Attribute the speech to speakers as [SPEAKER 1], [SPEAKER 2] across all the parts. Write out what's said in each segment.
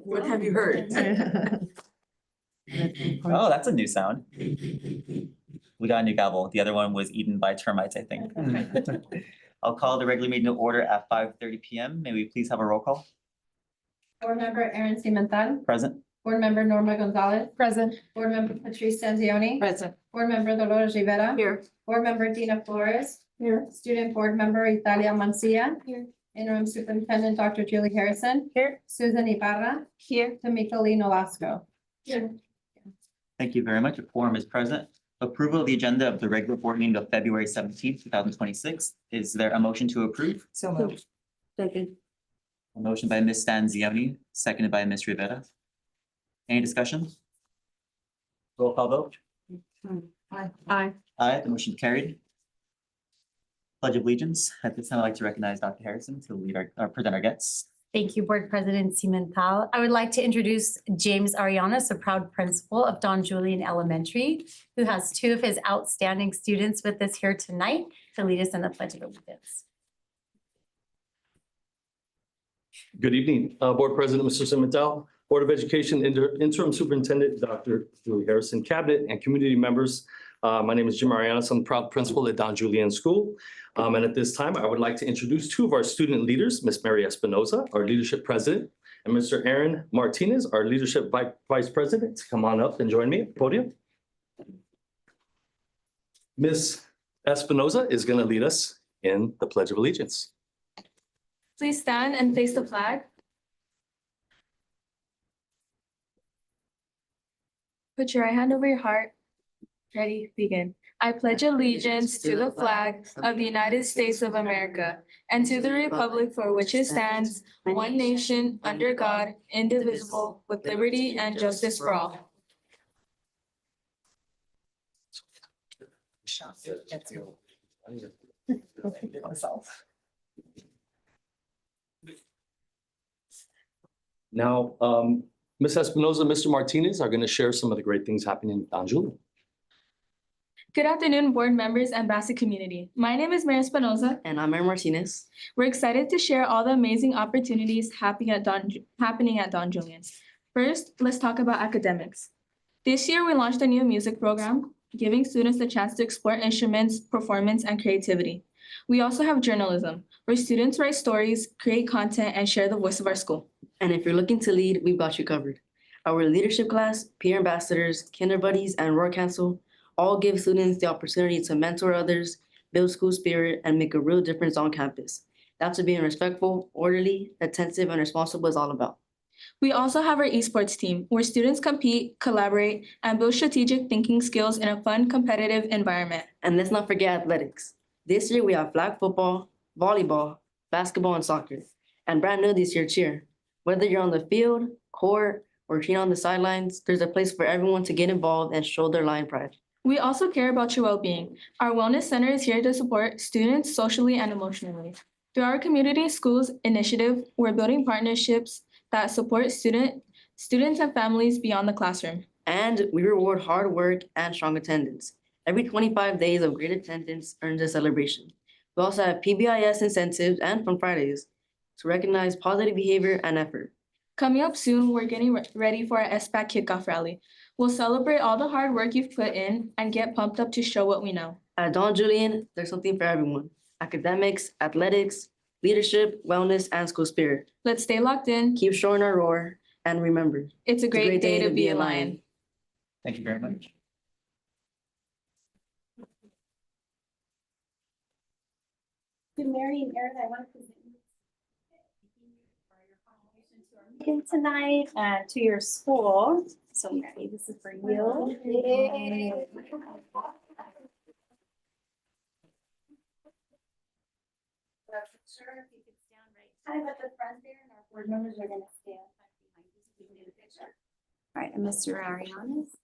[SPEAKER 1] What have you heard?
[SPEAKER 2] Oh, that's a new sound. We got a new gavel. The other one was eaten by termites, I think. I'll call the regular meeting to order at 5:30 PM. May we please have a roll call?
[SPEAKER 3] Board Member Aaron Cimental.
[SPEAKER 2] Present.
[SPEAKER 3] Board Member Norma Gonzalez.
[SPEAKER 1] Present.
[SPEAKER 3] Board Member Patrice Stanzioni.
[SPEAKER 1] Present.
[SPEAKER 3] Board Member Dolores Rivera.
[SPEAKER 1] Here.
[SPEAKER 3] Board Member Dina Flores.
[SPEAKER 1] Here.
[SPEAKER 3] Student Board Member Italia Mancia.
[SPEAKER 1] Here.
[SPEAKER 3] Interim Superintendent Dr. Julie Harrison.
[SPEAKER 1] Here.
[SPEAKER 3] Susan Ibarra.
[SPEAKER 1] Here.
[SPEAKER 3] Tamika Lee Nolasco.
[SPEAKER 1] Here.
[SPEAKER 2] Thank you very much. A quorum is present. Approval of the agenda of the regular board meeting of February 17th, 2026. Is there a motion to approve?
[SPEAKER 1] So moved. Second.
[SPEAKER 2] A motion by Ms. Stanzioni, seconded by Ms. Rivera. Any discussion? Roll call vote.
[SPEAKER 1] Aye. Aye.
[SPEAKER 2] Aye, the motion carried. Pledge of Allegiance. At this time, I'd like to recognize Dr. Harrison to lead present our guests.
[SPEAKER 4] Thank you, Board President Cimental. I would like to introduce James Arianas, a proud principal of Don Julian Elementary, who has two of his outstanding students with us here tonight to lead us in the Pledge of Allegiance.
[SPEAKER 5] Good evening, Board President, Mr. Cimental, Board of Education Interim Superintendent, Dr. Julie Harrison, Cabinet and community members. My name is Jim Arianas. I'm the proud principal at Don Julian School. And at this time, I would like to introduce two of our student leaders, Ms. Mary Espinoza, our leadership president, and Mr. Aaron Martinez, our leadership vice president. Come on up and join me at the podium. Ms. Espinoza is going to lead us in the Pledge of Allegiance.
[SPEAKER 6] Please stand and face the flag. Put your right hand over your heart. Ready, begin. I pledge allegiance to the flag of the United States of America and to the republic for which it stands, one nation, under God, indivisible, with liberty and justice for all.
[SPEAKER 5] Now, Ms. Espinoza, Mr. Martinez are going to share some of the great things happening in Don Julian.
[SPEAKER 6] Good afternoon, board members and Bassett community. My name is Mary Espinoza.
[SPEAKER 1] And I'm Aaron Martinez.
[SPEAKER 6] We're excited to share all the amazing opportunities happening at Don Julian. First, let's talk about academics. This year, we launched a new music program, giving students the chance to explore instruments, performance, and creativity. We also have journalism, where students write stories, create content, and share the voice of our school.
[SPEAKER 1] And if you're looking to lead, we've got you covered. Our leadership class, peer ambassadors, kinder buddies, and Roar Council all give students the opportunity to mentor others, build school spirit, and make a real difference on campus. That's what being respectful, orderly, attentive, and responsible is all about.
[SPEAKER 6] We also have our esports team, where students compete, collaborate, and build strategic thinking skills in a fun, competitive environment.
[SPEAKER 1] And let's not forget athletics. This year, we have flag football, volleyball, basketball, and soccer. And brand new this year, cheer. Whether you're on the field, court, or cheering on the sidelines, there's a place for everyone to get involved and show their lion pride.
[SPEAKER 6] We also care about your well-being. Our Wellness Center is here to support students socially and emotionally. Through our Community Schools initiative, we're building partnerships that support students and families beyond the classroom.
[SPEAKER 1] And we reward hard work and strong attendance. Every 25 days of great attendance earns a celebration. We also have PBIS incentives and Fun Fridays to recognize positive behavior and effort.
[SPEAKER 6] Coming up soon, we're getting ready for our SBAC kickoff rally. We'll celebrate all the hard work you've put in and get pumped up to show what we know.
[SPEAKER 1] At Don Julian, there's something for everyone. Academics, athletics, leadership, wellness, and school spirit.
[SPEAKER 6] Let's stay locked in.
[SPEAKER 1] Keep showing our roar, and remember,
[SPEAKER 6] It's a great day to be a lion.
[SPEAKER 2] Thank you very much.
[SPEAKER 7] To Mary and Aaron, I want to present you for your contribution to our meeting tonight and to your school. So Mary, this is for you. Yay. Sure, if you could stand right kind of at the front there, and our board members are going to stand behind you so we can get a picture. All right, and Mr. Arianas.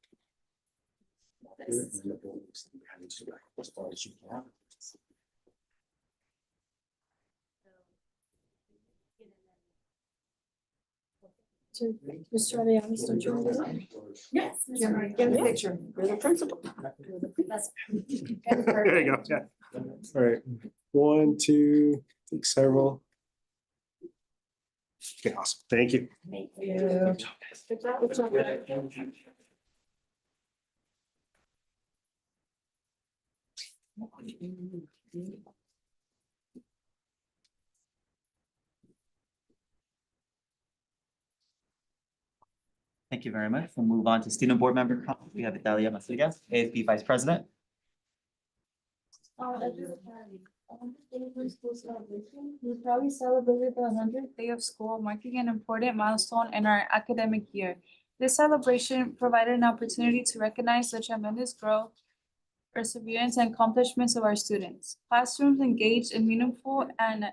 [SPEAKER 7] Mr. Arianas, don't you want to? Yes. Get a picture. You're the principal.
[SPEAKER 8] There you go, yeah. All right, 1, 2, take several. Okay, awesome. Thank you.
[SPEAKER 3] Thank you.
[SPEAKER 2] Thank you very much. We'll move on to student board member comments. We have Italia Masiga, ASB Vice President.
[SPEAKER 9] We proudly celebrated the 100th day of school, marking an important milestone in our academic year. This celebration provided an opportunity to recognize the tremendous growth, perseverance, and accomplishments of our students. Classrooms engaged in meaningful and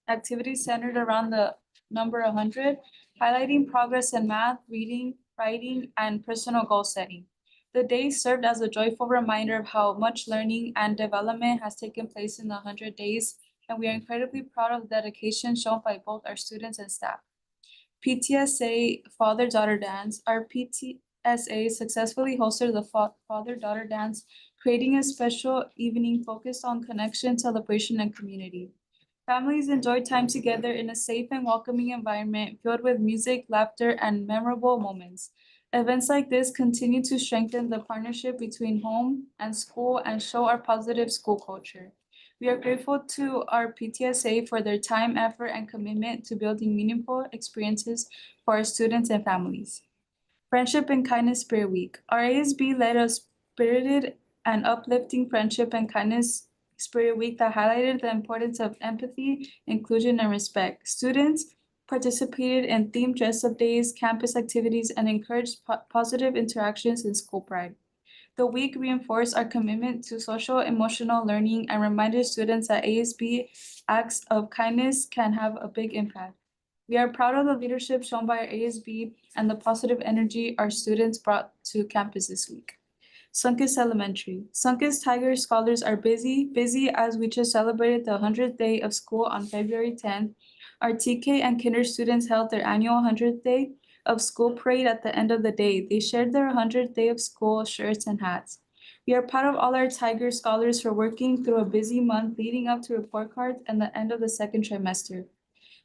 [SPEAKER 9] activities centered around the number 100, highlighting progress in math, reading, writing, and personal goal setting. The day served as a joyful reminder of how much learning and development has taken place in the 100 days, and we are incredibly proud of the dedication shown by both our students and staff. PTSA Father-Daughter Dance. Our PTSA successfully hosted the Father-Daughter Dance, creating a special evening focused on connection, celebration, and community. Families enjoyed time together in a safe and welcoming environment filled with music, laughter, and memorable moments. Events like this continue to strengthen the partnership between home and school and show our positive school culture. We are grateful to our PTSA for their time, effort, and commitment to building meaningful experiences for our students and families. Friendship and Kindness Spirit Week. Our ASB led a spirited and uplifting Friendship and Kindness Spirit Week that highlighted the importance of empathy, inclusion, and respect. Students participated in themed dress-up days, campus activities, and encouraged positive interactions in school pride. The week reinforced our commitment to social emotional learning and reminded students that ASB acts of kindness can have a big impact. We are proud of the leadership shown by our ASB and the positive energy our students brought to campus this week. Sunkist Elementary. Sunkist Tiger Scholars are busy as we just celebrated the 100th day of school on February 10th. Our TK and Kinder students held their annual 100th day of school parade at the end of the day. They shared their 100th day of school shirts and hats. We are proud of all our Tiger Scholars for working through a busy month leading up to report cards and the end of the second trimester.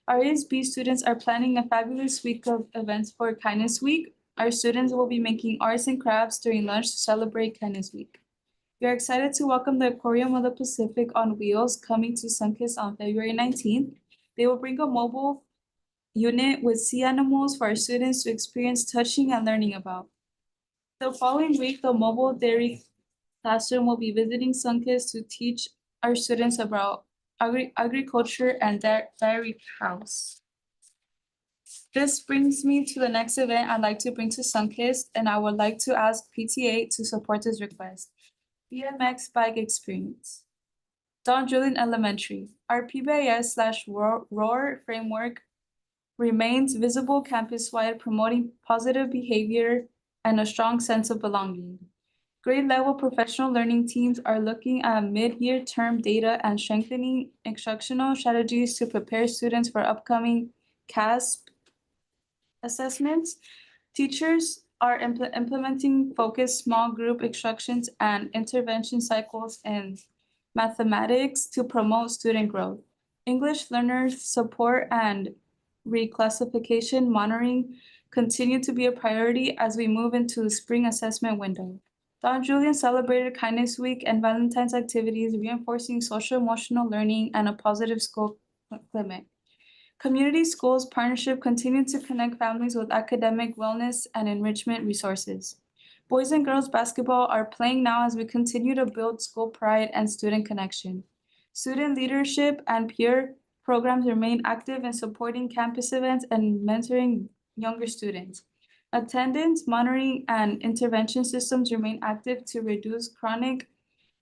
[SPEAKER 9] Our ASB students are planning a fabulous week of events for Kindness Week. Our students will be making arts and crafts during lunch to celebrate Kindness Week. We are excited to welcome the Aquarium of the Pacific on Wheels coming to Sunkist on February 19th. They will bring a mobile unit with sea animals for our students to experience touching and learning about. The following week, the mobile dairy classroom will be visiting Sunkist to teach our students about agriculture and dairy cows. This brings me to the next event I'd like to bring to Sunkist, and I would like to ask PTA to support this request. BMX Bike Experience. Don Julian Elementary. Our PBIS/ROAR framework remains visible campus-wide, promoting positive behavior and a strong sense of belonging. Grade level professional learning teams are looking at mid-year term data and strengthening instructional strategies to prepare students for upcoming CASP assessments. Teachers are implementing focused small group instructions and intervention cycles in mathematics to promote student growth. English learners support and reclassification monitoring continue to be a priority as we move into the spring assessment window. Don Julian celebrated Kindness Week and Valentine's activities, reinforcing social emotional learning and a positive school climate. Community schools partnership continue to connect families with academic wellness and enrichment resources. Boys and girls basketball are playing now as we continue to build school pride and student connection. Student leadership and peer programs remain active in supporting campus events and mentoring younger students. Attendance monitoring and intervention systems remain active to reduce chronic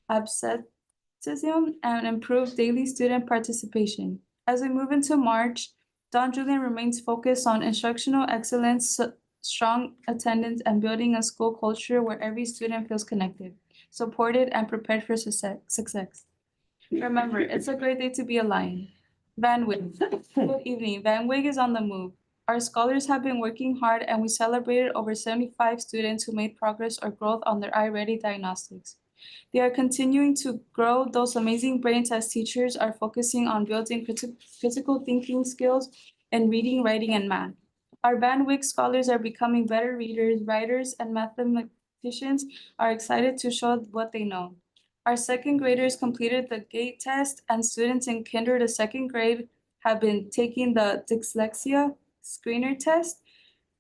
[SPEAKER 9] absenteeism and improve daily student participation. As we move into March, Don Julian remains focused on instructional excellence, strong attendance, and building a school culture where every student feels connected, supported, and prepared for success. Remember, it's a great day to be a lion. Van Wig. Good evening. Van Wig is on the move. Our scholars have been working hard and we celebrated over 75 students who made progress or growth on their iReady diagnostics. They are continuing to grow those amazing brains as teachers are focusing on building critical thinking skills in reading, writing, and math. Our Van Wyck scholars are becoming better readers, writers, and mathematicians are excited to show what they know. Our second graders completed the GATE test, and students in kinder to second grade have been taking the dyslexia screener test.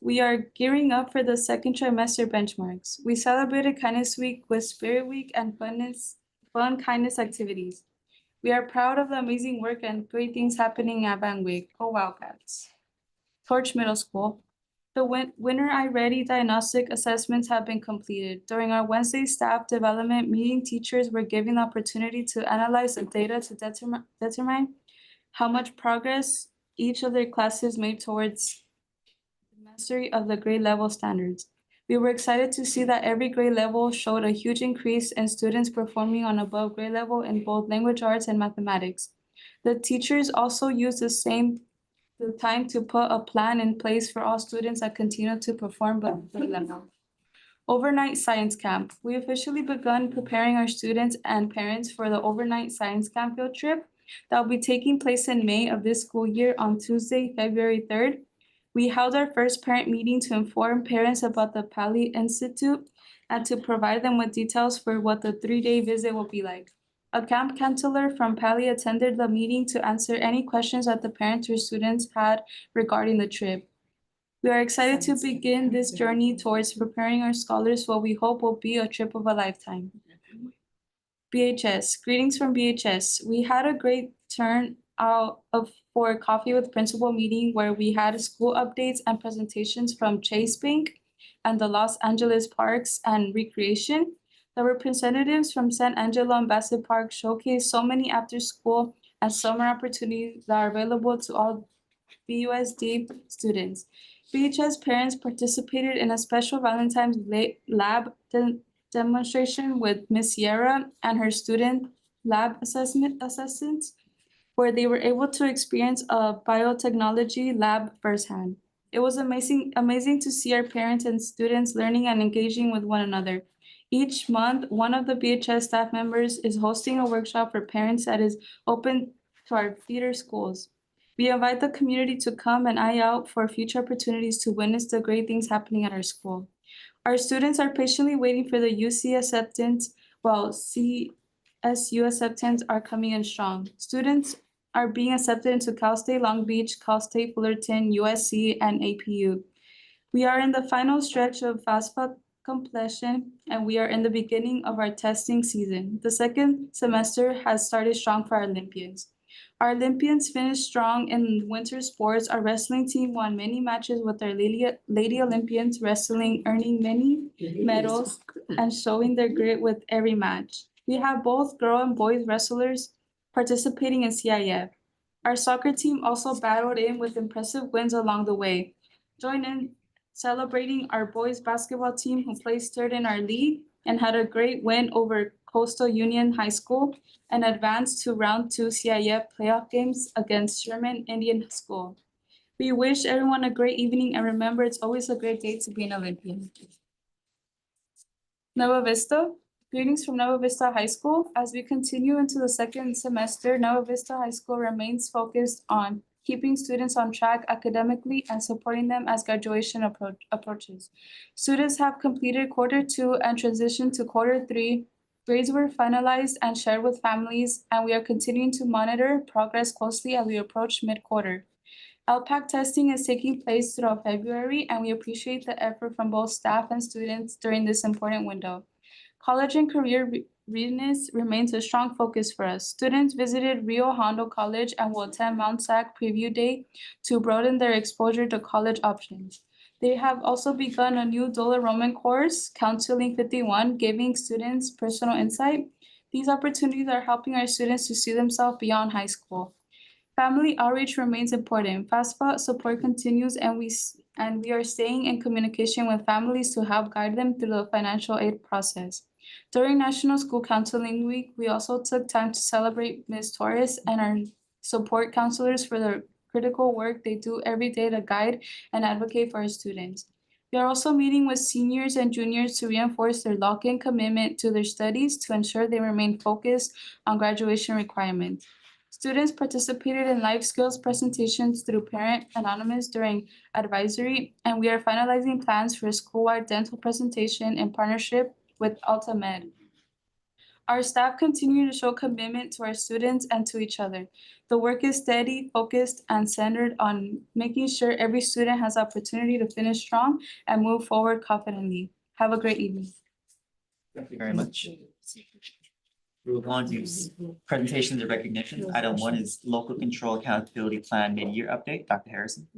[SPEAKER 9] We are gearing up for the second trimester benchmarks. We celebrated Kindness Week with Spirit Week and fun kindness activities. We are proud of the amazing work and great things happening at Van Wyck. Go Wildcats. Torch Middle School. The Winter I-Ready diagnostic assessments have been completed. During our Wednesday staff development meeting, teachers were given the opportunity to analyze the data to determine how much progress each of their classes made towards the mastery of the grade level standards. We were excited to see that every grade level showed a huge increase in students performing on above grade level in both language arts and mathematics. The teachers also used the time to put a plan in place for all students that continue to perform but grade level. Overnight science camp. We officially begun preparing our students and parents for the overnight science camp field trip that will be taking place in May of this school year on Tuesday, February 3rd. We held our first parent meeting to inform parents about the Pali Institute and to provide them with details for what the 3-day visit will be like. A camp counselor from Pali attended the meeting to answer any questions that the parents or students had regarding the trip. We are excited to begin this journey towards preparing our scholars for what we hope will be a trip of a lifetime. BHS, greetings from BHS. We had a great turnout for a coffee with principal meeting where we had school updates and presentations from Chase Bank and the Los Angeles Parks and Recreation. The representatives from San Angelo and Bassett Park showcased so many after-school and summer opportunities that are available to all BUSD students. BHS parents participated in a special Valentine's lab demonstration with Miss Sierra and her student lab assistants, where they were able to experience a biotechnology lab firsthand. It was amazing to see our parents and students learning and engaging with one another. Each month, one of the BHS staff members is hosting a workshop for parents that is open to our feeder schools. We invite the community to come and eye out for future opportunities to witness the great things happening at our school. Our students are patiently waiting for the UC acceptance, while CSU acceptance are coming in strong. Students are being accepted into Cal State Long Beach, Cal State Fullerton, USC, and APU. We are in the final stretch of FAFSA completion, and we are in the beginning of our testing season. The second semester has started strong for our Olympians. Our Olympians finished strong in winter sports. Our wrestling team won many matches with our Lady Olympians wrestling, earning many medals and showing their grit with every match. We have both girl and boys wrestlers participating in CIF. Our soccer team also battled in with impressive wins along the way. Join in celebrating our boys basketball team who placed third in our league and had a great win over Coastal Union High School and advanced to round 2 CIF playoff games against Sherman Indian School. We wish everyone a great evening and remember it's always a great day to be an Olympian. Nova Vista, greetings from Nova Vista High School. As we continue into the second semester, Nova Vista High School remains focused on keeping students on track academically and supporting them as graduation approaches. Students have completed quarter 2 and transitioned to quarter 3. Grades were finalized and shared with families, and we are continuing to monitor progress closely as we approach mid-quarter. LPAC testing is taking place throughout February, and we appreciate the effort from both staff and students during this important window. College and career readiness remains a strong focus for us. Students visited Rio Hondo College and will attend Mount SAC Preview Day to broaden their exposure to college options. They have also begun a new dual enrollment course, Counseling 51, giving students personal insight. These opportunities are helping our students to see themselves beyond high school. Family outreach remains important. FAFSA support continues, and we are staying in communication with families to help guide them through the financial aid process. During National School Counseling Week, we also took time to celebrate Ms. Torres and our support counselors for the critical work they do every day to guide and advocate for our students. We are also meeting with seniors and juniors to reinforce their lock-in commitment to their studies to ensure they remain focused on graduation requirements. Students participated in life skills presentations through Parent Anonymous during advisory, and we are finalizing plans for a school-wide dental presentation in partnership with Alta Med. Our staff continue to show commitment to our students and to each other. The work is steady, focused, and centered on making sure every student has opportunity to finish strong and move forward confidently. Have a great evening.
[SPEAKER 2] Thank you very much. Move on to presentations of recognition. Item 1 is Local Control Accountability Plan Mid-Year Update. Dr. Harrison.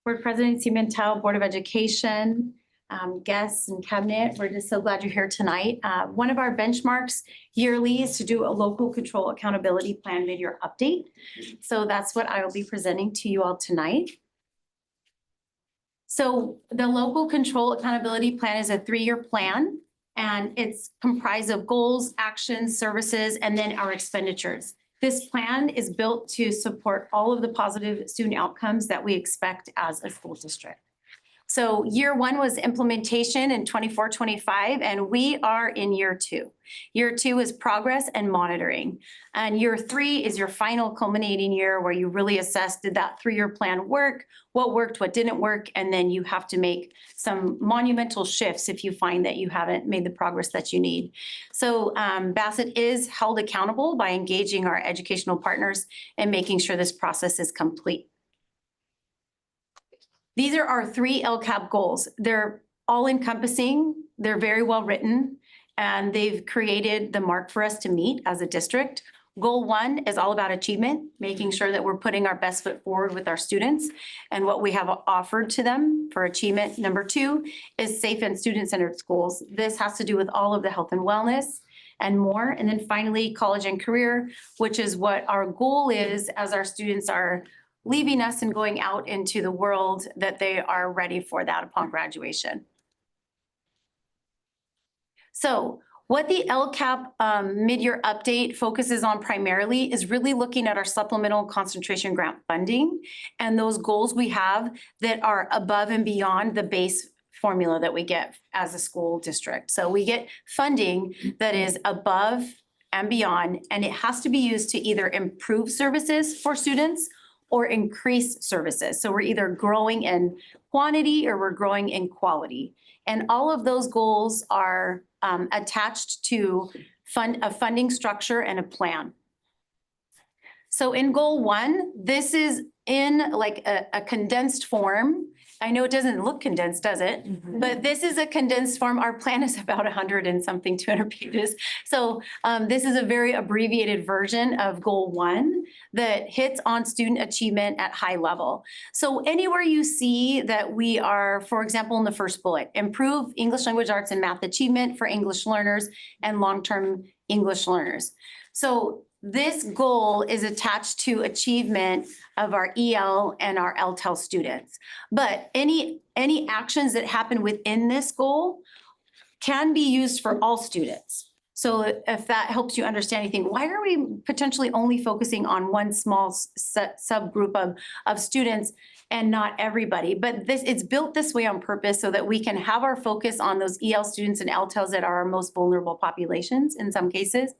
[SPEAKER 4] Board President Cimental, Board of Education, guests and cabinet, we're just so glad you're here tonight. One of our benchmarks yearly is to do a local control accountability plan mid-year update. So that's what I will be presenting to you all tonight. So the local control accountability plan is a 3-year plan, and it's comprised of goals, actions, services, and then our expenditures. This plan is built to support all of the positive student outcomes that we expect as a school district. So year 1 was implementation in 24-25, and we are in year 2. Year 2 is progress and monitoring. And year 3 is your final culminating year where you really assess, did that 3-year plan work? What worked, what didn't work? And then you have to make some monumental shifts if you find that you haven't made the progress that you need. So Bassett is held accountable by engaging our educational partners and making sure this process is complete. These are our 3 LCAP goals. They're all encompassing, they're very well written, and they've created the mark for us to meet as a district. Goal 1 is all about achievement, making sure that we're putting our best foot forward with our students and what we have offered to them for achievement. Number 2 is safe and student-centered schools. This has to do with all of the health and wellness and more. And then finally, college and career, which is what our goal is as our students are leaving us and going out into the world, that they are ready for that upon graduation. So what the LCAP mid-year update focuses on primarily is really looking at our supplemental concentration grant funding and those goals we have that are above and beyond the base formula that we get as a school district. So we get funding that is above and beyond, and it has to be used to either improve services for students or increase services. So we're either growing in quantity or we're growing in quality. And all of those goals are attached to a funding structure and a plan. So in goal 1, this is in like a condensed form. I know it doesn't look condensed, does it? Mm-hmm. But this is a condensed form. Our plan is about 100 and something, 200 pages. So this is a very abbreviated version of goal 1 that hits on student achievement at high level. So anywhere you see that we are, for example, in the first bullet, improve English language arts and math achievement for English learners and long-term English learners. So this goal is attached to achievement of our EL and our LTEL students. But any actions that happen within this goal can be used for all students. So if that helps you understand anything, why are we potentially only focusing on one small subgroup of students and not everybody? But it's built this way on purpose so that we can have our focus on those EL students and LTELs that are our most vulnerable populations in some cases.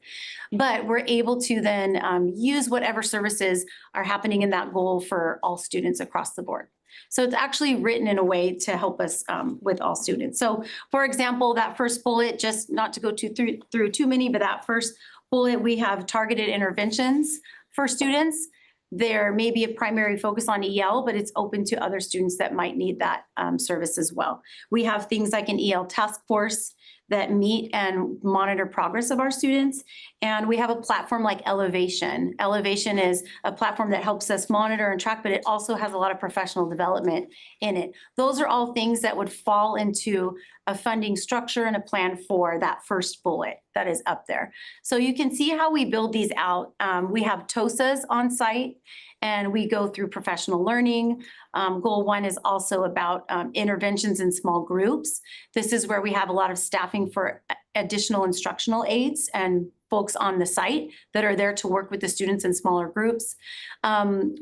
[SPEAKER 4] But we're able to then use whatever services are happening in that goal for all students across the board. So it's actually written in a way to help us with all students. So for example, that first bullet, just not to go through too many, but that first bullet, we have targeted interventions for students. There may be a primary focus on EL, but it's open to other students that might need that service as well. We have things like an EL task force that meet and monitor progress of our students. And we have a platform like Elevation. Elevation is a platform that helps us monitor and track, but it also has a lot of professional development in it. Those are all things that would fall into a funding structure and a plan for that first bullet that is up there. So you can see how we build these out. We have TOSAs on site, and we go through professional learning. Goal 1 is also about interventions in small groups. This is where we have a lot of staffing for additional instructional aids and folks on the site that are there to work with the students in smaller groups.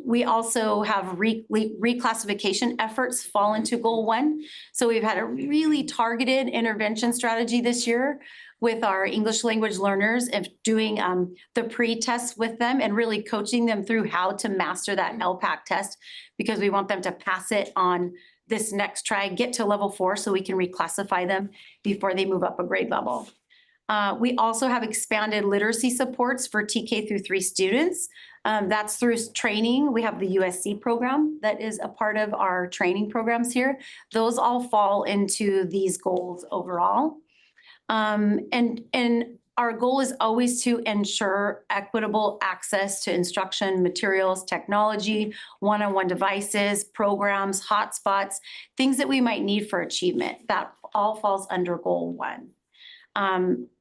[SPEAKER 4] We also have reclassification efforts fall into goal 1. So we've had a really targeted intervention strategy this year with our English language learners of doing the pre-tests with them and really coaching them through how to master that LPAC test, because we want them to pass it on this next try, get to level 4 so we can reclassify them before they move up a grade level. We also have expanded literacy supports for TK through 3 students. That's through training. We have the USD program that is a part of our training programs here. Those all fall into these goals overall. And our goal is always to ensure equitable access to instruction, materials, technology, one-on-one devices, programs, hotspots, things that we might need for achievement. That all falls under goal 1.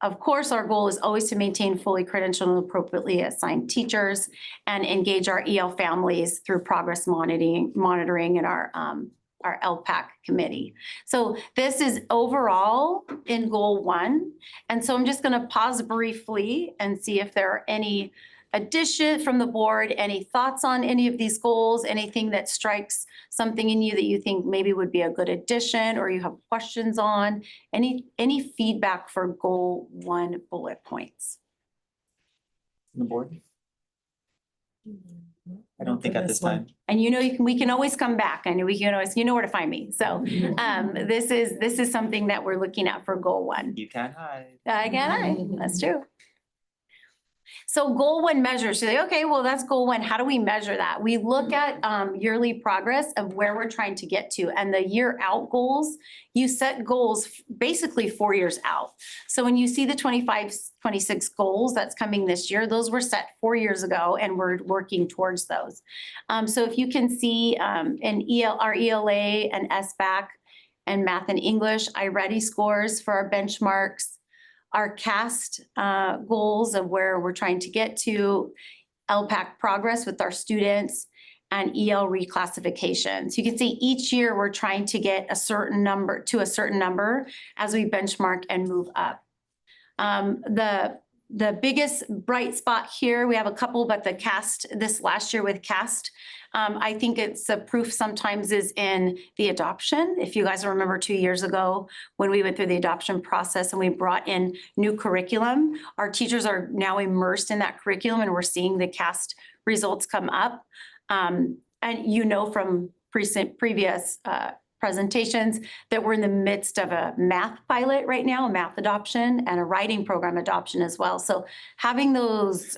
[SPEAKER 4] Of course, our goal is always to maintain fully credentialed and appropriately assigned teachers and engage our EL families through progress monitoring and our LPAC committee. So this is overall in goal 1. And so I'm just going to pause briefly and see if there are any addition from the board, any thoughts on any of these goals, anything that strikes something in you that you think maybe would be a good addition or you have questions on, any feedback for goal 1 bullet points.
[SPEAKER 2] On the board? I don't think at this time.
[SPEAKER 4] And we can always come back. I know we can always, where to find me. So this is something that we're looking at for goal 1.
[SPEAKER 2] You can't hide.
[SPEAKER 4] I can't hide. That's true. So goal 1 measures. So okay, well, that's goal 1. How do we measure that? We look at yearly progress of where we're trying to get to, and the year out goals. You set goals basically 4 years out. So when you see the 25-26 goals that's coming this year, those were set 4 years ago, and we're working towards those. So if you can see our ELA and SBAC and math and English, iReady scores for our benchmarks, our CAST goals of where we're trying to get to, LPAC progress with our students, and EL reclassification. So you can see each year we're trying to get a certain number as we benchmark and move up. The biggest bright spot here, we have a couple, but the CAST, this last year with CAST, I think it's a proof sometimes is in the adoption. If you guys remember 2 years ago when we went through the adoption process and we brought in new curriculum, our teachers are now immersed in that curriculum and we're seeing the CAST results come up. And from previous presentations that we're in the midst of a math pilot right now, a math adoption and a writing program adoption as well. So having those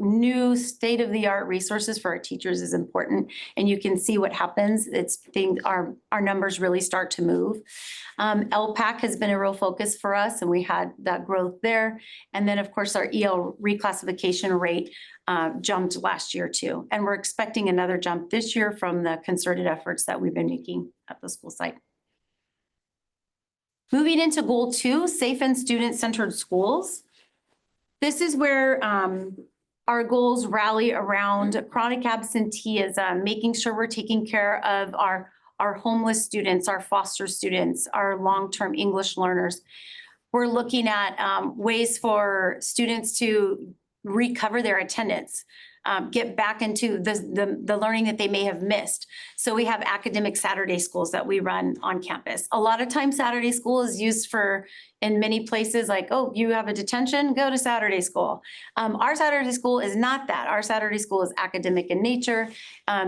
[SPEAKER 4] new state-of-the-art resources for our teachers is important, and you can see what happens. Our numbers really start to move. LPAC has been a real focus for us, and we had that growth there. And then, of course, our EL reclassification rate jumped last year too, and we're expecting another jump this year from the concerted efforts that we've been making at the school site. Moving into goal 2, safe and student-centered schools. This is where our goals rally around chronic absenteeism, making sure we're taking care of our homeless students, our foster students, our long-term English learners. We're looking at ways for students to recover their attendance, get back into the learning that they may have missed. So we have academic Saturday schools that we run on campus. A lot of times Saturday school is used in many places like, oh, you have a detention, go to Saturday school. Our Saturday school is not that. Our Saturday school is academic in nature.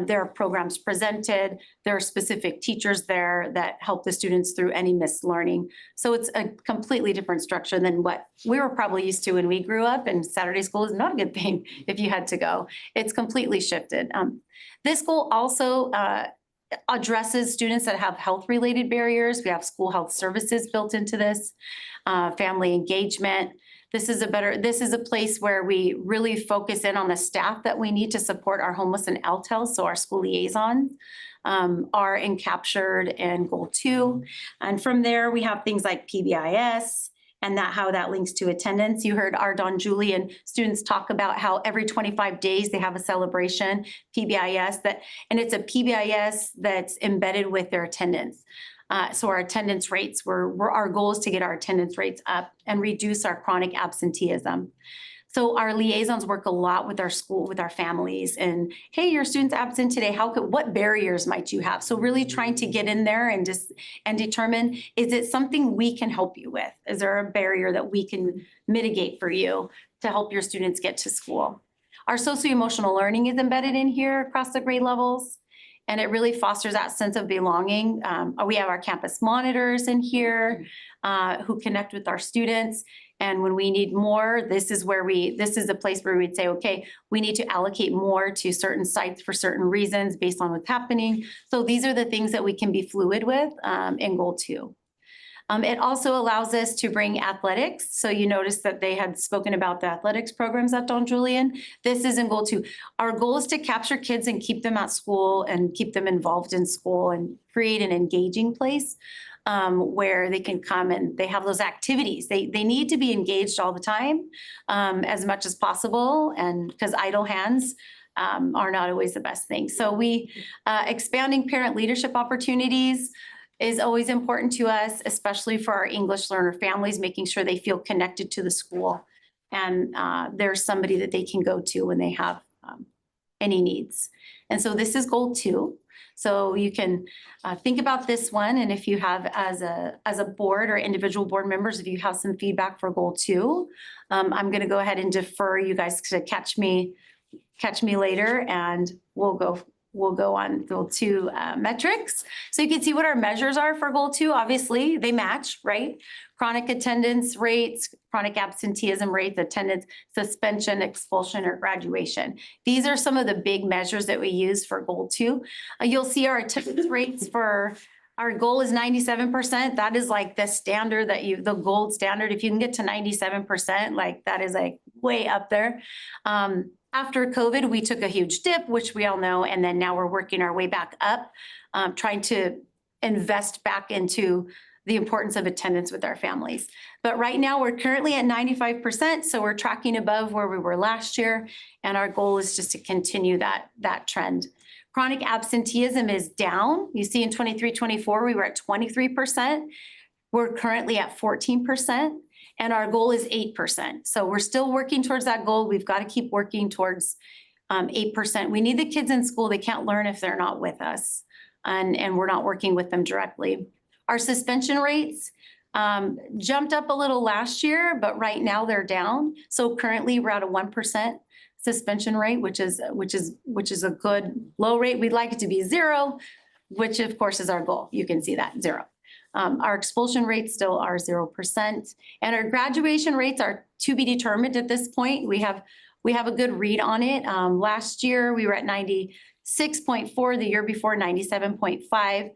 [SPEAKER 4] There are programs presented. There are specific teachers there that help the students through any missed learning. So it's a completely different structure than what we were probably used to when we grew up, and Saturday school is not a good thing if you had to go. It's completely shifted. This goal also addresses students that have health-related barriers. We have school health services built into this, family engagement. This is a place where we really focus in on the staff that we need to support our homeless and LTEL, so our school liaisons are captured in goal 2. And from there, we have things like PBIS, and how that links to attendance. You heard our Don Julian students talk about how every 25 days they have a celebration, PBIS, and it's a PBIS that's embedded with their attendance. So our attendance rates our goal is to get our attendance rates up and reduce our chronic absenteeism. So our liaisons work a lot with our school, with our families, and hey, your student's absent today. What barriers might you have? So really trying to get in there and determine, is it something we can help you with? Is there a barrier that we can mitigate for you to help your students get to school? Our socio-emotional learning is embedded in here across the grade levels, and it really fosters that sense of belonging. We have our campus monitors in here who connect with our students. And when we need more, this is the place where we'd say, okay, we need to allocate more to certain sites for certain reasons based on what's happening. So these are the things that we can be fluid with in goal 2. It also allows us to bring athletics. So you notice that they had spoken about the athletics programs at Don Julian. This is in goal 2. Our goal is to capture kids and keep them at school and keep them involved in school and create an engaging place where they can come and they have those activities. They need to be engaged all the time as much as possible, and because idle hands are not always the best thing. So expanding parent leadership opportunities is always important to us, especially for our English learner families, making sure they feel connected to the school and there's somebody that they can go to when they have any needs. And so this is goal 2. So you can think about this one, and if you have, as a board or individual board members, if you have some feedback for goal 2, I'm going to go ahead and defer you guys to catch me later, and we'll go on goal 2 metrics. So you can see what our measures are for goal 2. Obviously, they match, right? Chronic attendance rates, chronic absenteeism rates, attendance, suspension, expulsion, or graduation. These are some of the big measures that we use for goal 2. You'll see our attendance rates for our goal is 97%. That is like the standard the gold standard. If you can get to 97%, like that is like way up there. After COVID, we took a huge dip, which we all know, and then now we're working our way back up, trying to invest back into the importance of attendance with our families. But right now, we're currently at 95%, so we're tracking above where we were last year, and our goal is just to continue that trend. Chronic absenteeism is down. You see in 23-24, we were at 23%. We're currently at 14%. And our goal is 8%. So we're still working towards that goal. We've got to keep working towards 8%. We need the kids in school. They can't learn if they're not with us. And we're not working with them directly. Our suspension rates jumped up a little last year, but right now they're down. So currently we're at a 1% suspension rate, which is a good low rate. We'd like it to be 0, which of course is our goal. You can see that 0. Our expulsion rates still are 0%, and our graduation rates are to be determined at this point. We have a good read on it. Last year we were at 96.4, the year before 97.5.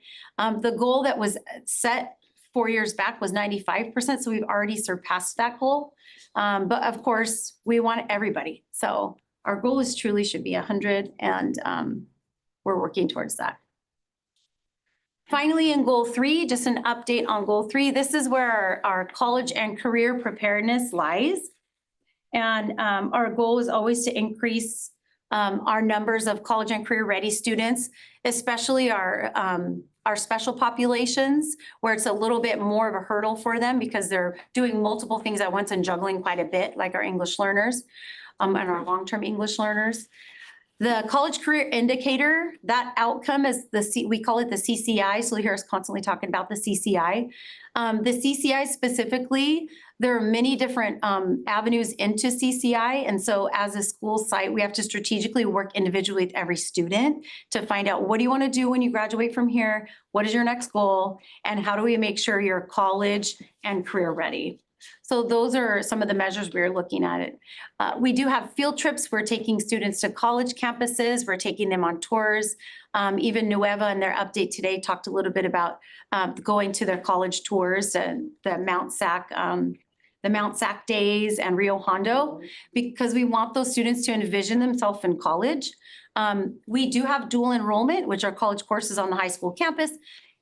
[SPEAKER 4] The goal that was set 4 years back was 95%, so we've already surpassed that goal. But of course, we want everybody. So our goal is truly should be 100, and we're working towards that. Finally, in goal 3, just an update on goal 3. This is where our college and career preparedness lies. And our goal is always to increase our numbers of college and career ready students, especially our special populations, where it's a little bit more of a hurdle for them because they're doing multiple things at once and juggling quite a bit, like our English learners and our long-term English learners. The college career indicator, that outcome is we call it the CCI. So you hear us constantly talking about the CCI. The CCI specifically, there are many different avenues into CCI. And so as a school site, we have to strategically work individually with every student to find out, what do you want to do when you graduate from here? What is your next goal? And how do we make sure you're college and career ready? So those are some of the measures we're looking at it. We do have field trips. We're taking students to college campuses. We're taking them on tours. Even Nueva in their update today talked a little bit about going to their college tours and the Mount Sac days and Rio Hondo, because we want those students to envision themselves in college. We do have dual enrollment, which are college courses on the high school campus,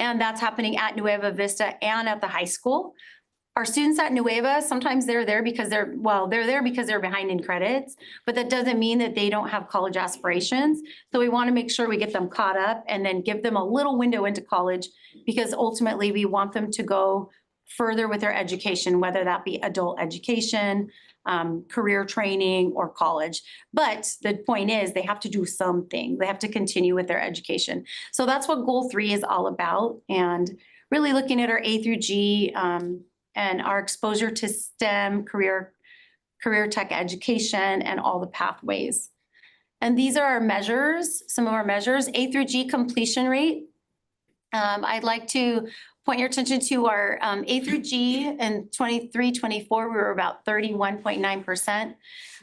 [SPEAKER 4] and that's happening at Nueva Vista and at the high school. Our students at Nueva, sometimes they're there because they're there because they're behind in credits, but that doesn't mean that they don't have college aspirations. So we want to make sure we get them caught up and then give them a little window into college, because ultimately we want them to go further with their education, whether that be adult education, career training, or college. But the point is, they have to do something. They have to continue with their education. So that's what Goal 3 is all about. And really looking at our A through G, and our exposure to STEM, career tech education, and all the pathways. And these are our measures, some of our measures. A through G completion rate. I'd like to point your attention to our A through G in 23-24, we were about 31.9%.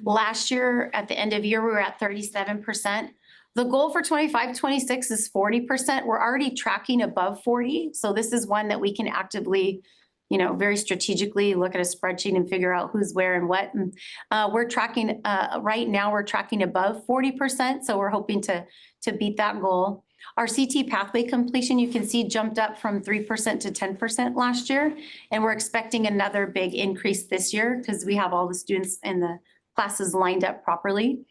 [SPEAKER 4] Last year, at the end of year, we were at 37%. The goal for 25-26 is 40%. We're already tracking above 40. So this is one that we can actively, very strategically look at a spreadsheet and figure out who's where and what. And we're tracking, right now we're tracking above 40%. So we're hoping to beat that goal. Our CT pathway completion, you can see, jumped up from 3% to 10% last year. And we're expecting another big increase this year because we have all the students in the classes lined up properly.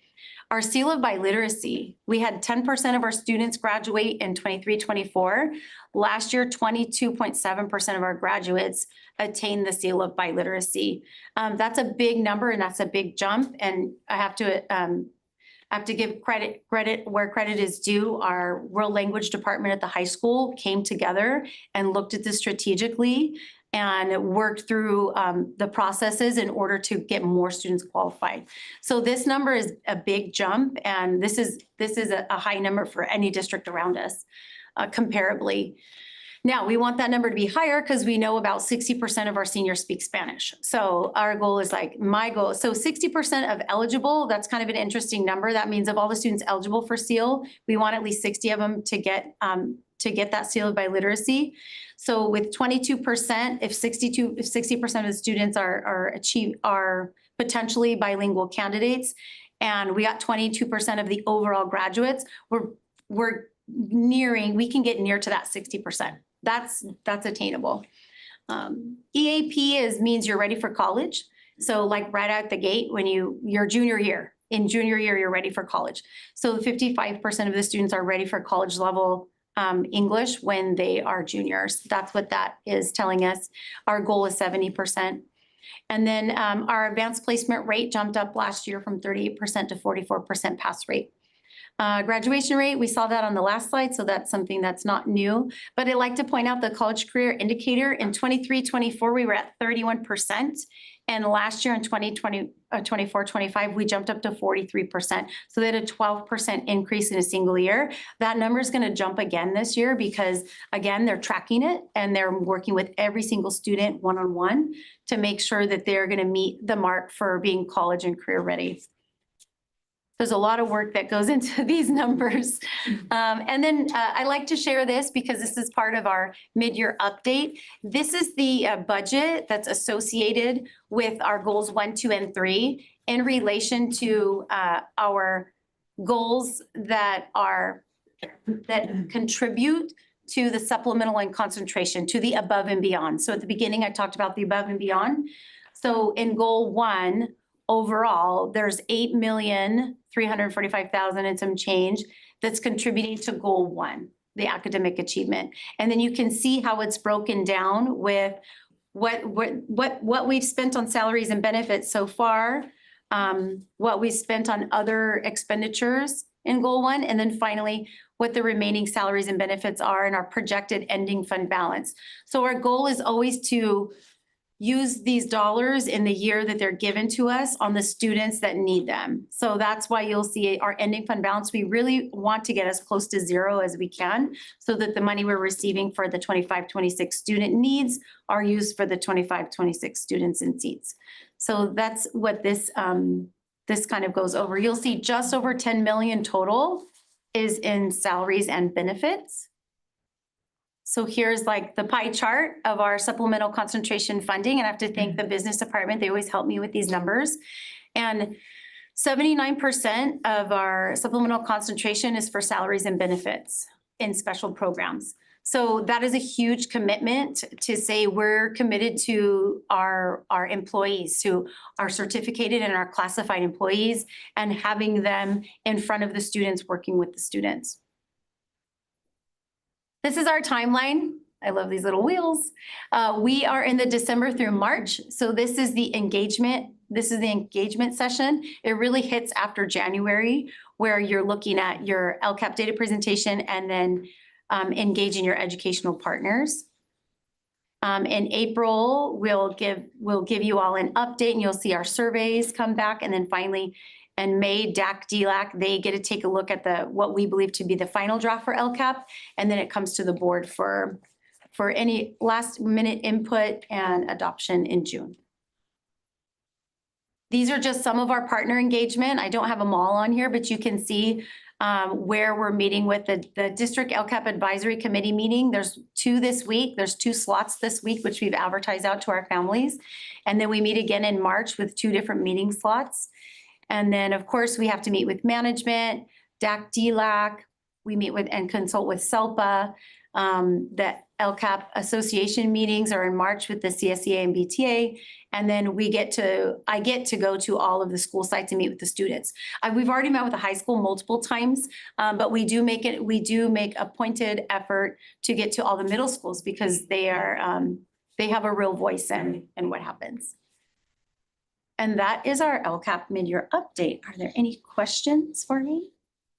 [SPEAKER 4] Our seal of biliteracy, we had 10% of our students graduate in 23-24. Last year, 22.7% of our graduates attained the seal of biliteracy. That's a big number and that's a big jump. And I have to give credit where credit is due. Our world language department at the high school came together and looked at this strategically and worked through the processes in order to get more students qualified. So this number is a big jump, and this is a high number for any district around us, comparably. Now, we want that number to be higher because we know about 60% of our seniors speak Spanish. So our goal is my goal. So 60% of eligible, that's kind of an interesting number. That means of all the students eligible for SEAL, we want at least 60 of them to get that seal of biliteracy. So with 22%, if 60% of the students are potentially bilingual candidates, and we got 22% of the overall graduates, we can get near to that 60%. That's attainable. EAP means you're ready for college. So like right out the gate when your junior year, in junior year, you're ready for college. So 55% of the students are ready for college level English when they are juniors. That's what that is telling us. Our goal is 70%. And then our advanced placement rate jumped up last year from 38% to 44% pass rate. Graduation rate, we saw that on the last slide, so that's something that's not new. But I'd like to point out the college career indicator. In 23-24, we were at 31%. And last year in 24-25, we jumped up to 43%. So they had a 12% increase in a single year. That number is going to jump again this year because, again, they're tracking it and they're working with every single student one-on-one to make sure that they're going to meet the mark for being college and career ready. There's a lot of work that goes into these numbers. And then I like to share this because this is part of our mid-year update. This is the budget that's associated with our goals 1, 2, and 3 in relation to our goals that contribute to the supplemental and concentration, to the above and beyond. So at the beginning, I talked about the above and beyond. So in goal 1, overall, there's 8,345,000 and some change that's contributing to goal 1, the academic achievement. And then you can see how it's broken down with what we've spent on salaries and benefits so far, what we spent on other expenditures in goal 1, and then finally, what the remaining salaries and benefits are in our projected ending fund balance. So our goal is always to use these dollars in the year that they're given to us on the students that need them. So that's why you'll see our ending fund balance. We really want to get as close to 0 as we can so that the money we're receiving for the 25-26 student needs are used for the 25-26 students in seats. So that's what this kind of goes over. You'll see just over 10 million total is in salaries and benefits. So here's like the pie chart of our supplemental concentration funding. And I have to thank the business department. They always help me with these numbers. And 79% of our supplemental concentration is for salaries and benefits in special programs. So that is a huge commitment to say we're committed to our employees, to our certificated and our classified employees, and having them in front of the students, working with the students. This is our timeline. I love these little wheels. We are in the December through March. So this is the engagement. This is the engagement session. It really hits after January, where you're looking at your LCAP data presentation and then engaging your educational partners. In April, we'll give you all an update and you'll see our surveys come back. And then finally, in May, DAC, DLAC, they get to take a look at what we believe to be the final draft for LCAP. And then it comes to the board for any last minute input and adoption in June. These are just some of our partner engagement. I don't have them all on here, but you can see where we're meeting with the District LCAP Advisory Committee meeting. There's 2 this week. There's 2 slots this week, which we've advertised out to our families. And then we meet again in March with 2 different meeting slots. And then, of course, we have to meet with management, DAC, DLAC. We meet with and consult with SELPA. The LCAP association meetings are in March with the CSEA and BTA. And then I get to go to all of the school sites and meet with the students. We've already met with the high school multiple times, but we do make a pointed effort to get to all the middle schools because they have a real voice in what happens. And that is our LCAP mid-year update. Are there any questions for me?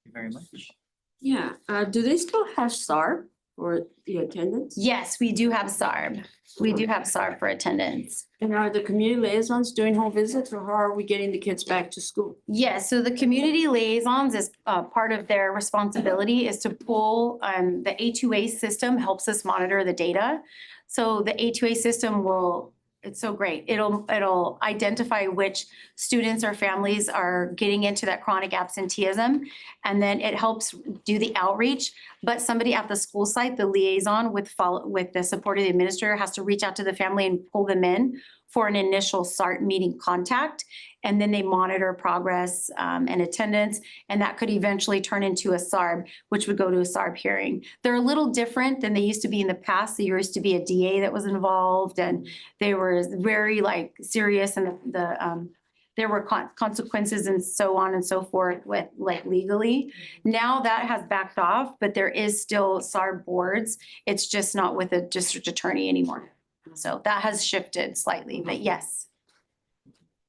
[SPEAKER 2] Thank you very much.
[SPEAKER 8] Yeah, do they still have SAR for the attendance?
[SPEAKER 4] Yes, we do have SARB. We do have SARB for attendance.
[SPEAKER 8] And are the community liaisons doing home visits or how are we getting the kids back to school?
[SPEAKER 4] Yes, so the community liaisons is part of their responsibility is to pull, the A2A system helps us monitor the data. So the A2A system it's so great. It'll identify which students or families are getting into that chronic absenteeism. And then it helps do the outreach. But somebody at the school site, the liaison with the support of the administrator has to reach out to the family and pull them in for an initial SART meeting contact. And then they monitor progress and attendance. And that could eventually turn into a SARB, which would go to a SARB hearing. They're a little different than they used to be in the past. There used to be a DA that was involved and they were very serious and there were consequences and so on and so forth with legally. Now that has backed off, but there is still SARB boards. It's just not with a district attorney anymore. So that has shifted slightly, but yes.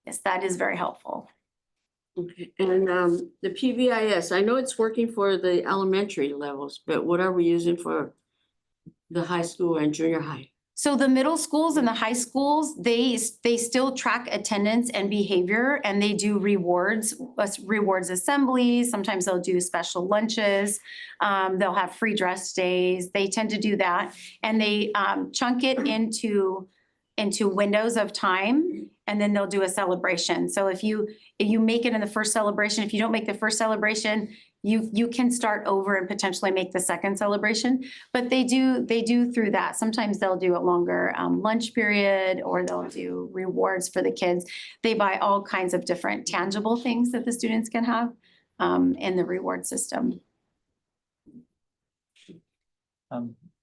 [SPEAKER 4] Yes, that is very helpful.
[SPEAKER 8] Okay, and the PVIS, I know it's working for the elementary levels, but what are we using for the high school and junior high?
[SPEAKER 4] So the middle schools and the high schools, they still track attendance and behavior and they do rewards assemblies. Sometimes they'll do special lunches. They'll have free dress days. They tend to do that. And they chunk it into windows of time and then they'll do a celebration. So if you make it in the first celebration, if you don't make the first celebration, you can start over and potentially make the second celebration, but they do through that. Sometimes they'll do a longer lunch period or they'll do rewards for the kids. They buy all kinds of different tangible things that the students can have in the reward system.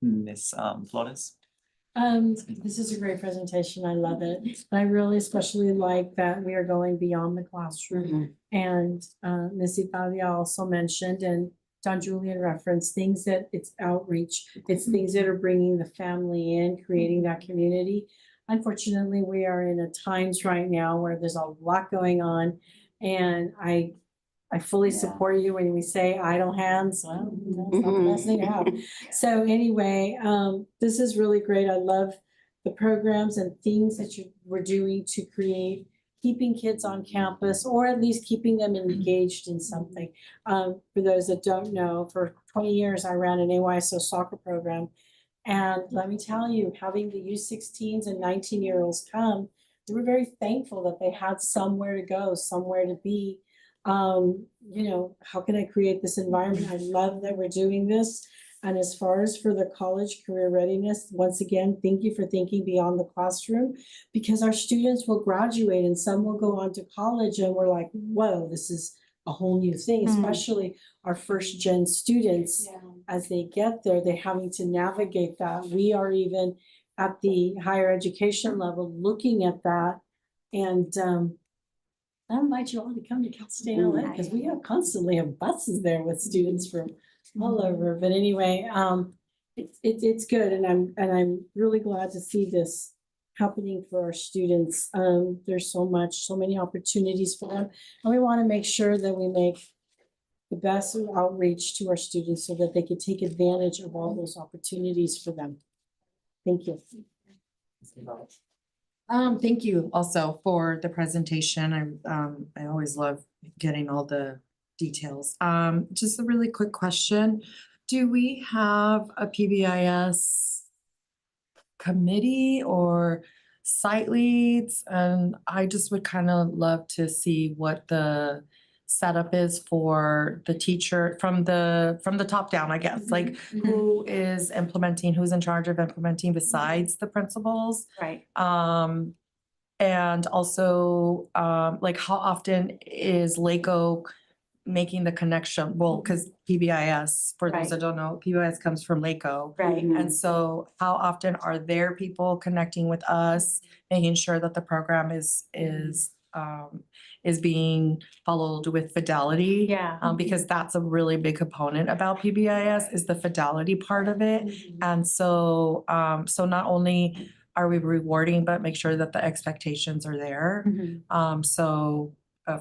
[SPEAKER 2] Ms. Flores?
[SPEAKER 10] This is a great presentation. I love it. I really especially like that we are going beyond the classroom. And Ms. Italia also mentioned, and Don Julian referenced things that it's outreach. It's things that are bringing the family in, creating that community. Unfortunately, we are in a times right now where there's a lot going on. And I fully support you when we say idle hands. Well, that's not the best thing to have. So anyway, this is really great. I love the programs and things that we're doing to create, keeping kids on campus, or at least keeping them engaged in something. For those that don't know, for 20 years, I ran an AYSO soccer program. And let me tell you, having the U16s and 19-year-olds come, they were very thankful that they had somewhere to go, somewhere to be. How can I create this environment? I love that we're doing this. And as far as for the college career readiness, once again, thank you for thinking beyond the classroom, because our students will graduate and some will go on to college and we're like, whoa, this is a whole new thing,
[SPEAKER 4] Mm.
[SPEAKER 10] especially our first gen students. As they get there, they're having to navigate that. We are even at the higher education level looking at that. And I invite you all to come to Cal State LA because we have constantly have buses there with students from all over. But anyway, it's good, and I'm really glad to see this happening for our students. There's so many opportunities for them, and we want to make sure that we make the best outreach to our students so that they can take advantage of all those opportunities for them. Thank you.
[SPEAKER 11] Thank you also for the presentation. I always love getting all the details. Just a really quick question. Do we have a PBIS committee or site leads? And I just would kind of love to see what the setup is for the teacher from the top down, I guess, like who is implementing, who's in charge of implementing besides the principals?
[SPEAKER 4] Right.
[SPEAKER 11] And also, like how often is LACO making the connection? Well, because PBIS, for those that don't know, PBIS comes from LACO.
[SPEAKER 4] Right.
[SPEAKER 11] And so how often are their people connecting with us, making sure that the program is being followed with fidelity?
[SPEAKER 4] Yeah.
[SPEAKER 11] Because that's a really big component about PBIS is the fidelity part of it. And so, so not only are we rewarding, but make sure that the expectations are there.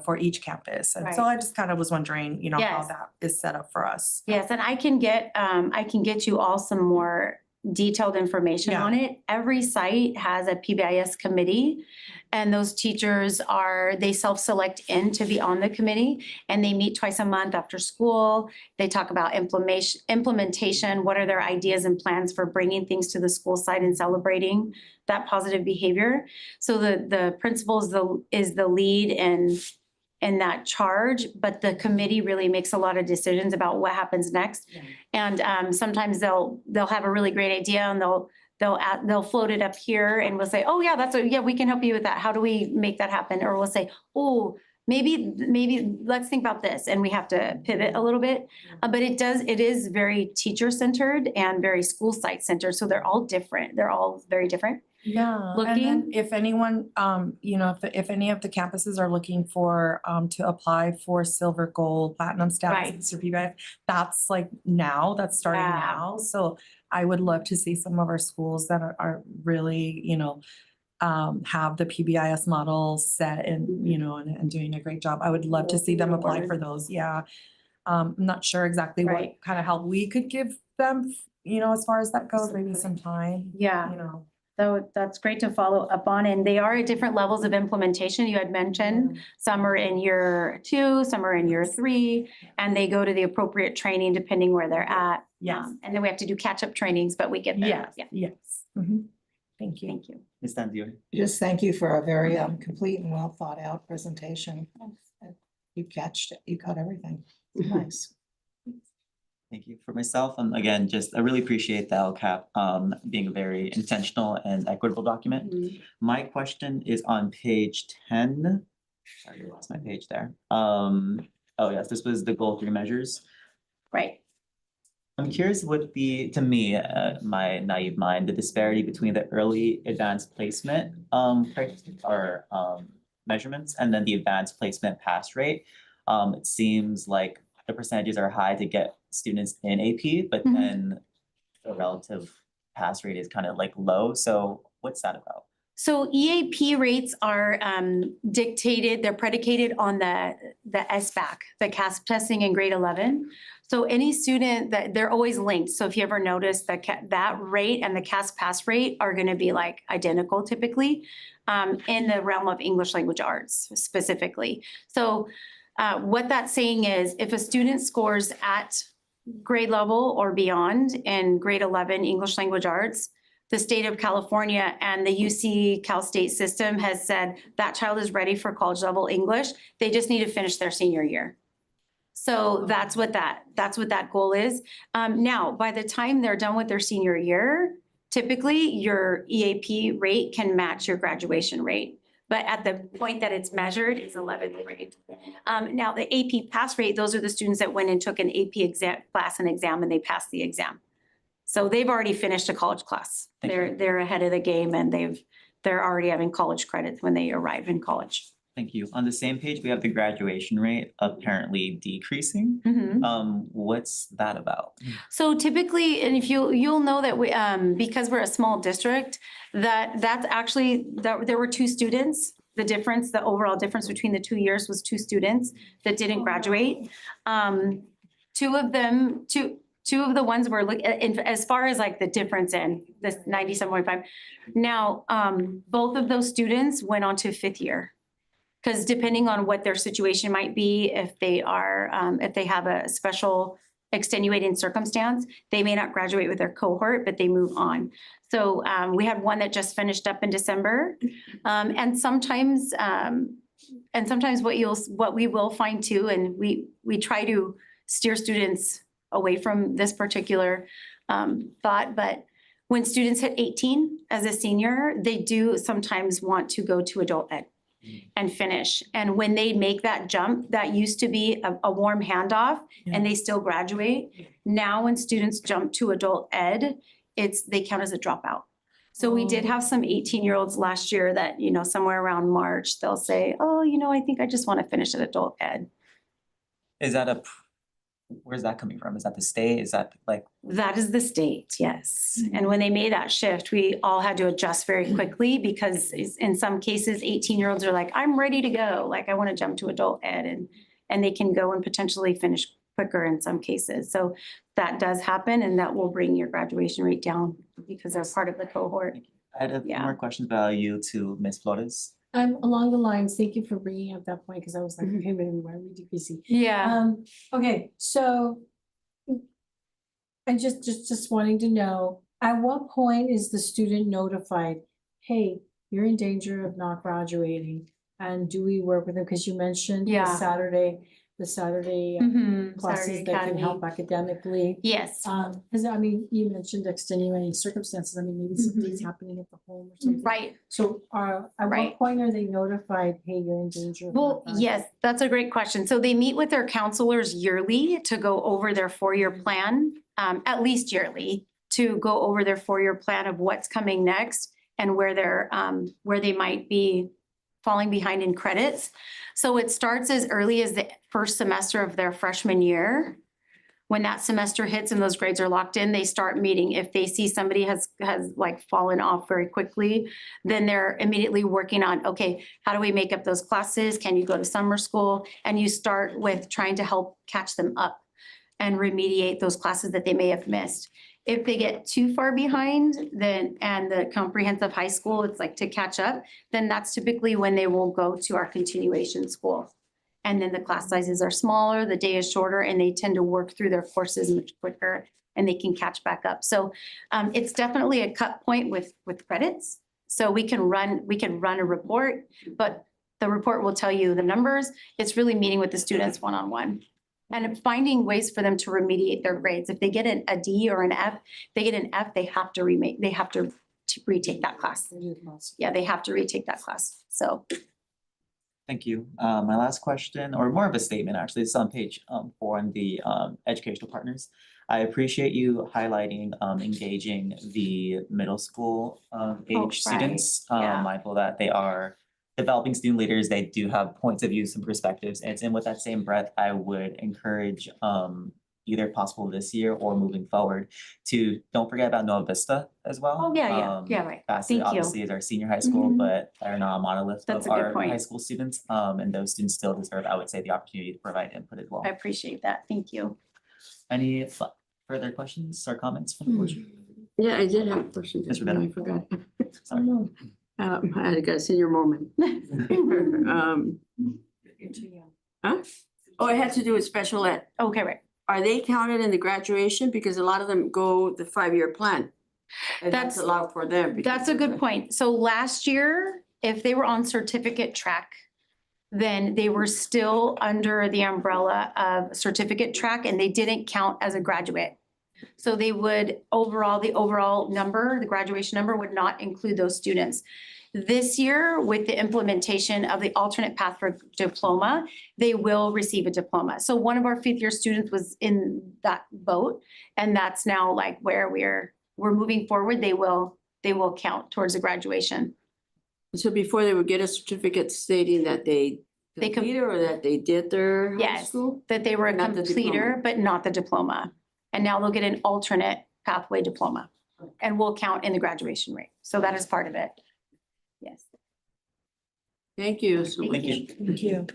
[SPEAKER 11] For each campus. And so
[SPEAKER 4] Right.
[SPEAKER 11] I just kind of was wondering, you know, how
[SPEAKER 4] Yes.
[SPEAKER 11] that is set up for us.
[SPEAKER 4] Yes, and I can get you all some more detailed information
[SPEAKER 11] Yeah.
[SPEAKER 4] on it. Every site has a PBIS committee, and those teachers they self-select in to be on the committee, and they meet twice a month after school. They talk about implementation, what are their ideas and plans for bringing things to the school site and celebrating that positive behavior. So the principal is the lead in that charge, but the committee really makes a lot of decisions about what happens next. And sometimes they'll have a really great idea and they'll float it up here and we'll say, oh yeah, we can help you with that. How do we make that happen? Or we'll say, oh, maybe let's think about this. And we have to pivot a little bit. But it is very teacher centered and very school site centered. So they're all different. They're all very different.
[SPEAKER 11] Yeah. And then
[SPEAKER 4] Looking.
[SPEAKER 11] if anyone, you know, if any of the campuses are looking for, to apply for silver, gold, platinum status for PBIS, that's like now, that's starting
[SPEAKER 4] Yeah.
[SPEAKER 11] now. So I would love to see some of our schools that are really, you know, have the PBIS model set and, you know, and doing a great job. I would love to see them apply for those. Yeah. I'm not sure exactly what
[SPEAKER 4] Right.
[SPEAKER 11] kind of help we could give them, you know, as far as that goes, maybe some time,
[SPEAKER 4] Yeah.
[SPEAKER 11] you know.
[SPEAKER 4] So that's great to follow up on. And they are at different levels of implementation. You had mentioned some are in year 2, some are in year 3, and they go to the appropriate training depending where they're at.
[SPEAKER 11] Yes.
[SPEAKER 4] And then we have to do catch-up trainings, but we get there.
[SPEAKER 11] Yes,
[SPEAKER 4] Yeah.
[SPEAKER 11] yes. Mhm. Thank you.
[SPEAKER 4] Thank you.
[SPEAKER 2] Ms. Tanzio.
[SPEAKER 12] Just thank you for a very complete and well thought out presentation. You caught everything. Nice.
[SPEAKER 2] Thank you. For myself, again, I really appreciate the LCAP being a very intentional and equitable document. My question is on page 10. Sorry, I lost my page there. Oh yes, this was the goal 3 measures.
[SPEAKER 4] Right.
[SPEAKER 2] I'm curious what to me, my naive mind, the disparity between the early advanced placement measurements and then the advanced placement pass rate. It seems like the percentages are high to get students in AP, but then the relative pass rate is kind of like low. So what's that about?
[SPEAKER 4] So EAP rates are they're predicated on the SBAC, the CASP testing in grade 11. So any student they're always linked. So if you ever notice that rate and the CASP pass rate are going to be like identical typically in the realm of English language arts specifically. So what that's saying is if a student scores at grade level or beyond in grade 11 English language arts, the state of California and the UC Cal State system has said that child is ready for college level English. They just need to finish their senior year. So that's what that goal is. Now, by the time they're done with their senior year, typically your EAP rate can match your graduation rate.
[SPEAKER 7] but at the point that it's measured is 11th grade. Now, the AP pass rate, those are the students that went and took an AP exam, class and exam, and they passed the exam. So they've already finished a college class.
[SPEAKER 2] Thank you.
[SPEAKER 7] They're ahead of the game, and they're already having college credits when they arrive in college.
[SPEAKER 2] Thank you. On the same page, we have the graduation rate apparently decreasing. What's that about?
[SPEAKER 7] So typically, and if you'll know that we, because we're a small district, that's actually, there were 2 students. The overall difference between the 2 years was 2 students that didn't graduate. Two of the ones were, as far as like the difference in this 97.5. Now, both of those students went on to 5th year. Because depending on what their situation might be, if they have a special extenuating circumstance, they may not graduate with their cohort, but they move on. So we had one that just finished up in December. And sometimes what we will find too, and we try to steer students away from this particular thought, but when students hit 18 as a senior, they do sometimes want to go to adult ed and finish. And when they make that jump, that used to be a warm handoff and they still graduate. Now, when students jump to adult ed, they count as a dropout. So we did have some 18-year-olds last year that, somewhere around March, they'll say, oh, I think I just want to finish at adult ed.
[SPEAKER 2] Is that where's that coming from? Is that the state? Is that like?
[SPEAKER 7] That is the state, yes. And when they made that shift, we all had to adjust very quickly because in some cases, 18-year-olds are like, I'm ready to go. Like, I want to jump to adult ed, and they can go and potentially finish quicker in some cases. So that does happen, and that will bring your graduation rate down because they're part of the cohort.
[SPEAKER 2] I had a few more questions about you to Ms. Flores.
[SPEAKER 10] I'm along the lines, thank you for bringing up that point, because I was like, okay, wait, why are we decreasing?
[SPEAKER 7] Yeah.
[SPEAKER 10] Okay, so I just wanting to know, at what point is the student notified, hey, you're in danger of not graduating? And do we work with them? Because you mentioned the Saturday classes
[SPEAKER 7] Saturday
[SPEAKER 10] that can help
[SPEAKER 7] Academy.
[SPEAKER 10] academically.
[SPEAKER 7] Yes.
[SPEAKER 10] Because you mentioned extenuating circumstances. I mean, maybe something's happening at the home or something.
[SPEAKER 7] Right.
[SPEAKER 10] So at what point are they notified, hey, you're in danger?
[SPEAKER 7] Well, yes, that's a great question. So they meet with their counselors yearly to go over their 4-year plan, at least yearly, to go over their 4-year plan of what's coming next and where they might be falling behind in credits. So it starts as early as the first semester of their freshman year. When that semester hits and those grades are locked in, they start meeting. If they see somebody has like fallen off very quickly, then they're immediately working on, okay, how do we make up those classes? Can you go to summer school? And you start with trying to help catch them up and remediate those classes that they may have missed. If they get too far behind, and the comprehensive high school, it's like to catch up, then that's typically when they will go to our continuation school. And then the class sizes are smaller, the day is shorter, and they tend to work through their courses much quicker and they can catch back up. So it's definitely a cut point with credits. So we can run a report, but the report will tell you the numbers. It's really meeting with the students one-on-one and finding ways for them to remediate their grades. If they get a D or an F, they have to retake that class. Yeah, they have to retake that class. So.
[SPEAKER 2] Thank you. My last question, or more of a statement, actually, it's on page 4 on the educational partners. I appreciate you highlighting engaging the middle school age students, mindful that they are developing student leaders. They do have points of view, some perspectives, and with that same breath, I would encourage either possible this year or moving forward to don't forget about Nova Vista as well.
[SPEAKER 7] Oh, yeah, right.
[SPEAKER 2] Bassett
[SPEAKER 7] Thank you.
[SPEAKER 2] obviously is our senior high school, but they're not a monolith
[SPEAKER 7] That's
[SPEAKER 2] of
[SPEAKER 7] a good
[SPEAKER 2] our
[SPEAKER 7] point.
[SPEAKER 2] high school students. And those students still deserve, I would say, the opportunity to provide input as well.
[SPEAKER 7] I appreciate that. Thank you.
[SPEAKER 2] Any further questions or comments from the board?
[SPEAKER 8] Yeah, I did have a question.
[SPEAKER 2] Ms. Rivera.
[SPEAKER 8] I forgot.
[SPEAKER 2] Sorry.
[SPEAKER 8] I had a senior moment. Huh? Oh, it had to do with special ed.
[SPEAKER 7] Okay, right.
[SPEAKER 8] Are they counted in the graduation? Because a lot of them go the 5-year plan. And that's
[SPEAKER 7] That's-
[SPEAKER 8] allowed for them. because
[SPEAKER 7] That's a
[SPEAKER 8] of
[SPEAKER 7] good
[SPEAKER 8] that.
[SPEAKER 7] point. So last year, if they were on certificate track, then they were still under the umbrella of certificate track and they didn't count as a graduate. So they would the overall number, the graduation number would not include those students.
[SPEAKER 4] This year, with the implementation of the alternate path for diploma, they will receive a diploma. So one of our fifth year students was in that boat, and that's now like where we're moving forward. They will count towards the graduation.
[SPEAKER 8] So before they would get a certificate stating that they
[SPEAKER 4] They com-
[SPEAKER 8] completed or that they did their high
[SPEAKER 4] Yes,
[SPEAKER 8] school?
[SPEAKER 4] that they were a
[SPEAKER 8] Not the
[SPEAKER 4] completer,
[SPEAKER 8] diploma.
[SPEAKER 4] but not the diploma. And now they'll get an alternate pathway diploma and will count in the graduation rate. So that is part of it. Yes.
[SPEAKER 8] Thank you so much.
[SPEAKER 2] Thank you.
[SPEAKER 12] Thank you.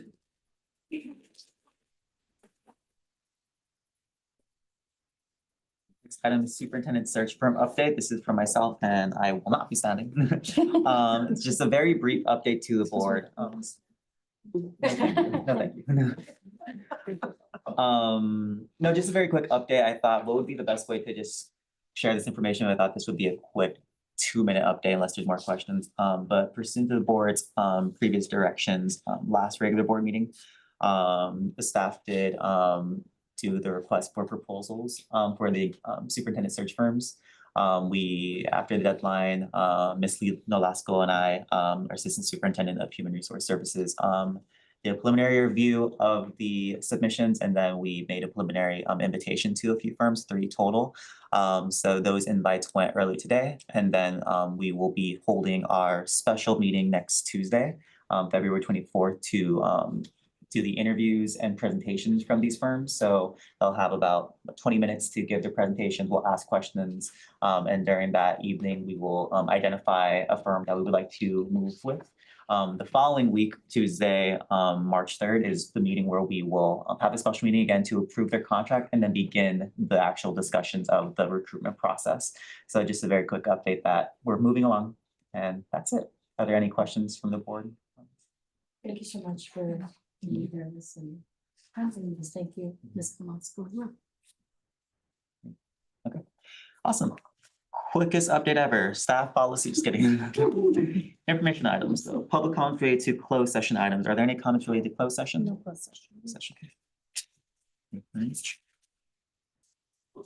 [SPEAKER 2] Next item is superintendent search firm update. This is for myself and I will not be standing. It's just a very brief update to the board. No, thank you. No, thank you. No, just a very quick update. I thought what would be the best way to just share this information? I thought this would be a quick 2-minute update unless there's more questions. But pursuant to the board's previous directions, last regular board meeting, the staff did do the request for proposals for the superintendent search firms. We, after the deadline, Ms. Nolasco and I, our assistant superintendent of human resource services, did a preliminary review of the submissions, and then we made a preliminary invitation to a few firms, 3 total. So those invites went early today, and then we will be holding our special meeting next Tuesday, February 24th, to do the interviews and presentations from these firms. So they'll have about 20 minutes to give their presentations. We'll ask questions, and during that evening, we will identify a firm that we would like to move with. The following week, Tuesday, March 3rd, is the meeting where we will have a special meeting again to approve their contract and then begin the actual discussions of the recruitment process. So just a very quick update that we're moving along, and that's it. Are there any questions from the board?
[SPEAKER 10] Thank you so much for being here and answering this. Thank you, Ms. Nolasco.
[SPEAKER 2] Okay, awesome. Quickest update ever, staff policy, just kidding. Information items, though. Public comments related to closed session items. Are there any comments related to closed session?
[SPEAKER 10] No closed session.
[SPEAKER 2] Session.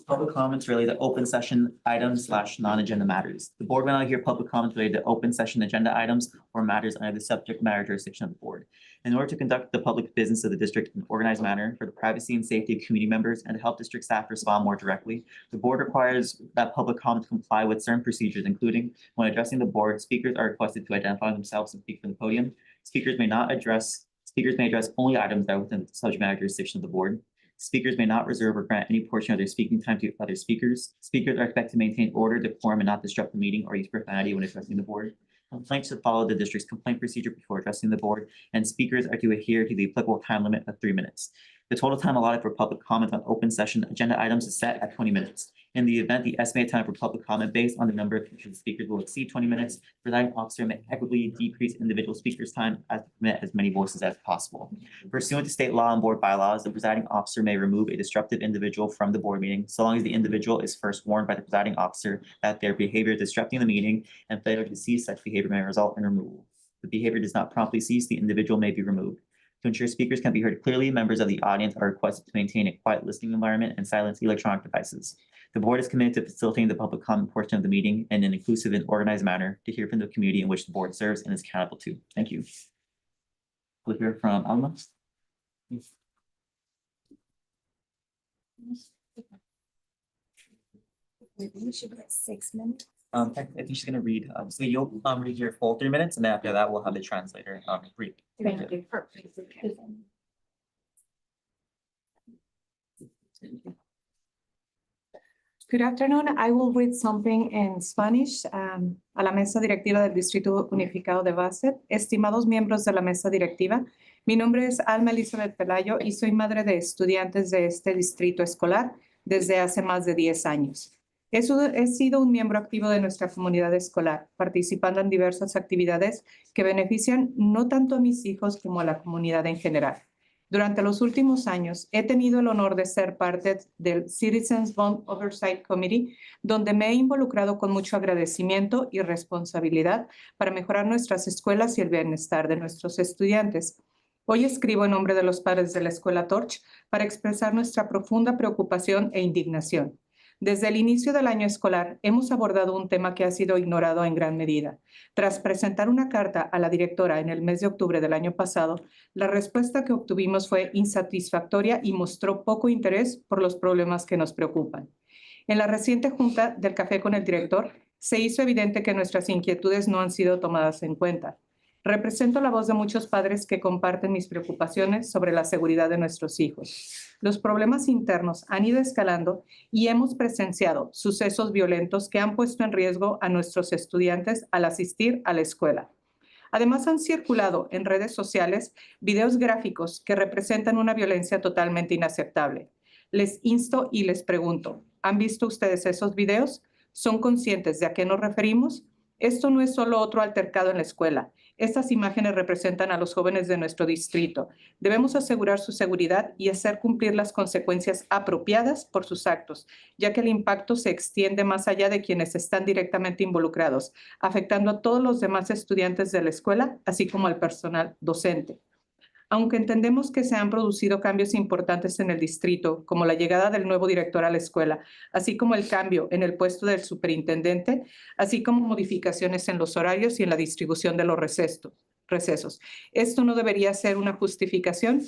[SPEAKER 2] Public comments related to open session items / non-agenda matters. The board will not hear public comments related to open session agenda items or matters under the subject matter jurisdiction of the board. In order to conduct the public business of the district in an organized manner for the privacy and safety of community members and to help district staff respond more directly, the board requires that public comments comply with certain procedures, including when addressing the board, speakers are requested to identify themselves and speak from the podium. Speakers may address only items that are within the subject matter jurisdiction of the board. Speakers may not reserve or grant any portion of their speaking time to other speakers. Speakers are expected to maintain order, decorum, and not disrupt the meeting or use profanity when addressing the board. Complaints should follow the district's complaint procedure before addressing the board, and speakers are to adhere to the applicable time limit of 3 minutes. The total time allotted for public comment on open session agenda items is set at 20 minutes. In the event the estimated time for public comment based on the number of speakers will exceed 20 minutes, the presiding officer may equitably decrease individual speakers' time as to permit as many voices as possible. Pursuant to state law and board bylaws, the presiding officer may remove a disruptive individual from the board meeting so long as the individual is first warned by the presiding officer that their behavior is disrupting the meeting, and failure to cease such behavior may result in removal. If the behavior does not promptly cease, the individual may be removed. To ensure speakers can be heard clearly, members of the audience are requested to maintain a quiet listening environment and silence electronic devices. The board is committed to facilitating the public comment portion of the meeting in an inclusive and organized manner to hear from the community in which the board serves and is accountable to. Thank you. We'll hear from Alma.
[SPEAKER 7] We should get 6 minutes.
[SPEAKER 2] I think she's gonna read, so you'll read your full 3 minutes, and then after that, we'll have the translator read.
[SPEAKER 7] Thank you.
[SPEAKER 13] Good afternoon. I will read something in Spanish. A la mesa directiva del Distrito Unificado de Bassett. Estimados miembros de la mesa directiva, mi nombre es Alma Elizabeth Pelayo y soy madre de estudiantes de este distrito escolar desde hace más de 10 años. He sido un miembro activo de nuestra comunidad escolar, participando en diversas actividades que benefician no tanto a mis hijos como a la comunidad en general. Durante los últimos años, he tenido el honor de ser parte del Citizens Bond Oversight Committee, donde me he involucrado con mucho agradecimiento y responsabilidad para mejorar nuestras escuelas y el bienestar de nuestros estudiantes. Hoy escribo en nombre de los padres de la Escuela Torch para expresar nuestra profunda preocupación e indignación. Desde el inicio del año escolar, hemos abordado un tema que ha sido ignorado en gran medida. Tras presentar una carta a la directora en el mes de octubre del año pasado, la respuesta que obtuvimos fue insatisfactoria y mostró poco interés por los problemas que nos preocupan. En la reciente junta del café con el director, se hizo evidente que nuestras inquietudes no han sido tomadas en cuenta. Represento la voz de muchos padres que comparten mis preocupaciones sobre la seguridad de nuestros hijos. Los problemas internos han ido escalando y hemos presenciado sucesos violentos que han puesto en riesgo a nuestros estudiantes al asistir a la escuela. Además, han circulado en redes sociales videos gráficos que representan una violencia totalmente inaceptable. Les insto y les pregunto, ¿han visto ustedes esos videos? ¿Son conscientes de a qué nos referimos? Esto no es solo otro altercado en la escuela. Estas imágenes representan a los jóvenes de nuestro distrito. Debemos asegurar su seguridad y hacer cumplir las consecuencias apropiadas por sus actos, ya que el impacto se extiende más allá de quienes están directamente involucrados, afectando a todos los demás estudiantes de la escuela, así como al personal docente. Aunque entendemos que se han producido cambios importantes en el distrito, como la llegada del nuevo director a la escuela, así como el cambio en el puesto del superintendente, así como modificaciones en los horarios y en la distribución de los recesos. Esto no debería ser una justificación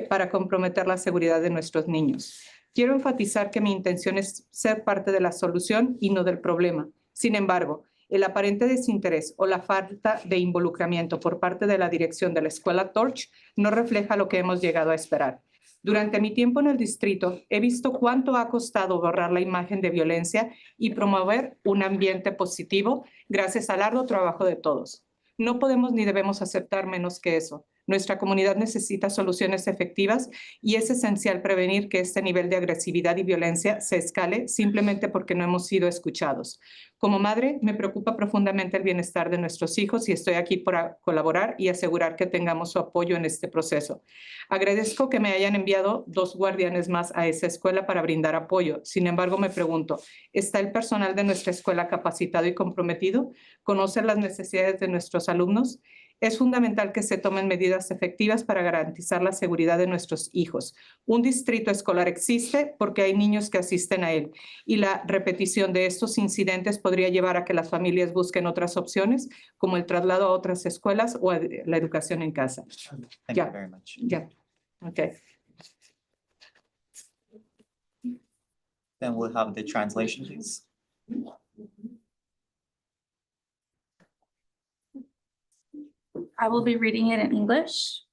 [SPEAKER 13] para comprometer la seguridad de nuestros niños. Quiero enfatizar que mi intención es ser parte de la solución y no del problema. Sin embargo, el aparente desinterés o la falta de involucramiento por parte de la dirección de la escuela Torch no refleja lo que hemos llegado a esperar. Durante mi tiempo en el distrito, he visto cuánto ha costado borrar la imagen de violencia y promover un ambiente positivo gracias al arduo trabajo de todos. No podemos ni debemos aceptar menos que eso. Nuestra comunidad necesita soluciones efectivas y es esencial prevenir que este nivel de agresividad y violencia se escale simplemente porque no hemos sido escuchados. Como madre, me preocupa profundamente el bienestar de nuestros hijos y estoy aquí para colaborar y asegurar que tengamos su apoyo en este proceso. Agradezco que me hayan enviado 2 guardianes más a esa escuela para brindar apoyo. Sin embargo, me pregunto, ¿está el personal de nuestra escuela capacitado y comprometido? ¿Conoce las necesidades de nuestros alumnos? Es fundamental que se tomen medidas efectivas para garantizar la seguridad de nuestros hijos. Un distrito escolar existe porque hay niños que asisten a él y la repetición de estos incidentes podría llevar a que las familias busquen otras opciones, como el traslado a otras escuelas o la educación en casa.
[SPEAKER 2] Thank
[SPEAKER 13] Yeah.
[SPEAKER 2] you very much.
[SPEAKER 13] Ya, okay.
[SPEAKER 2] Then we'll have the translation, please.
[SPEAKER 6] I will be reading it in English.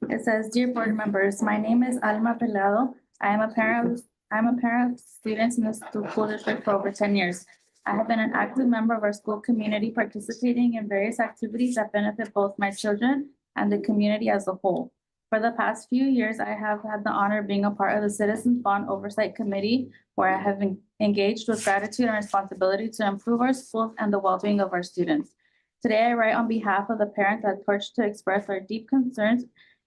[SPEAKER 6] It says, "Dear board members, my name is Alma Pelado. I am a parent of students in the school district for over 10 years. I have been an active member of our school community, participating in various activities that benefit both my children and the community as a whole. For the past few years, I have had the honor of being a part of the Citizens Bond Oversight Committee, where I have been engaged with gratitude and responsibility to improve our schools and the well-being of our students. Today, I write on behalf of the parents at Torch to express our deep concerns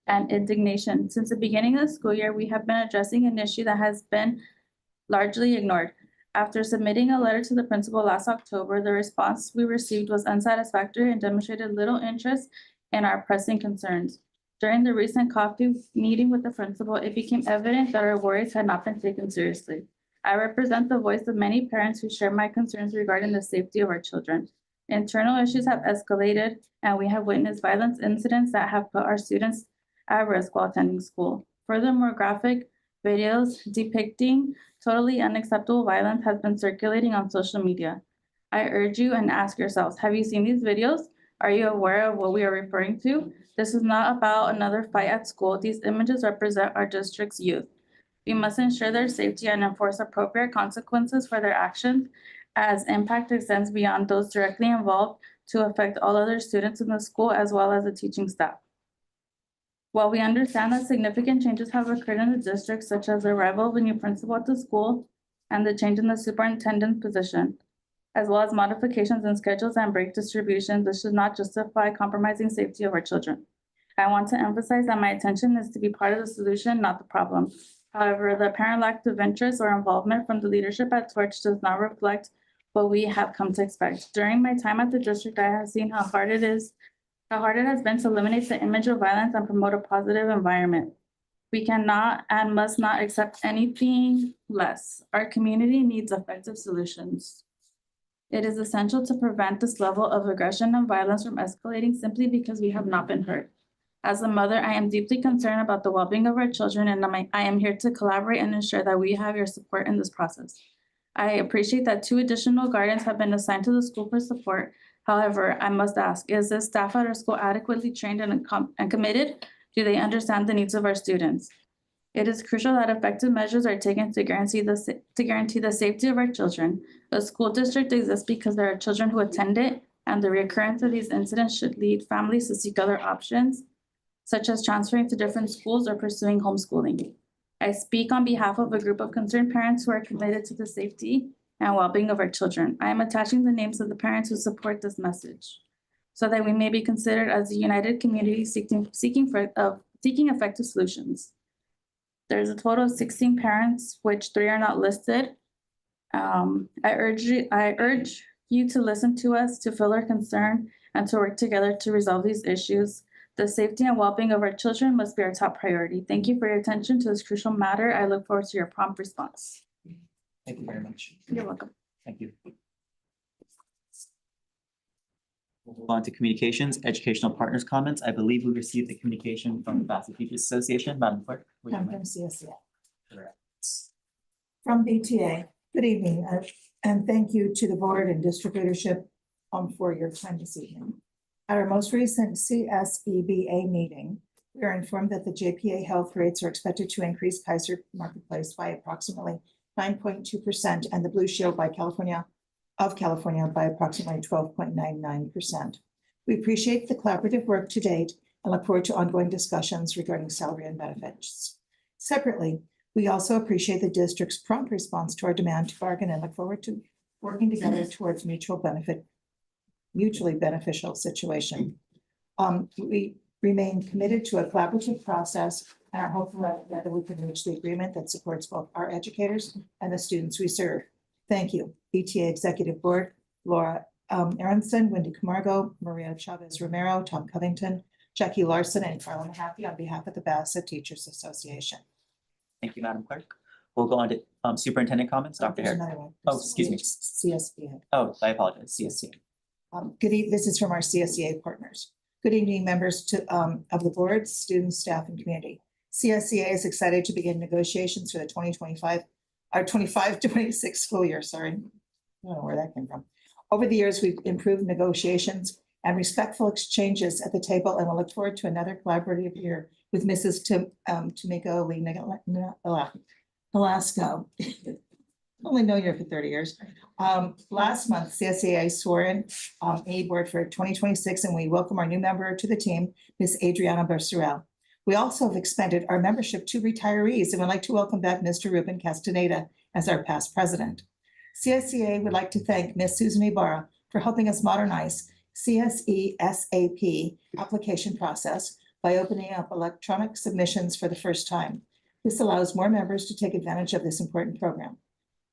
[SPEAKER 6] and indignation. Since the beginning of the school year, we have been addressing an issue that has been largely ignored. After submitting a letter to the principal last October, the response we received was unsatisfactory and demonstrated little interest in our pressing concerns. During the recent coffee meeting with the principal, it became evident that our worries had not been taken seriously. I represent the voice of many parents who share my concerns regarding the safety of our children. Internal issues have escalated, and we have witnessed violence incidents that have put our students at risk while attending school. Furthermore, graphic videos depicting totally unacceptable violence has been circulating on social media. I urge you and ask yourselves, have you seen these videos? Are you aware of what we are referring to? This is not about another fight at school. These images represent our district's youth. We must ensure their safety and enforce appropriate consequences for their actions, as impact extends beyond those directly involved to affect all other students in the school as well as the teaching staff. While we understand that significant changes have occurred in the district, such as the arrival of a new principal at the school and the change in the superintendent position, as well as modifications in schedules and break distribution, this should not justify compromising safety of our children. I want to emphasize that my intention is to be part of the solution, not the problem. However, the apparent lack of interest or involvement from the leadership at Torch does not reflect what we have come to expect. During my time at the district, I have seen how hard it has been to eliminate the image of violence and promote a positive environment. We cannot and must not accept anything less. Our community needs effective solutions. It is essential to prevent this level of aggression and violence from escalating simply because we have not been heard. As a mother, I am deeply concerned about the well-being of our children, and I am here to collaborate and ensure that we have your support in this process. I appreciate that 2 additional guardians have been assigned to the school for support. However, I must ask, is the staff at our school adequately trained and committed? Do they understand the needs of our students? It is crucial that effective measures are taken to guarantee the safety of our children. The school district exists because there are children who attend it, and the recurrence of these incidents should lead families to seek other options, such as transferring to different schools or pursuing homeschooling. I speak on behalf of a group of concerned parents who are committed to the safety and well-being of our children. I am attaching the names of the parents who support this message so that we may be considered as a united community seeking effective solutions. There's a total of 16 parents, which 3 are not listed. I urge you to listen to us, to feel our concern, and to work together to resolve these issues. The safety and well-being of our children must be our top priority. Thank you for your attention to this crucial matter. I look forward to your prompt response.
[SPEAKER 2] Thank you very much.
[SPEAKER 6] You're welcome.
[SPEAKER 2] Thank you. We'll move on to communications, educational partners comments. I believe we received the communication from the Bassett Teachers Association. Madam Clerk. would you
[SPEAKER 12] I'm
[SPEAKER 2] mind?
[SPEAKER 12] from CSEA.
[SPEAKER 2] Correct.
[SPEAKER 12] From BTA, good evening, and thank you to the board and district leadership for your time this evening. At our most recent CSEBA meeting, we are informed that the JPA health rates are expected to increase Kaiser Marketplace by approximately 9.2% and the Blue Shield by California by approximately 12.99%. We appreciate the collaborative work to date and look forward to ongoing discussions regarding salary and benefits. Separately, we also appreciate the district's prompt response to our demand to bargain and look forward to working together towards mutually beneficial situation. We remain committed to a collaborative process and are hopeful that together we can reach the agreement that supports both our educators and the students we serve. Thank you, BTA Executive Board, Laura Aronson, Wendy Camargo, Maria Chavez Romero, Tom Covington, Jackie Larson, and Carla Mahaffey on behalf of the Bassett Teachers Association.
[SPEAKER 2] Thank you, Madam Clerk. We'll go on to superintendent comments, Dr.
[SPEAKER 12] There's
[SPEAKER 2] Harris.
[SPEAKER 12] another one.
[SPEAKER 2] Oh, excuse me.
[SPEAKER 12] CSBA.
[SPEAKER 2] Oh, I apologize. CSC.
[SPEAKER 12] This is from our CSEA partners. Good evening, members of the board, students, staff, and community. CSEA is excited to begin negotiations for the 25-26 school year, sorry. I don't know where that came from. Over the years, we've improved negotiations and respectful exchanges at the table, and we'll look forward to another collaborative year with Mrs. Tomiko Lee Velasco. Only known you for 30 years. Last month, CSEA swore in a board for 2026, and we welcome our new member to the team, Ms. Adriana Barcerel. We also have expanded our membership to retirees, and would like to welcome back Mr. Ruben Castaneda as our past president. CSEA would like to thank Ms. Susan Ibarra for helping us modernize CSESAP application process by opening up electronic submissions for the first time. This allows more members to take advantage of this important program.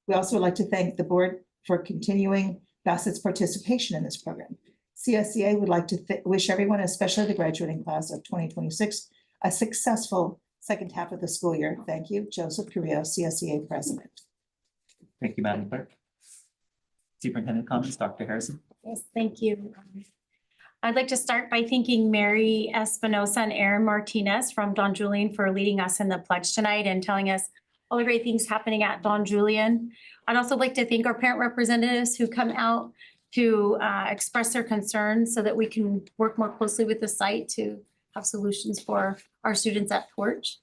[SPEAKER 12] We also would like to thank the board for continuing Bassett's participation in this program. CSEA would like to wish everyone, especially the graduating class of 2026, a successful second half of the school year. Thank you. Joseph Carrillo, CSEA President.
[SPEAKER 2] Thank you, Madam Clerk. Superintendent comments, Dr. Harrison.
[SPEAKER 4] Yes, thank you. I'd like to start by thanking Mary Espinosa and Aaron Martinez from Don Julian for leading us in the pledge tonight and telling us all the great things happening at Don Julian. I'd also like to thank our parent representatives who come out to express their concerns so that we can work more closely with the site to have solutions for our students at Torch.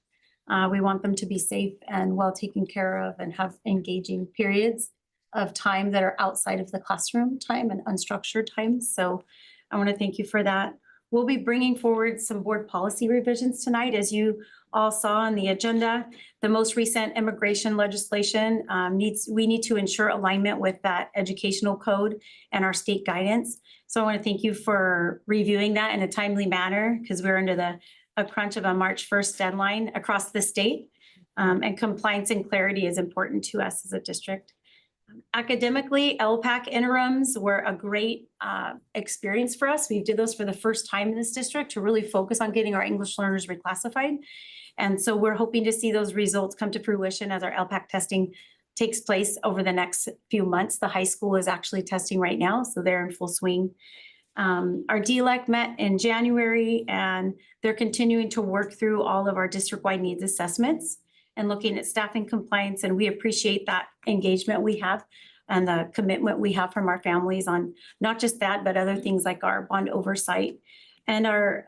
[SPEAKER 4] We want them to be safe and well taken care of and have engaging periods of time that are outside of the classroom time and unstructured time. So I want to thank you for that. We'll be bringing forward some board policy revisions tonight. As you all saw on the agenda, the most recent immigration legislation we need to ensure alignment with that educational code and our state guidance. So I want to thank you for reviewing that in a timely manner because we're under a crunch of a March 1st deadline across the state. And compliance and clarity is important to us as a district. Academically, LPAC interims were a great experience for us. We did those for the first time in this district to really focus on getting our English learners reclassified. And so we're hoping to see those results come to fruition as our LPAC testing takes place over the next few months. The high school is actually testing right now, so they're in full swing. Our DLEC met in January, and they're continuing to work through all of our district-wide needs assessments and looking at staffing compliance, and we appreciate that engagement we have and the commitment we have from our families on not just that, but other things like our bond oversight. And our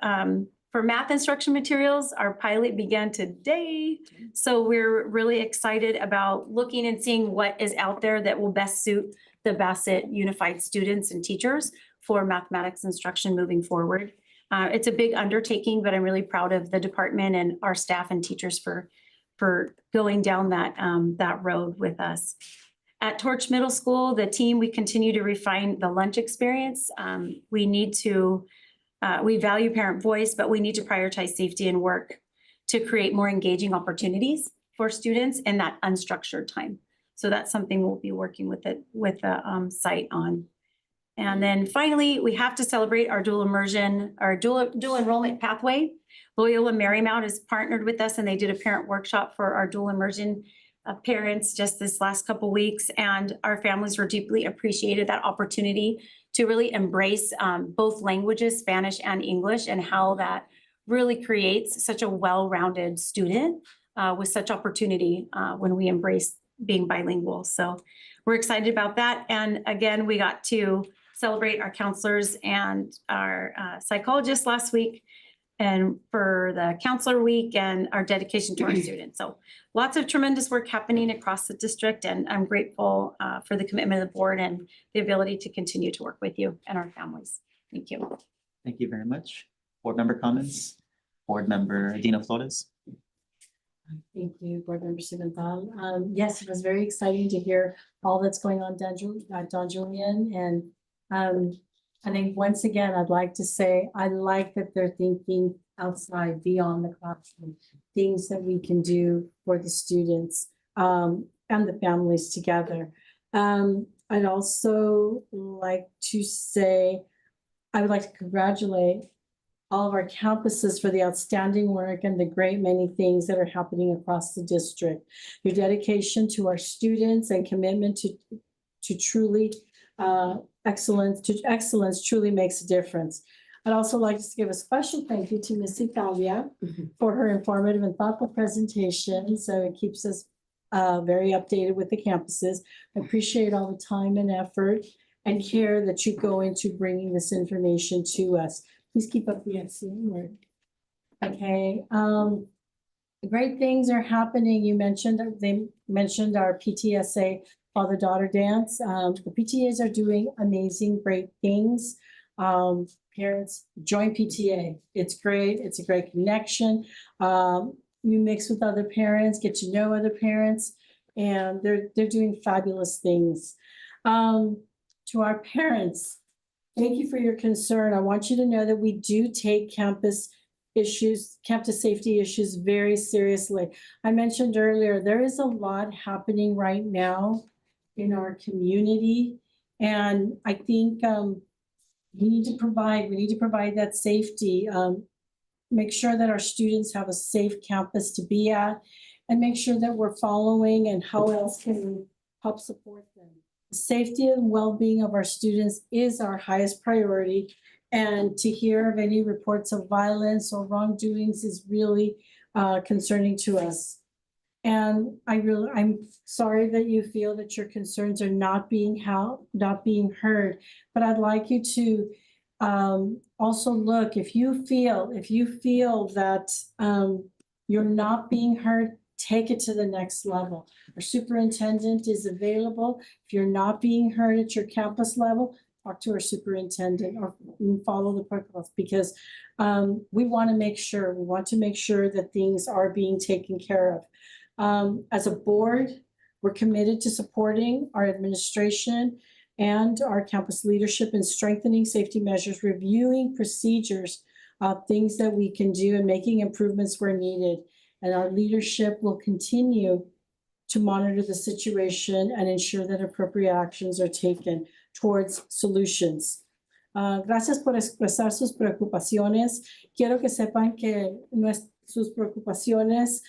[SPEAKER 4] for math instruction materials, our pilot began today. So we're really excited about looking and seeing what is out there that will best suit the Bassett Unified students and teachers for mathematics instruction moving forward. It's a big undertaking, but I'm really proud of the department and our staff and teachers for going down that road with us. At Torch Middle School, the team, we continue to refine the lunch experience. We value parent voice, but we need to prioritize safety and work to create more engaging opportunities for students in that unstructured time. So that's something we'll be working with the site on. And then finally, we have to celebrate our dual immersion, our dual enrollment pathway. Loyola Marymount has partnered with us, and they did a parent workshop for our dual immersion parents just this last couple weeks. And our families were deeply appreciated that opportunity to really embrace both languages, Spanish and English, and how that really creates such a well-rounded student with such opportunity when we embrace being bilingual. So we're excited about that. And again, we got to celebrate our counselors and our psychologists last week, and for the counselor week and our dedication to our students. So lots of tremendous work happening across the district, and I'm grateful for the commitment of the board and the ability to continue to work with you and our families. Thank you.
[SPEAKER 2] Thank you very much. Board member comments? Board member Dina Flores?
[SPEAKER 10] Thank you, Board Member Simental. Yes, it was very exciting to hear all that's going on at Don Julian. And I think once again, I'd like to say, I like that they're thinking outside, beyond the classroom, things that we can do for the students and the families together. I'd also like to say, I would like to congratulate all of our campuses for the outstanding work and the great many things that are happening across the district. Your dedication to our students and commitment to truly excellence truly makes a difference. I'd also like to give a special thank you to Ms. Italia for her informative and thoughtful presentation. So it keeps us very updated with the campuses. I appreciate all the time and effort and care that you go into bringing this information to us. Please keep up the excellent work. Okay. Great things are happening. They mentioned our PTSA father-daughter dance. The PTAs are doing amazing, great things. Parents, join PTA. It's great. It's a great connection. You mix with other parents, get to know other parents, and they're doing fabulous things. To our parents, thank you for your concern. I want you to know that we do take campus safety issues very seriously. I mentioned earlier, there is a lot happening right now in our community. And I think we need to provide that safety, make sure that our students have a safe campus to be at, and make sure that we're following and how else can we help support them. The safety and well-being of our students is our highest priority. And to hear of any reports of violence or wrongdoings is really concerning to us. And I'm sorry that you feel that your concerns are not being heard, but I'd like you to also look, if you feel that you're not being heard, take it to the next level. Our superintendent is available. If you're not being heard at your campus level, talk to our superintendent or follow the protocols, because we want to make sure that things are being taken care of. As a board, we're committed to supporting our administration and our campus leadership in strengthening safety measures, reviewing procedures, things that we can do, and making improvements where needed. And our leadership will continue to monitor the situation and ensure that appropriate actions are taken towards solutions. Gracias por expresar sus preocupaciones. Quiero que sepan que sus preocupaciones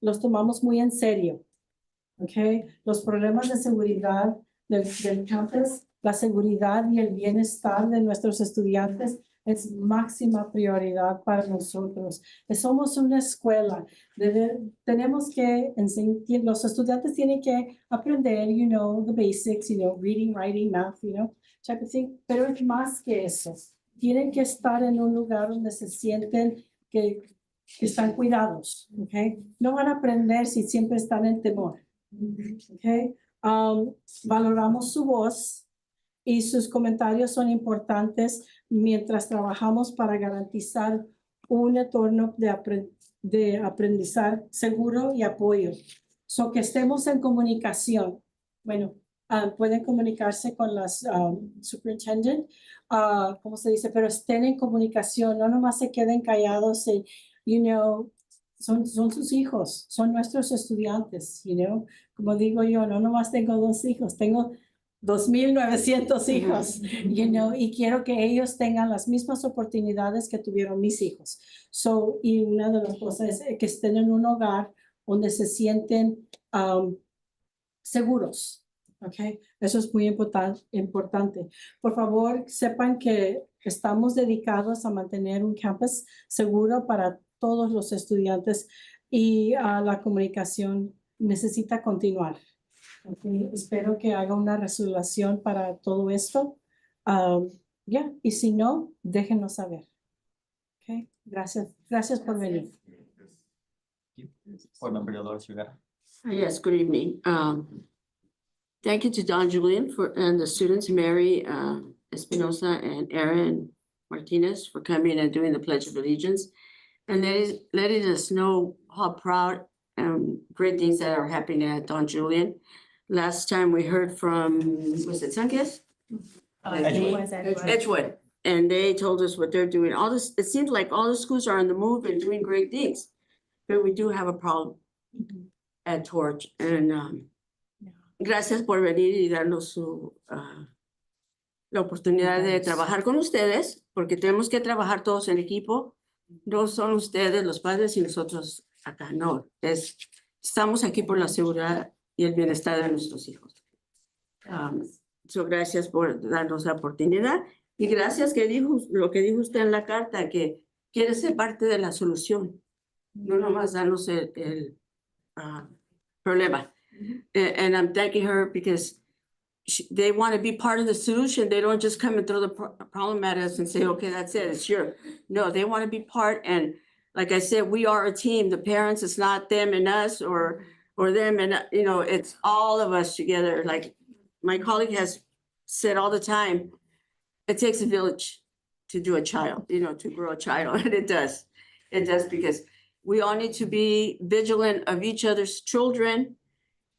[SPEAKER 10] los tomamos muy en serio. Okay? Los problemas de seguridad del campus, la seguridad y el bienestar de nuestros estudiantes es máxima prioridad para nosotros. Somos una escuela. Tenemos que enseñar, los estudiantes tienen que aprender, the basics, reading, writing, math, type of thing. Pero es más que eso. Tienen que estar en un lugar donde se sienten que están cuidados, okay? No van a aprender si siempre están en temor, okay? Valoramos su voz y sus comentarios son importantes mientras trabajamos para garantizar un entorno de aprendizaje seguro y apoyo. So que estemos en comunicación. Bueno, pueden comunicarse con las superintendent, ¿cómo se dice? Pero estén en comunicación, no nomás se queden callados y, son sus hijos, son nuestros estudiantes, Como digo yo, no nomás tengo 2 hijos, tengo 2,900 hijos, y quiero que ellos tengan las mismas oportunidades que tuvieron mis hijos. Y una de las cosas es que estén en un hogar donde se sienten seguros, ¿ok? Eso es muy importante. Por favor, sepan que estamos dedicados a mantener un campus seguro para todos los estudiantes y la comunicación necesita continuar. Okay. Espero que haga una resolución para todo esto. Y si no, déjenos saber. Okay. Gracias por venir.
[SPEAKER 2] Board Member Dolores Rivera.
[SPEAKER 8] Yes, good evening. Thank you to Don Julian and the students, Mary Espinosa and Aaron Martinez, for coming and doing the Pledge of Allegiance and letting us know how proud and great things that are happening at Don Julian. Last time we heard from, was it Sanchez? Edgewood. And they told us what they're doing. All this, it seems like all the schools are on the move and doing great things. But we do have a problem at Torch. And gracias por venir y darnos la oportunidad de trabajar con ustedes, porque tenemos que trabajar todos en equipo. No son ustedes los padres y nosotros acá, no. Estamos aquí por la seguridad y el bienestar de nuestros hijos. Gracias por darnos la oportunidad y gracias lo que dijo usted en la carta, que quiere ser parte de la solución, no nomás darnos el problema. And I'm thanking her because they want to be part of the solution. They don't just come and throw the problem at us and say, okay, that's it, it's yours. No, they want to be part. And like I said, we are a team. The parents, it's not them and us or them and, it's all of us together. Like my colleague has said all the time, it takes a village to do a child, to grow a child. And it does. It does, because we all need to be vigilant of each other's children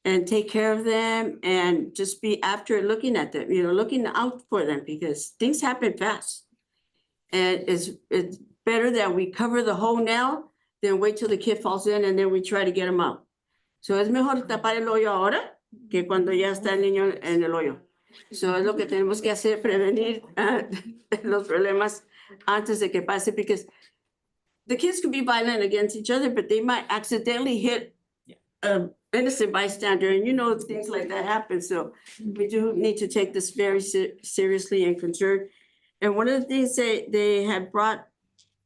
[SPEAKER 8] and take care of them and just be after looking at them, looking out for them, because things happen fast. And it's better that we cover the hole now than wait till the kid falls in and then we try to get him out. So es mejor tapar el hoyo ahora que cuando ya está el niño en el hoyo. So es lo que tenemos que hacer, prevenir los problemas antes de que pase, because the kids can be violent against each other, but they might accidentally hit innocent bystander, and things like that happen. So we do need to take this very seriously and concerned. And one of the things they had brought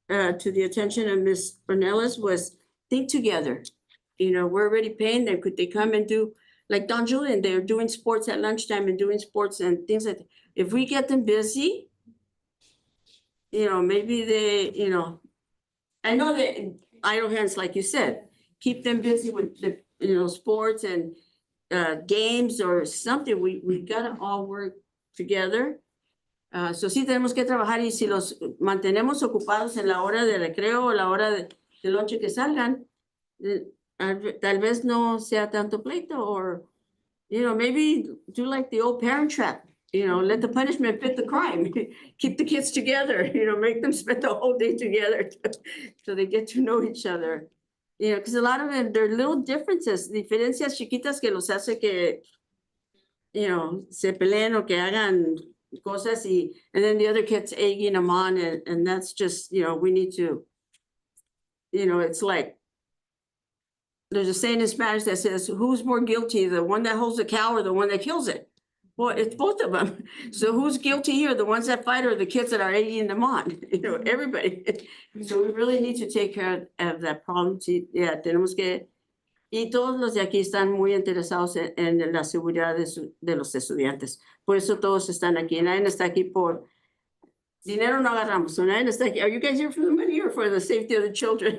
[SPEAKER 8] to the attention of Ms. Ornelas was think together. We're already paying them. Could they come and do, like Don Julian, they're doing sports at lunchtime and doing sports and things like that. If we get them busy, maybe they, I know that idle hands, like you said, keep them busy with the, sports and games or something. We gotta all work together. So sí tenemos que trabajar, y si los mantenemos ocupados en la hora de recreo o la hora de lonche que salgan, tal vez no sea tanto pleito, or, maybe do like the old Parent Trap, let the punishment fit the crime. Keep the kids together, make them spend the whole day together so they get to know each other. You know, because a lot of them, there are little differences, diferencias chiquitas que los hace que, you know, se peleen o que hagan cosas and then the other kid's egging them on and that's just, you know, we need to, you know, it's like, there's a saying in Spanish that says, who's more guilty, the one that holds the cow or the one that kills it? Well, it's both of them. So who's guilty here? The ones that fight or the kids that are egging them on? You know, everybody. So we really need to take care of that problem. Sí, yeah, tenemos que, y todos los de aquí están muy interesados en la seguridad de los estudiantes. Por eso todos están aquí. Nadie está aquí por dinero, no agarramos. So nadie está aquí. Are you guys here for the money or for the safety of the children?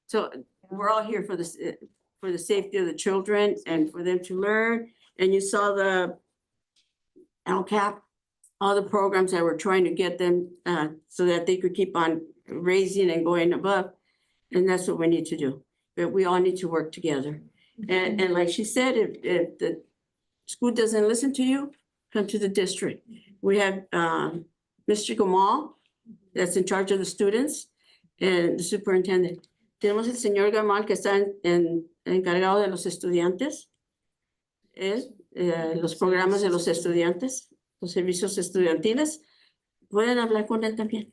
[SPEAKER 8] So we're all here for the safety of the children and for them to learn. And you saw the LCAP, all the programs that were trying to get them so that they could keep on raising and going above. And that's what we need to do. But we all need to work together. And like she said, if the school doesn't listen to you, come to the district. We have Mr. Gamal, that's in charge of the students, and the superintendent. Tenemos el señor Gamal que está encargado de los estudiantes, los programas de los estudiantes, los servicios estudiantiles. Pueden hablar con él también.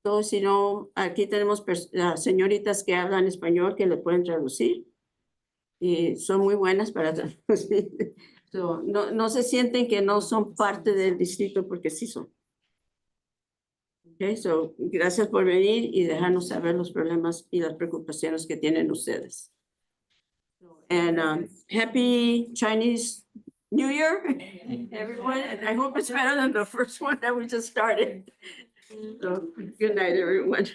[SPEAKER 8] Todos, si no, aquí tenemos señoritas que hablan español que le pueden traducir y son muy buenas para traducir. So, no se sienten que no son parte del distrito porque sí son. Okay, so, gracias por venir y dejarnos saber los problemas y las preocupaciones que tienen ustedes. And happy Chinese New Year, everyone. And I hope it's better than the first one that we just started. So, good night, everyone.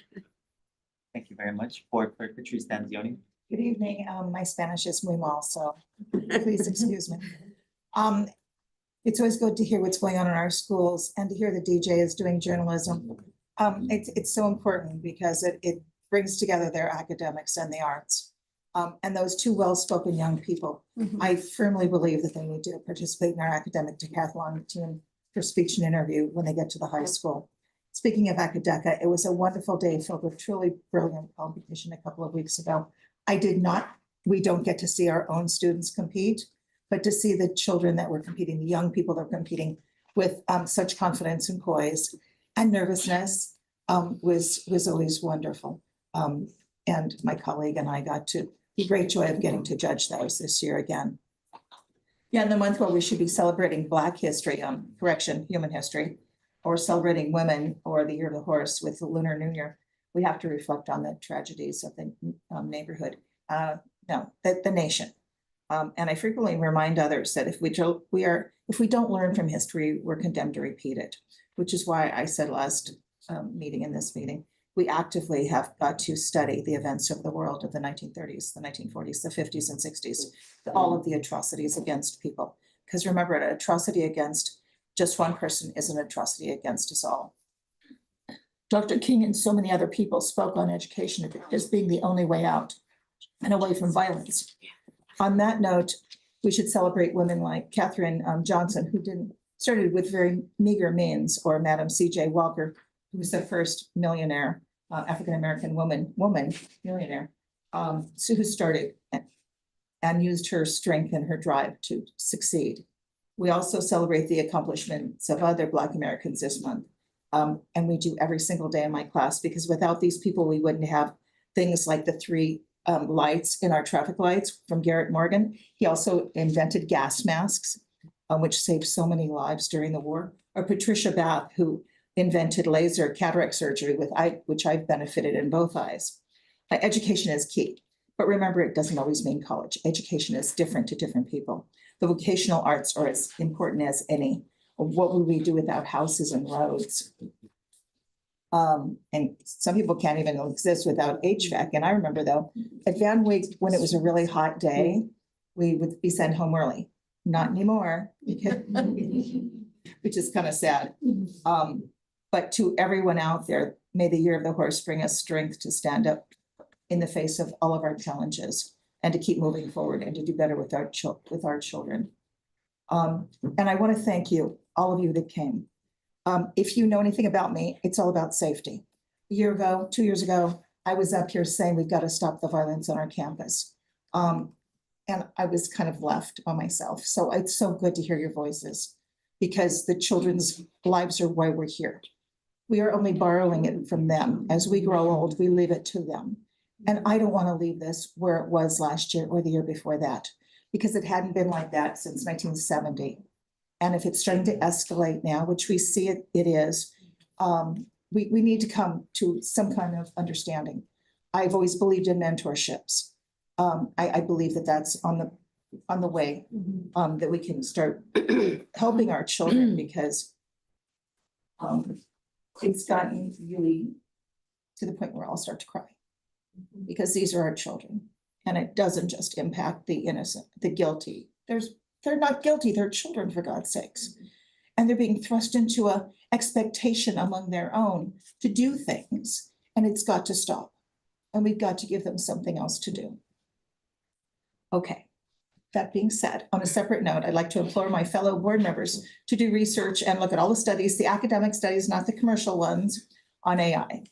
[SPEAKER 2] Thank you very much. Board Clerk Patrice Danzioni.
[SPEAKER 12] Good evening. My Spanish is muy mal, so please excuse me. It's always good to hear what's going on in our schools and to hear the DJ is doing journalism. It's so important because it brings together their academics and the arts. And those two well-spoken young people, I firmly believe that they need to participate in our academic decathlon team for speech and interview when they get to the high school. Speaking of Acadeca, it was a wonderful day filled with truly brilliant competition a couple of weeks ago. We don't get to see our own students compete, but to see the children that were competing, the young people that were competing with such confidence and poise and nervousness was always wonderful. And my colleague and I got to the great joy of getting to judge those this year again. Yeah, in the month where we should be celebrating Black history, human history, or celebrating women or the Year of the Horse with the Lunar New Year, we have to reflect on the tragedies of the neighborhood, the nation. And I frequently remind others that if we don't learn from history, we're condemned to repeat it, which is why I said last meeting in this meeting, we actively have got to study the events of the world of the 1930s, the 1940s, the 50s and 60s, all of the atrocities against people. Because remember, an atrocity against just one person is an atrocity against us all. Dr. King and so many other people spoke on education as being the only way out and away from violence. On that note, we should celebrate women like Katherine Johnson, who started with very meager means, or Madam C.J. Walker, who was the first millionaire, African-American woman millionaire, who started and used her strength and her drive to succeed. We also celebrate the accomplishments of other Black Americans this month. And we do every single day in my class, because without these people, we wouldn't have things like the 3 lights in our traffic lights from Garrett Morgan. He also invented gas masks, which saved so many lives during the war. Or Patricia Bath, who invented laser cataract surgery, which I've benefited in both eyes. Education is key, but remember, it doesn't always mean college. Education is different to different people. The vocational arts are as important as any. What would we do without houses and roads? And some people can't even exist without HVAC. And I remember though, at Van Wyck, when it was a really hot day, we would be sent home early. Not anymore, which is kind of sad. But to everyone out there, may the Year of the Horse bring us strength to stand up in the face of all of our challenges and to keep moving forward and to do better with our children. And I want to thank you, all of you that came. If you know anything about me, it's all about safety. A year ago, 2 years ago, I was up here saying we've got to stop the violence on our campus. And I was kind of left by myself. So it's so good to hear your voices because the children's lives are why we're here. We are only borrowing it from them. As we grow old, we leave it to them. And I don't want to leave this where it was last year or the year before that, because it hadn't been like that since 1970. And if it's starting to escalate now, which we see it is, we need to come to some kind of understanding. I've always believed in mentorships. I believe that that's on the way, that we can start helping our children because it's gotten really to the point where I'll start to cry because these are our children and it doesn't just impact the innocent, the guilty. They're not guilty, they're children for God's sakes. And they're being thrust into a expectation among their own to do things and it's got to stop. And we've got to give them something else to do. Okay, that being said, on a separate note, I'd like to implore my fellow board members to do research and look at all the studies, the academic studies, not the commercial ones, on AI.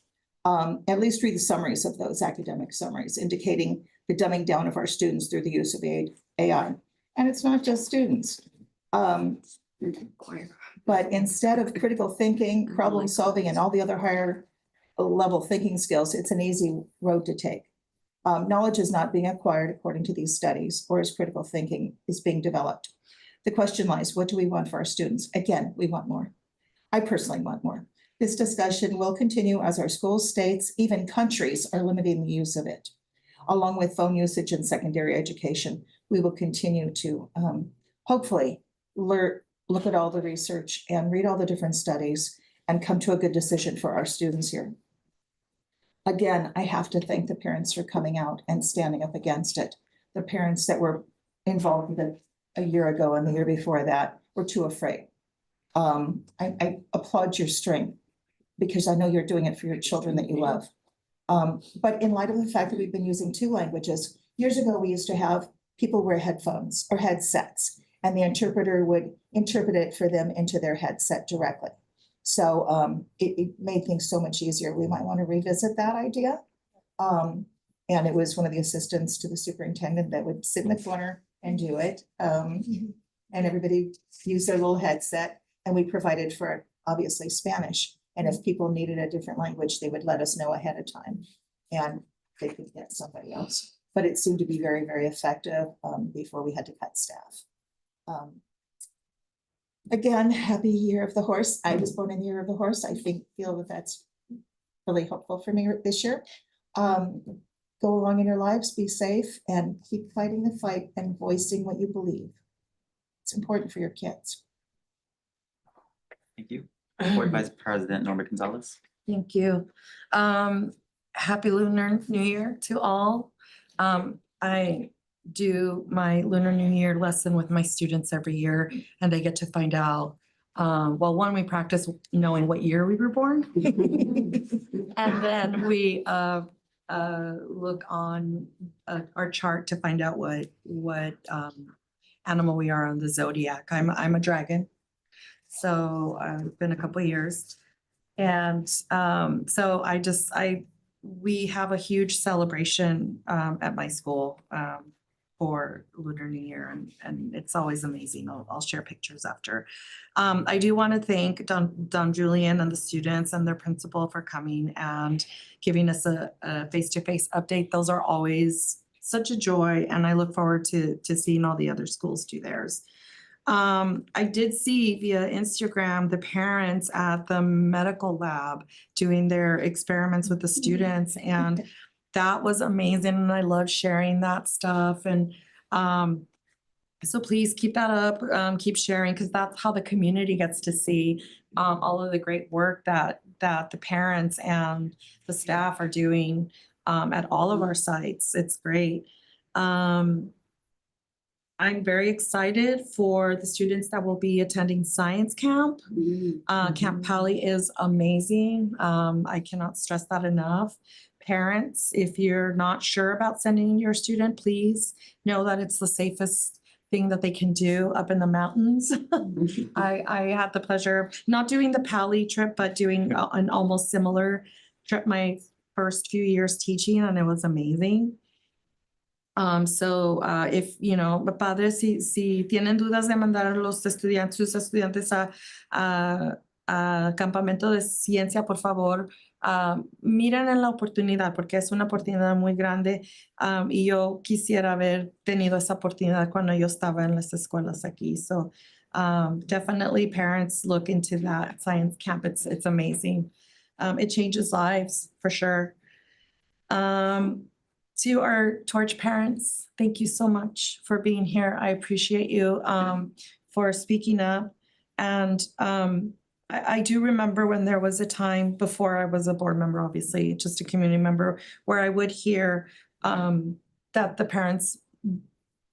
[SPEAKER 12] At least read the summaries of those academic summaries indicating the dumbing down of our students through the use of AI. And it's not just students. But instead of critical thinking, problem solving, and all the other higher level thinking skills, it's an easy road to take. Knowledge is not being acquired according to these studies or as critical thinking is being developed. The question lies, what do we want for our students? Again, we want more. I personally want more. This discussion will continue as our schools, states, even countries are limiting the use of it. Along with phone usage in secondary education, we will continue to hopefully look at all the research and read all the different studies and come to a good decision for our students here. Again, I have to thank the parents for coming out and standing up against it. The parents that were involved with it a year ago and the year before that were too afraid. I applaud your strength because I know you're doing it for your children that you love. But in light of the fact that we've been using 2 languages, years ago we used to have people wear headphones or headsets and the interpreter would interpret it for them into their headset directly. So it made things so much easier. We might want to revisit that idea. And it was one of the assistants to the superintendent that would sit in the corner and do it. And everybody used their little headset and we provided for obviously Spanish. And if people needed a different language, they would let us know ahead of time and they could get somebody else. But it seemed to be very, very effective before we had to cut staff. Again, happy year of the horse. I was born in the year of the horse. I feel that that's really helpful for me this year. Go along in your lives, be safe, and keep fighting the fight and voicing what you believe. It's important for your kids.
[SPEAKER 2] Thank you. Board Vice President Norma Gonzalez.
[SPEAKER 11] Thank you. Happy Lunar New Year to all. I do my Lunar New Year lesson with my students every year, and they get to find out, well, one, we practice knowing what year we were born. And then we look on our chart to find out what animal we are on the zodiac. I'm a dragon. So it's been a couple of years. And so we have a huge celebration at my school for Lunar New Year, and it's always amazing. I'll share pictures after. I do want to thank Don Julian and the students and their principal for coming and giving us a face-to-face update. Those are always such a joy, and I look forward to seeing all the other schools do theirs. I did see via Instagram the parents at the medical lab doing their experiments with the students, and that was amazing. And I love sharing that stuff. And so please keep that up, keep sharing, because that's how the community gets to see all of the great work that the parents and the staff are doing at all of our sites. It's great. I'm very excited for the students that will be attending science camp. Camp Pali is amazing. I cannot stress that enough. Parents, if you're not sure about sending your student, please know that it's the safest thing that they can do up in the mountains. I had the pleasure of not doing the Pali trip, but doing an almost similar trip my first few years teaching and it was amazing. If, you know, padres, si tienen dudas de mandar a los estudiantes, sus estudiantes a campamento de ciencia, por favor, miren en la oportunidad porque es una oportunidad muy grande y yo quisiera haber tenido esa oportunidad cuando yo estaba en las escuelas aquí. So definitely parents look into that science camp. It's amazing. It changes lives for sure. To our Torch parents, thank you so much for being here. I appreciate you for speaking up. And I do remember when there was a time before I was a board member, obviously, just a community member, where I would hear that the parents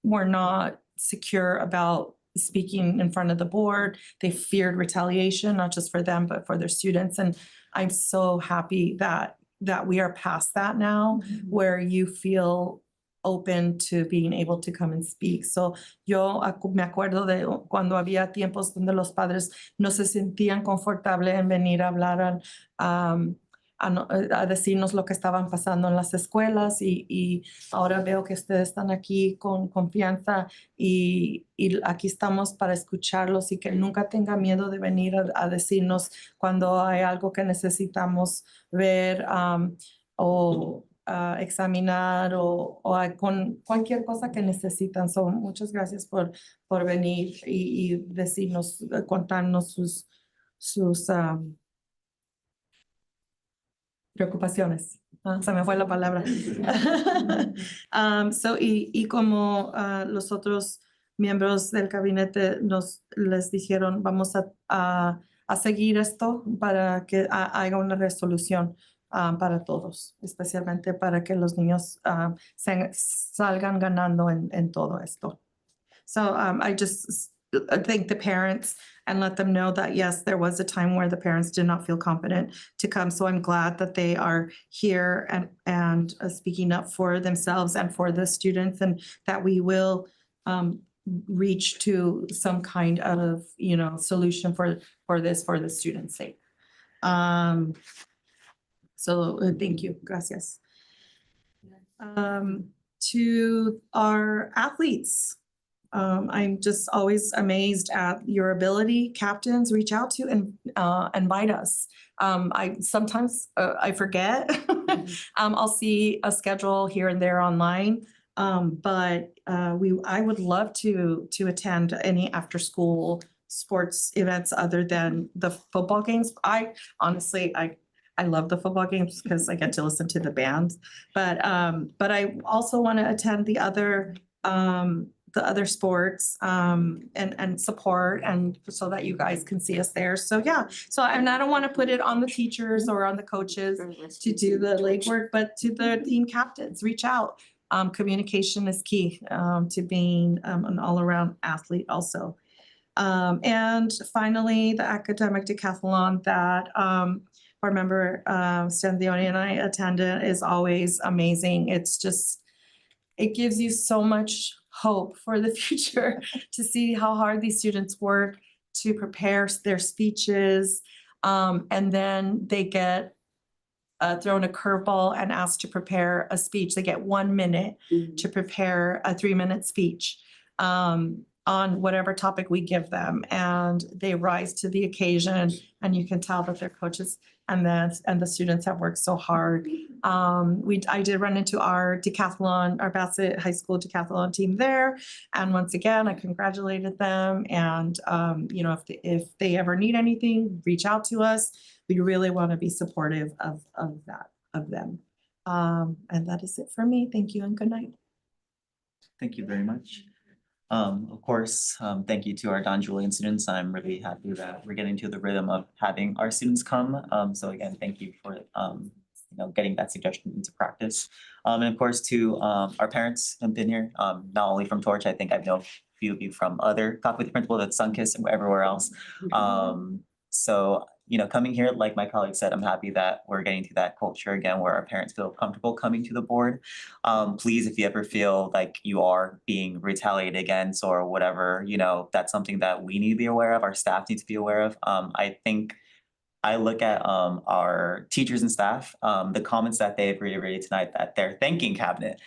[SPEAKER 11] were not secure about speaking in front of the board. They feared retaliation, not just for them, but for their students. And I'm so happy that we are past that now, where you feel open to being able to come and speak. So yo me acuerdo de cuando había tiempos donde los padres no se sentían confortables en venir a hablar a decirnos lo que estaban pasando en las escuelas y ahora veo que ustedes están aquí con confianza y aquí estamos para escucharlos y que nunca tengan miedo de venir a decirnos cuando hay algo que necesitamos ver o examinar o con cualquier cosa que necesitan. So, muchas gracias por venir y decirnos, contarnos sus preocupaciones. Se me fue la palabra. Y como los otros miembros del gabinete les dijeron, vamos a seguir esto para que haya una resolución para todos, especialmente para que los niños salgan ganando en todo esto. So I just thank the parents and let them know that, yes, there was a time where the parents did not feel confident to come. So I'm glad that they are here and speaking up for themselves and for the students, and that we will reach to some kind of, you know, solution for the students' sake. So thank you. Gracias. To our athletes, I'm just always amazed at your ability. Captains, reach out to and invite us. I sometimes I forget. I'll see a schedule here and there online, but I would love to attend any after school sports events other than the football games. I love the football games because I get to listen to the bands, but I also want to attend the other sports and support, and so that you guys can see us there. So yeah, and I don't want to put it on the teachers or on the coaches to do the legwork, but to the team captains, reach out. Communication is key to being an all-around athlete also. And finally, the academic decathlon that our member Stan Leone and I attended is always amazing. It gives you so much hope for the future to see how hard these students work to prepare their speeches. And then they get thrown a curveball and asked to prepare a speech. They get 1 minute to prepare a 3-minute speech on whatever topic we give them. And they rise to the occasion, and you can tell that their coaches and the students have worked so hard. I did run into our Bassett High School decathlon team there. And once again, I congratulated them. And, you know, if they ever need anything, reach out to us. We really want to be supportive of them. And that is it for me. Thank you and good night.
[SPEAKER 2] Thank you very much. Of course, thank you to our Don Julian students. I'm really happy that we're getting to the rhythm of having our students come. So again, thank you for getting that suggestion into practice. And of course to our parents who've been here, not only from Torch, I think I know a few of you from other faculty principals at Sunkist and everywhere else. So coming here, like my colleague said, I'm happy that we're getting to that culture again where our parents feel comfortable coming to the board. Please, if you ever feel like you are being retaliated against or whatever, that's something that we need to be aware of, our staff needs to be aware of. I think I look at our teachers and staff, the comments that they've reiterated tonight that they're thanking cabinet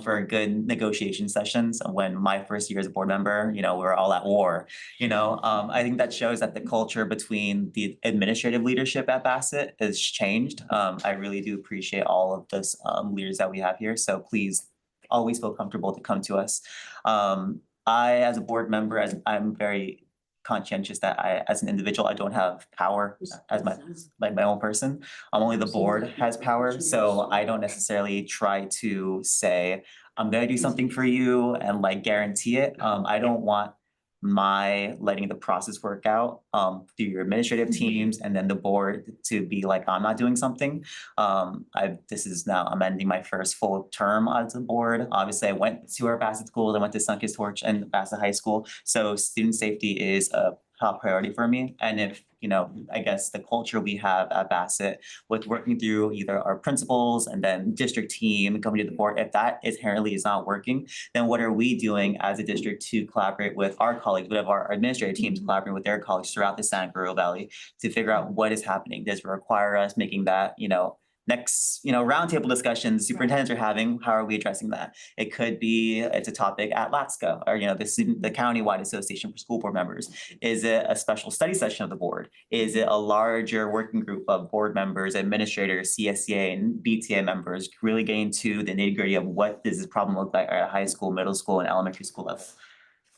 [SPEAKER 2] for good negotiation sessions. When my first year as a board member, we were all at war. I think that shows that the culture between the administrative leadership at Bassett has changed. I really do appreciate all of this leaders that we have here. So please always feel comfortable to come to us. I, as a board member, I'm very conscientious that as an individual, I don't have power as my own person. Only the board has power. So I don't necessarily try to say, I'm gonna do something for you and guarantee it. I don't want my letting the process work out through your administrative teams and then the board to be like, I'm not doing something. I'm ending my first full term as a board. Obviously, I went to our Bassett schools, I went to Sunkist Torch and Bassett High School. So student safety is a top priority for me. And if, I guess the culture we have at Bassett with working through either our principals and then district team coming to the board, if that inherently is not working, then what are we doing as a district to collaborate with our colleagues, with our administrative teams collaborating with their colleagues throughout the San Gabriel Valley to figure out what is happening? Does it require us making that, next, roundtable discussions superintendents are having, how are we addressing that? It could be, it's a topic at LATSCA or, the county-wide association for school board members. Is it a special study session of the board? Is it a larger working group of board members, administrators, CSCA and BTA members, really getting to the nitty-gritty of what does this problem look like at a high school, middle school and elementary school level?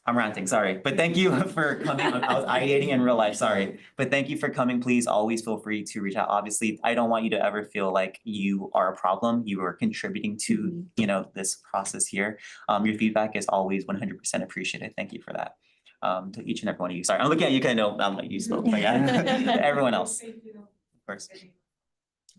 [SPEAKER 2] I'm ranting, sorry, but thank you for coming. I was ideating in real life, sorry. But thank you for coming. Please always feel free to reach out. Obviously, I don't want you to ever feel like you are a problem. You are contributing to, this process here. Your feedback is always 100% appreciated. Thank you for that. To each and every one of you. Sorry, I'm looking at you, I know I'm like you spoke, but yeah, everyone else, of course.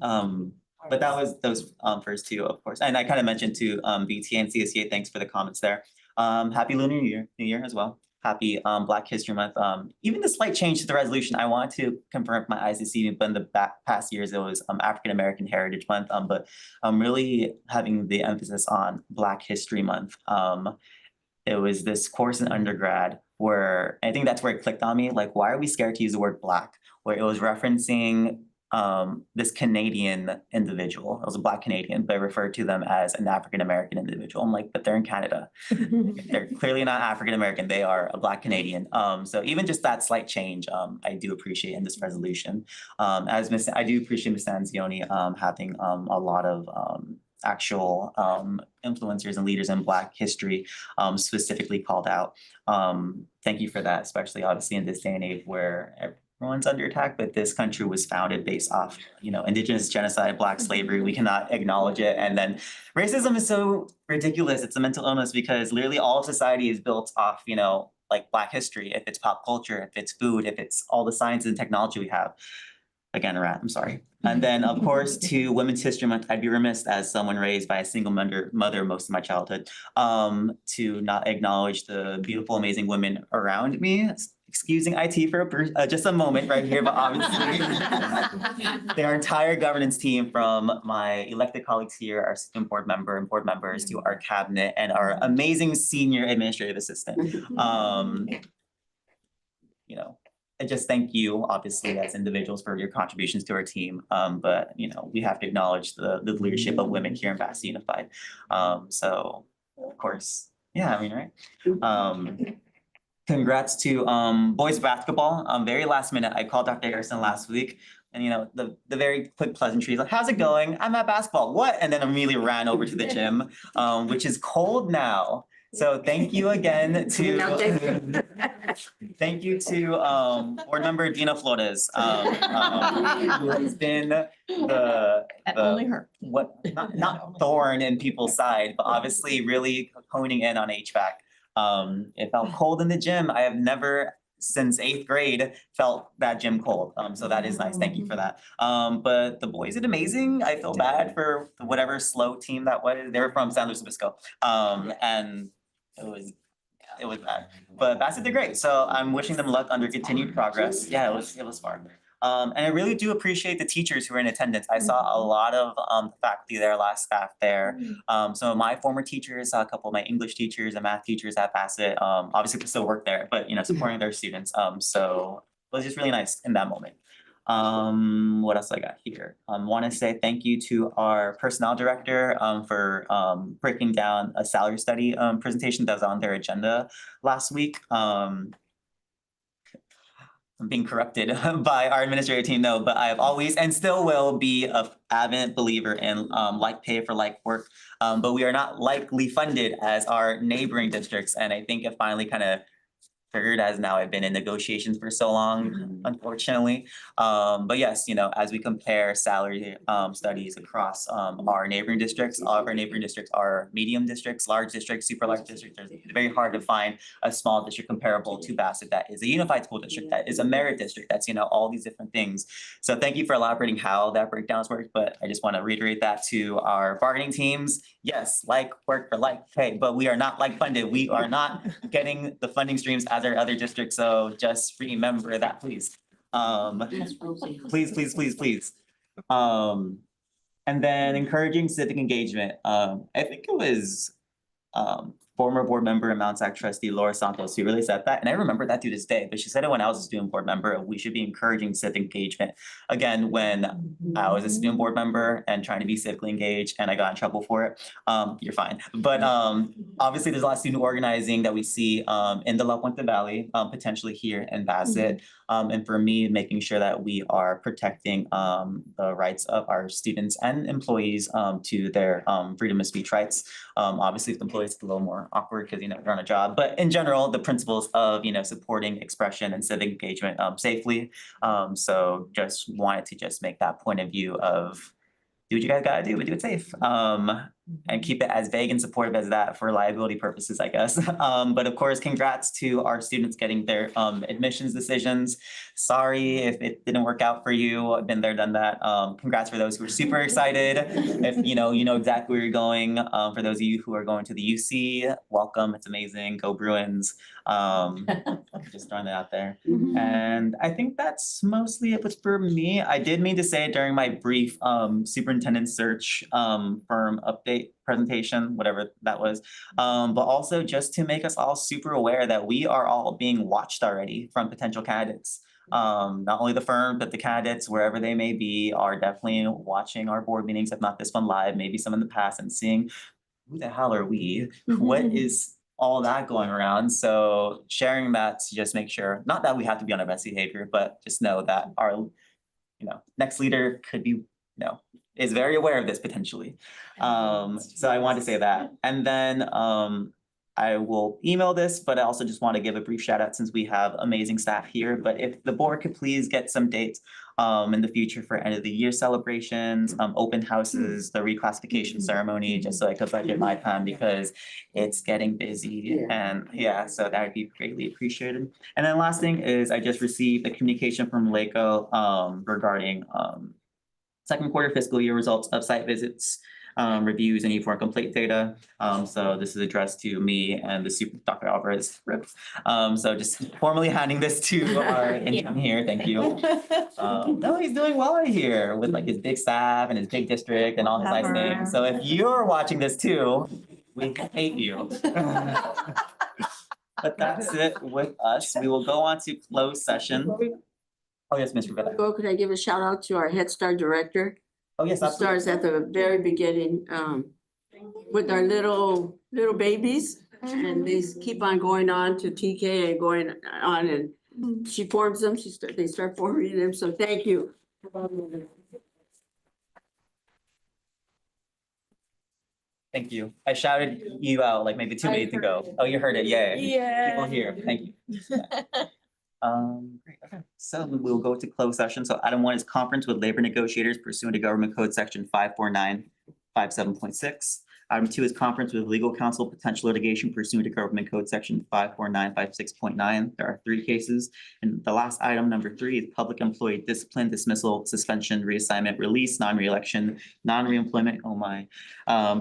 [SPEAKER 2] But that was those first two, of course. And I kind of mentioned to BTA and CSCA, thanks for the comments there. Happy Lunar New Year as well. Happy Black History Month. Even the slight change to the resolution, I want to confirm my eyes this evening, but in the past years, it was African American Heritage Month. But I'm really having the emphasis on Black History Month. It was this course in undergrad where I think that's where it clicked on me. Like, why are we scared to use the word Black? Where it was referencing this Canadian individual. It was a Black Canadian, but I referred to them as an African American individual. I'm like, but they're in Canada. They're clearly not African American. They are a Black Canadian. So even just that slight change, I do appreciate in this resolution. I do appreciate Ms. Sanzioni having a lot of actual influencers and leaders in Black history specifically called out. Thank you for that, especially obviously in this day and age where everyone's under attack, but this country was founded based off, indigenous genocide, Black slavery. We cannot acknowledge it. And then racism is so ridiculous. It's a mental illness because literally all of society is built off, Black history. If it's pop culture, if it's food, if it's all the science and technology we have. Again, a rat, I'm sorry. And then of course to Women's History Month, I'd be remiss as someone raised by a single mother most of my childhood, to not acknowledge the beautiful, amazing women around me. Excusing IT for just a moment right here, but obviously their entire governance team from my elected colleagues here, our assistant board member and board members to our cabinet and our amazing senior administrative assistant. I just thank you, obviously, as individuals for your contributions to our team. But we have to acknowledge the leadership of women here in Bassett Unified. So of course, yeah, right? Congrats to boys basketball. Very last minute, I called Dr. Harrison last week. And the very quick pleasantries, like, how's it going? I'm at basketball. What? And then immediately ran over to the gym, which is cold now. So thank you again to thank you to board member Dina Flores, who has been
[SPEAKER 8] Only her.
[SPEAKER 2] not thorn in people's side, but obviously really honing in on HVAC. It felt cold in the gym. I have never since 8th grade felt that gym cold. So that is nice. Thank you for that. But the boys did amazing. I feel bad for whatever slow team that was. They were from San Luis Obispo. And it was bad. But Bassett did great. So I'm wishing them luck under continued progress. Yeah, it was fun. And I really do appreciate the teachers who were in attendance. I saw a lot of faculty there, a lot of staff there. Some of my former teachers, a couple of my English teachers and math teachers at Bassett, obviously they still work there, but supporting their students. So it was just really nice in that moment. What else I got here? Want to say thank you to our personnel director for breaking down a salary study presentation that was on their agenda last week. I'm being corrupted by our administrative team, no, but I have always and still will be a avid believer in like pay for like work. But we are not likely funded as our neighboring districts, and I think it finally kind of figured as now I've been in negotiations for so long, unfortunately. But yes, you know, as we compare salary studies across our neighboring districts, all of our neighboring districts are medium districts, large districts, super large districts. It's very hard to find a small district comparable to Bassett that is a unified school district, that is a merit district, that's, you know, all these different things. So thank you for elaborating how that breakdowns work, but I just want to reiterate that to our bargaining teams. Yes, like work for like pay, but we are not like funded. We are not getting the funding streams as our other districts, so just remember that, please. Please. And then encouraging civic engagement. I think it was former board member and Mount Sac trustee Laura Santos who really said that, and I remember that to this day, but she said it when I was a student board member, we should be encouraging civic engagement. Again, when I was a student board member and trying to be civically engaged and I got in trouble for it, you're fine. But obviously there's a lot of student organizing that we see in the La Puente Valley, potentially here in Bassett. And for me, making sure that we are protecting the rights of our students and employees to their freedom of speech rights. Obviously, with employees, it's a little more awkward because, you know, you're on a job, but in general, the principles of, you know, supporting expression and civic engagement safely. So just wanted to just make that point of view of do what you guys gotta do, but do it safe. And keep it as vague and supportive as that for liability purposes, I guess. But of course, congrats to our students getting their admissions decisions. Sorry if it didn't work out for you. I've been there, done that. Congrats for those who are super excited. If you know exactly where you're going. For those of you who are going to the UC, welcome. It's amazing. Go Bruins. Just throwing that out there. And I think that's mostly it for me. I did mean to say during my brief superintendent search firm update presentation, whatever that was. But also just to make us all super aware that we are all being watched already from potential candidates. Not only the firm, but the candidates, wherever they may be, are definitely watching our board meetings, if not this one live, maybe some in the past, and seeing who the hell are we? What is all that going around? So sharing that to just make sure, not that we have to be on our best behavior, but just know that our, you know, next leader could be, you know, is very aware of this potentially. So I wanted to say that. And then I will email this, but I also just want to give a brief shout out since we have amazing staff here. But if the board could please get some dates in the future for end of the year celebrations, open houses, the reclassification ceremony, just so I could budget my time because it's getting busy. And yeah, so that would be greatly appreciated. And then last thing is I just received a communication from LACO regarding second quarter fiscal year results of site visits, reviews, and E4 complaint data. So this is addressed to me and the super Dr. Alvarez. So just formally handing this to our intern here. Thank you. No, he's doing well here with like his big staff and his big district and all his nice things. So if you're watching this too, we hate you. But that's it with us. We will go on to closed session. Oh, yes, Ms. Rivera.
[SPEAKER 8] Go, could I give a shout out to our Head Start director?
[SPEAKER 2] Oh, yes,
[SPEAKER 8] Who
[SPEAKER 2] absolutely.
[SPEAKER 8] starts at the very beginning with our little babies. And they keep on going on to TK and going on, and she forms them, they start forming them, so thank you.
[SPEAKER 2] Thank you. I shouted you out like maybe 2 minutes ago. Oh, you heard it, yeah. People here, thank you. Great, okay. So we'll go to closed session. So item 1 is conference with labor negotiators pursuant to Government Code Section 54957.6. Item 2 is conference with legal counsel, potential litigation pursuant to Government Code Section 54956.9. There are 3 cases. And the last item, number 3, is public employee discipline, dismissal, suspension, reassignment, release, non-reelection, non-reemployment, oh my,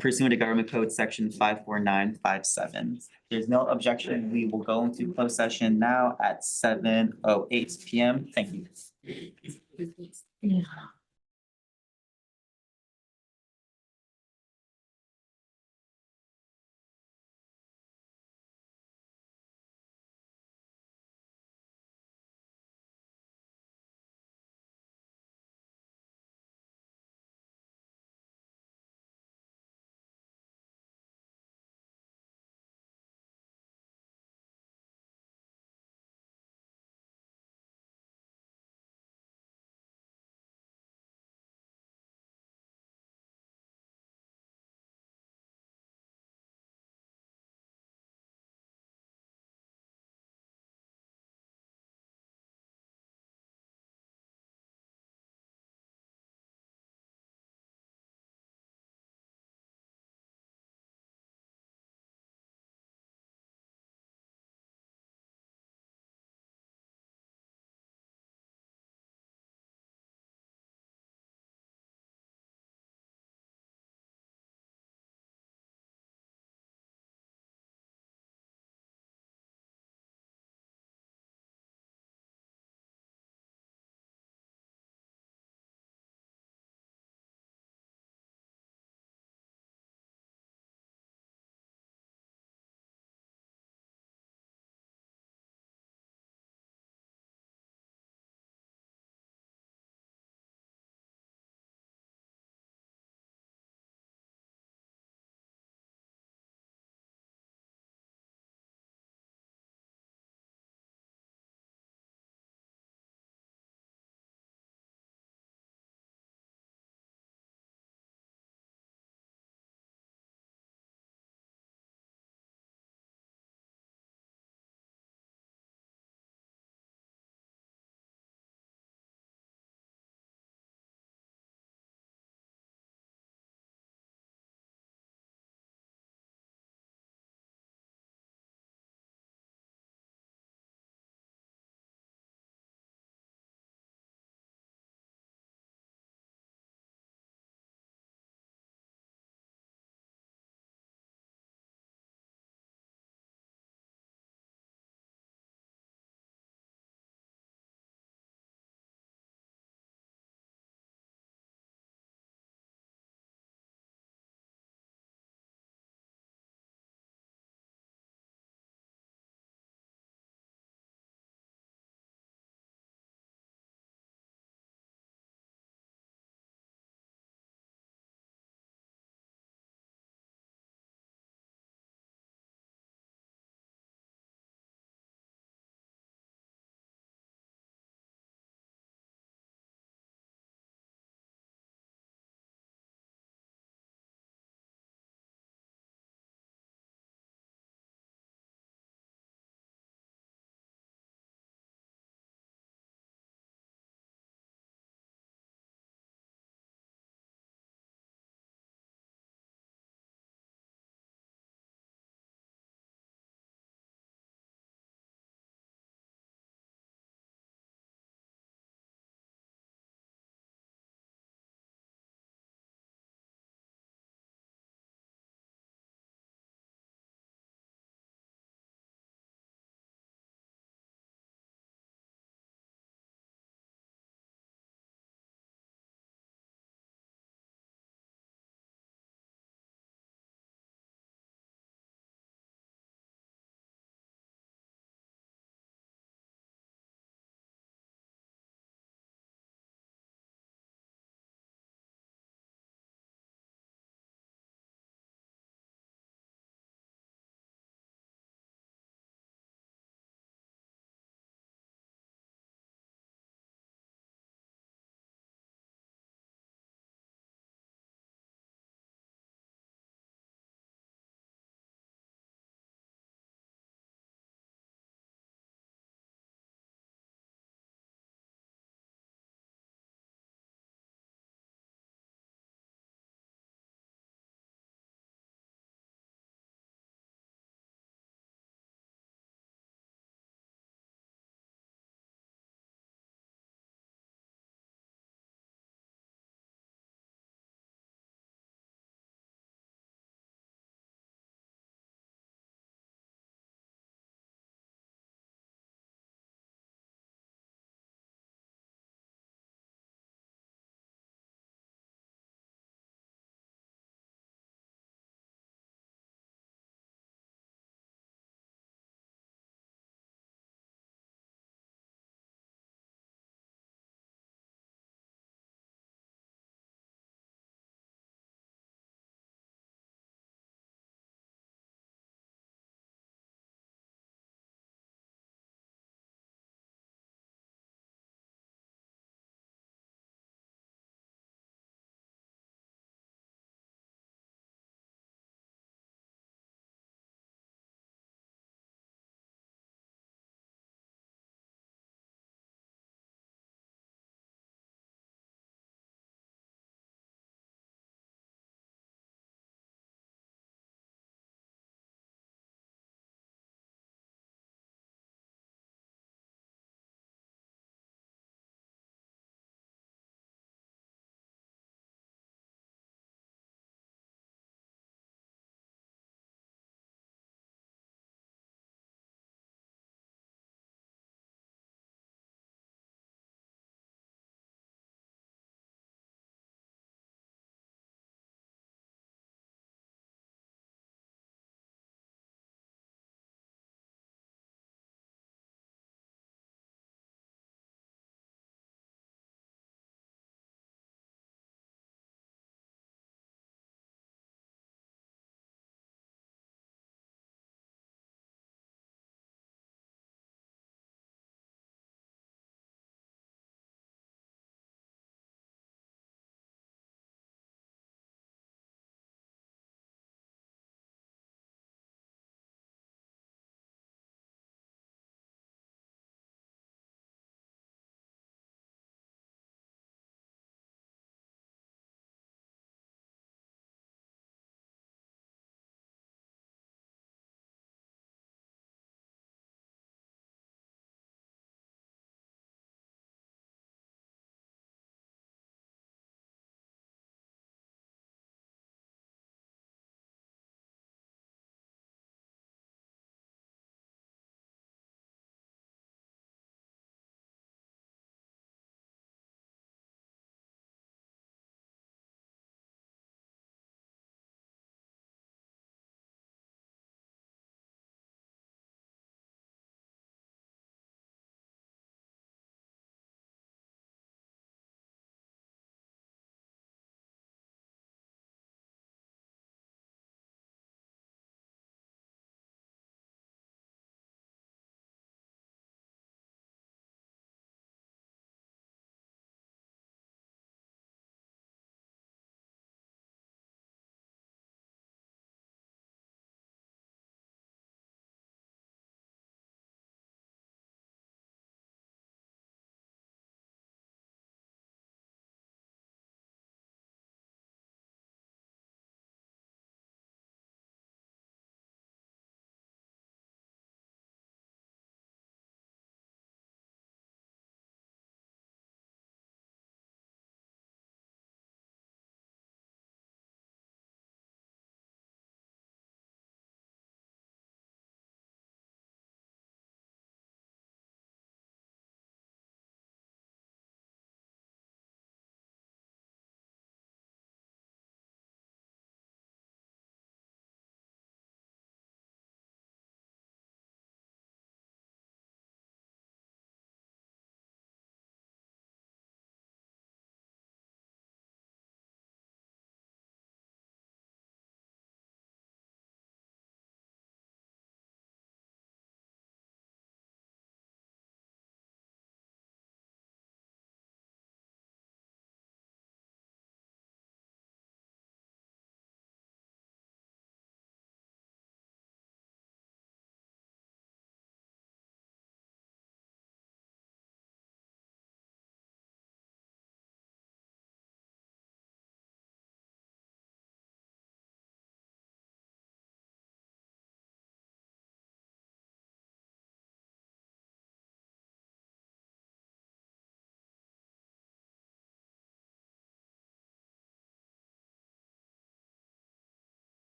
[SPEAKER 2] pursuant to Government Code Section 54957. There's no objection. We will go into closed session now at 7:08 p.m. Thank you.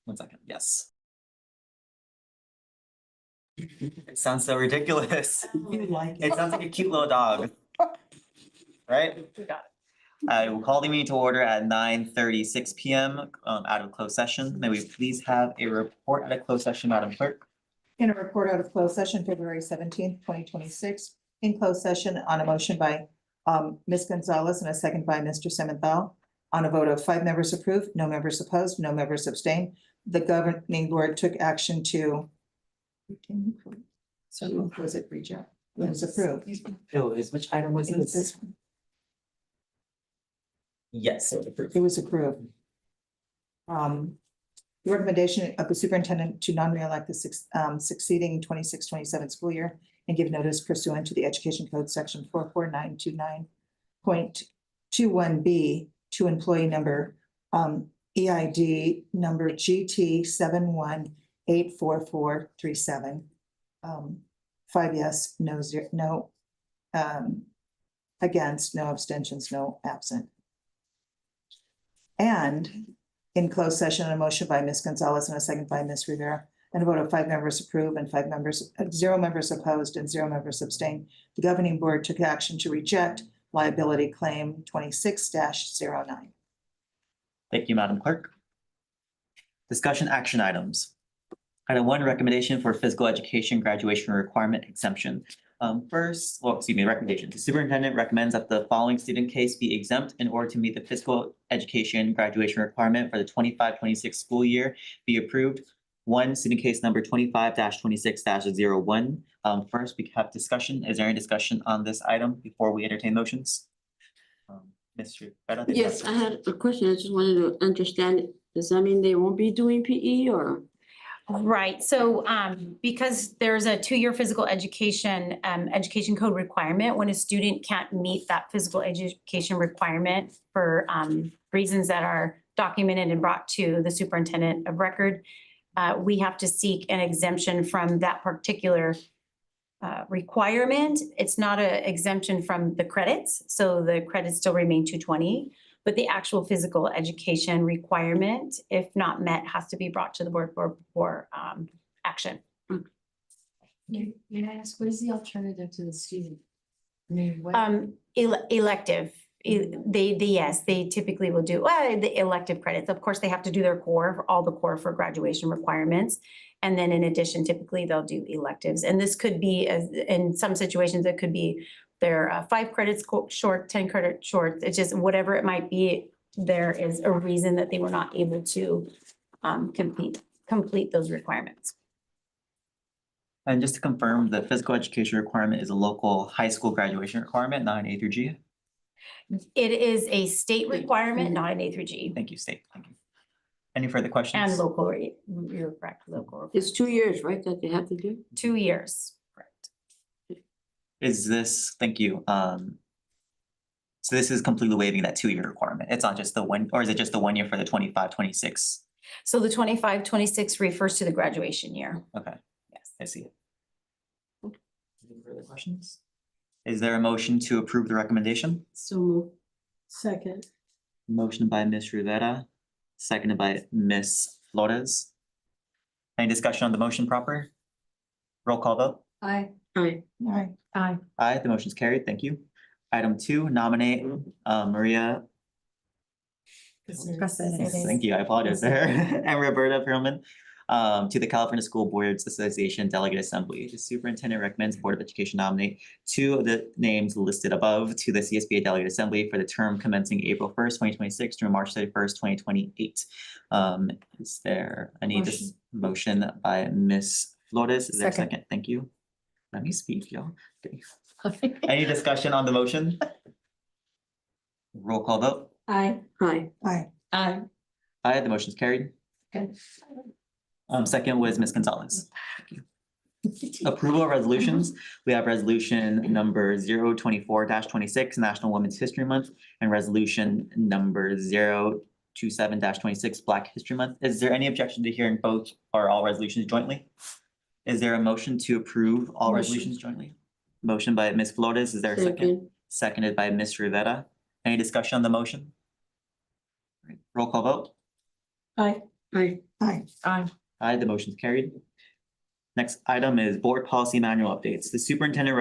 [SPEAKER 2] 1 second, yes. It sounds so ridiculous. It sounds like a cute little dog. Right? I will call the meeting to order at 9:36 PM out of closed session. May we please have a report out of closed session, Madam Clerk?
[SPEAKER 12] In a report out of closed session, February 17th, 2026, in closed session on a motion by Ms. Gonzalez and a second by Mr. Sementhal. On a vote of 5 members approved, no members opposed, no members abstained, the governing board took action to. So was it reject? It was approved.
[SPEAKER 2] Which item was
[SPEAKER 12] It was this one.
[SPEAKER 2] Yes, it was approved.
[SPEAKER 12] It was approved. The recommendation of the superintendent to non-reelect the succeeding 26-27 school year and give notice pursuant to the Education Code Section 44929.21B to employee number EID number GT 71-84437. 5 yes, no against, no abstentions, no absent. And in closed session, a motion by Ms. Gonzalez and a second by Ms. Rivera, and a vote of 5 members approve and 0 members opposed and 0 members abstain. The governing board took action to reject liability claim 26-09.
[SPEAKER 2] Thank you, Madam Clerk. Discussion action items. Item 1, recommendation for physical education graduation requirement exemption. Recommendation. The superintendent recommends that the following student case be exempt in order to meet the physical education graduation requirement for the 25-26 school year be approved. 1, student case number 25-26-01. First, we have discussion. Is there any discussion on this item before we entertain motions? Mr. Rivera?
[SPEAKER 8] Yes, I had a question. I just wanted to understand. Does that mean they won't be doing PE or?
[SPEAKER 4] Right, so because there's a 2-year physical education code requirement, when a student can't meet that physical education requirement for reasons that are documented and brought to the superintendent of record, we have to seek an exemption from that particular requirement. It's not an exemption from the credits, so the credits still remain 220. But the actual physical education requirement, if not met, has to be brought to the board for action.
[SPEAKER 10] May I ask, what is the alternative to the student? I mean, what?
[SPEAKER 4] Elective, they typically will do, the elective credits. Of course, they have to do their core, all the core for graduation requirements. And then in addition, typically they'll do electives. And this could be, in some situations, it could be they're 5 credits short, 10 credits short. It's just whatever it might be, there is a reason that they were not able to complete those requirements.
[SPEAKER 2] And just to confirm, the physical education requirement is a local high school graduation requirement, not an A through G.
[SPEAKER 4] It is a state requirement, not an A through G.
[SPEAKER 2] Thank you, state. Thank you. Any further questions?
[SPEAKER 4] And local, you're correct, local.
[SPEAKER 8] It's 2 years, right, that they have to do?
[SPEAKER 4] 2 years, correct.
[SPEAKER 2] Is this, thank you. So this is completely waiving that 2-year requirement. It's not just the one, or is it just the 1 year for the 25-26?
[SPEAKER 4] So the 25-26 refers to the graduation year.
[SPEAKER 2] Okay,
[SPEAKER 4] Yes.
[SPEAKER 2] I see. Any further questions? Is there a motion to approve the recommendation?
[SPEAKER 8] So move.
[SPEAKER 10] Second.
[SPEAKER 2] Motion by Ms. Rivera, seconded by Ms. Flores. Any discussion on the motion proper? Roll call vote.
[SPEAKER 10] Aye.
[SPEAKER 8] Aye.
[SPEAKER 12] Aye.
[SPEAKER 10] Aye.
[SPEAKER 2] Aye, the motion is carried. Thank you. Item 2, nominate Maria. Thank you. I apologize there. And Roberta Perlman to the California School Boards Association Delegate Assembly. The superintendent recommends Board of Education nominate 2 of the names listed above to the CSBA Delegate Assembly for the term commencing April 1st, 2026 through March 31st, 2028. Is there any motion by Ms. Flores? Is there a second? Thank you. Let me speak, y'all. Okay. Any discussion on the motion? Roll call vote.
[SPEAKER 10] Aye.
[SPEAKER 8] Aye.
[SPEAKER 12] Aye.
[SPEAKER 10] Aye.
[SPEAKER 2] Aye, the motion is carried.
[SPEAKER 10] Okay.
[SPEAKER 2] Second was Ms. Gonzalez. Thank you. Approval of resolutions. We have resolution number 024-26, National Women's History Month, and resolution number 027-26, Black History Month. Is there any objection to hearing both or all resolutions jointly? Is there a motion to approve all resolutions jointly? Motion by Ms. Flores. Is there a second? Seconded by Ms. Rivera. Any discussion on the motion? Roll call vote.
[SPEAKER 10] Aye.
[SPEAKER 8] Aye.
[SPEAKER 12] Aye.
[SPEAKER 11] Aye.
[SPEAKER 2] Aye, the motion's carried. Next item is board policy manual updates. The superintendent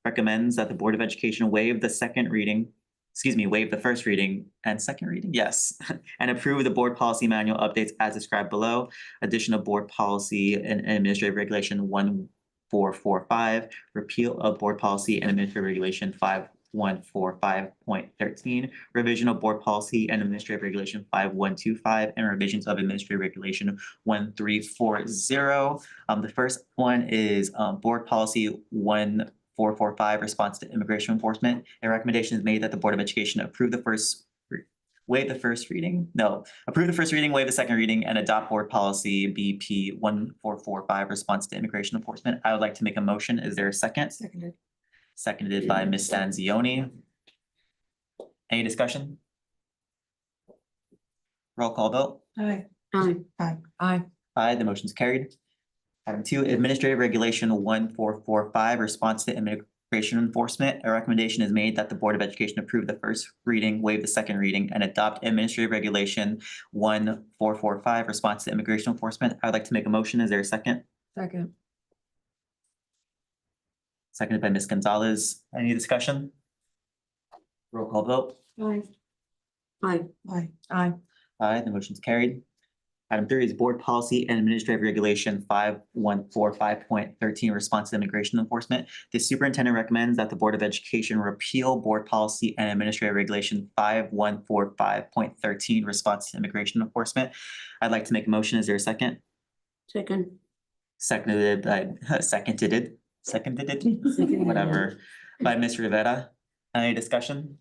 [SPEAKER 2] recommends that the Board of Education waive the first reading and second reading, yes, and approve the board policy manual updates as described below. Addition of board policy and administrative regulation 1445, repeal of board policy and administrative regulation 5145.13, revision of board policy and administrative regulation 5125, and revisions of administrative regulation 1340. The first one is board policy 1445, response to immigration enforcement. A recommendation is made that the Board of Education approve the first waive the first reading, approve the first reading, waive the second reading, and adopt board policy BP 1445, response to immigration enforcement. I would like to make a motion. Is there a second?
[SPEAKER 12] Seconded.
[SPEAKER 2] Seconded by Ms. Stanzioni. Any discussion? Roll call vote.
[SPEAKER 10] Aye.
[SPEAKER 8] Aye.
[SPEAKER 11] Aye.
[SPEAKER 2] Aye, the motion's carried. Item 2, Administrative Regulation 1445, response to immigration enforcement. A recommendation is made that the Board of Education approve the first reading, waive the second reading, and adopt Administrative Regulation 1445, response to immigration enforcement. I would like to make a motion. Is there a second?
[SPEAKER 11] Second.
[SPEAKER 2] Seconded by Ms. Gonzalez. Any discussion? Roll call vote.
[SPEAKER 10] Aye.
[SPEAKER 8] Aye.
[SPEAKER 12] Aye.
[SPEAKER 11] Aye.
[SPEAKER 2] Aye, the motion's carried. Item 3 is Board Policy and Administrative Regulation 5145.13, response to immigration enforcement. The superintendent recommends that the Board of Education repeal Board Policy and Administrative Regulation 5145.13, response to immigration enforcement. I'd like to make a motion. Is there a second?
[SPEAKER 8] Second.
[SPEAKER 2] Seconded, whatever, by Ms. Rivera. Any discussion?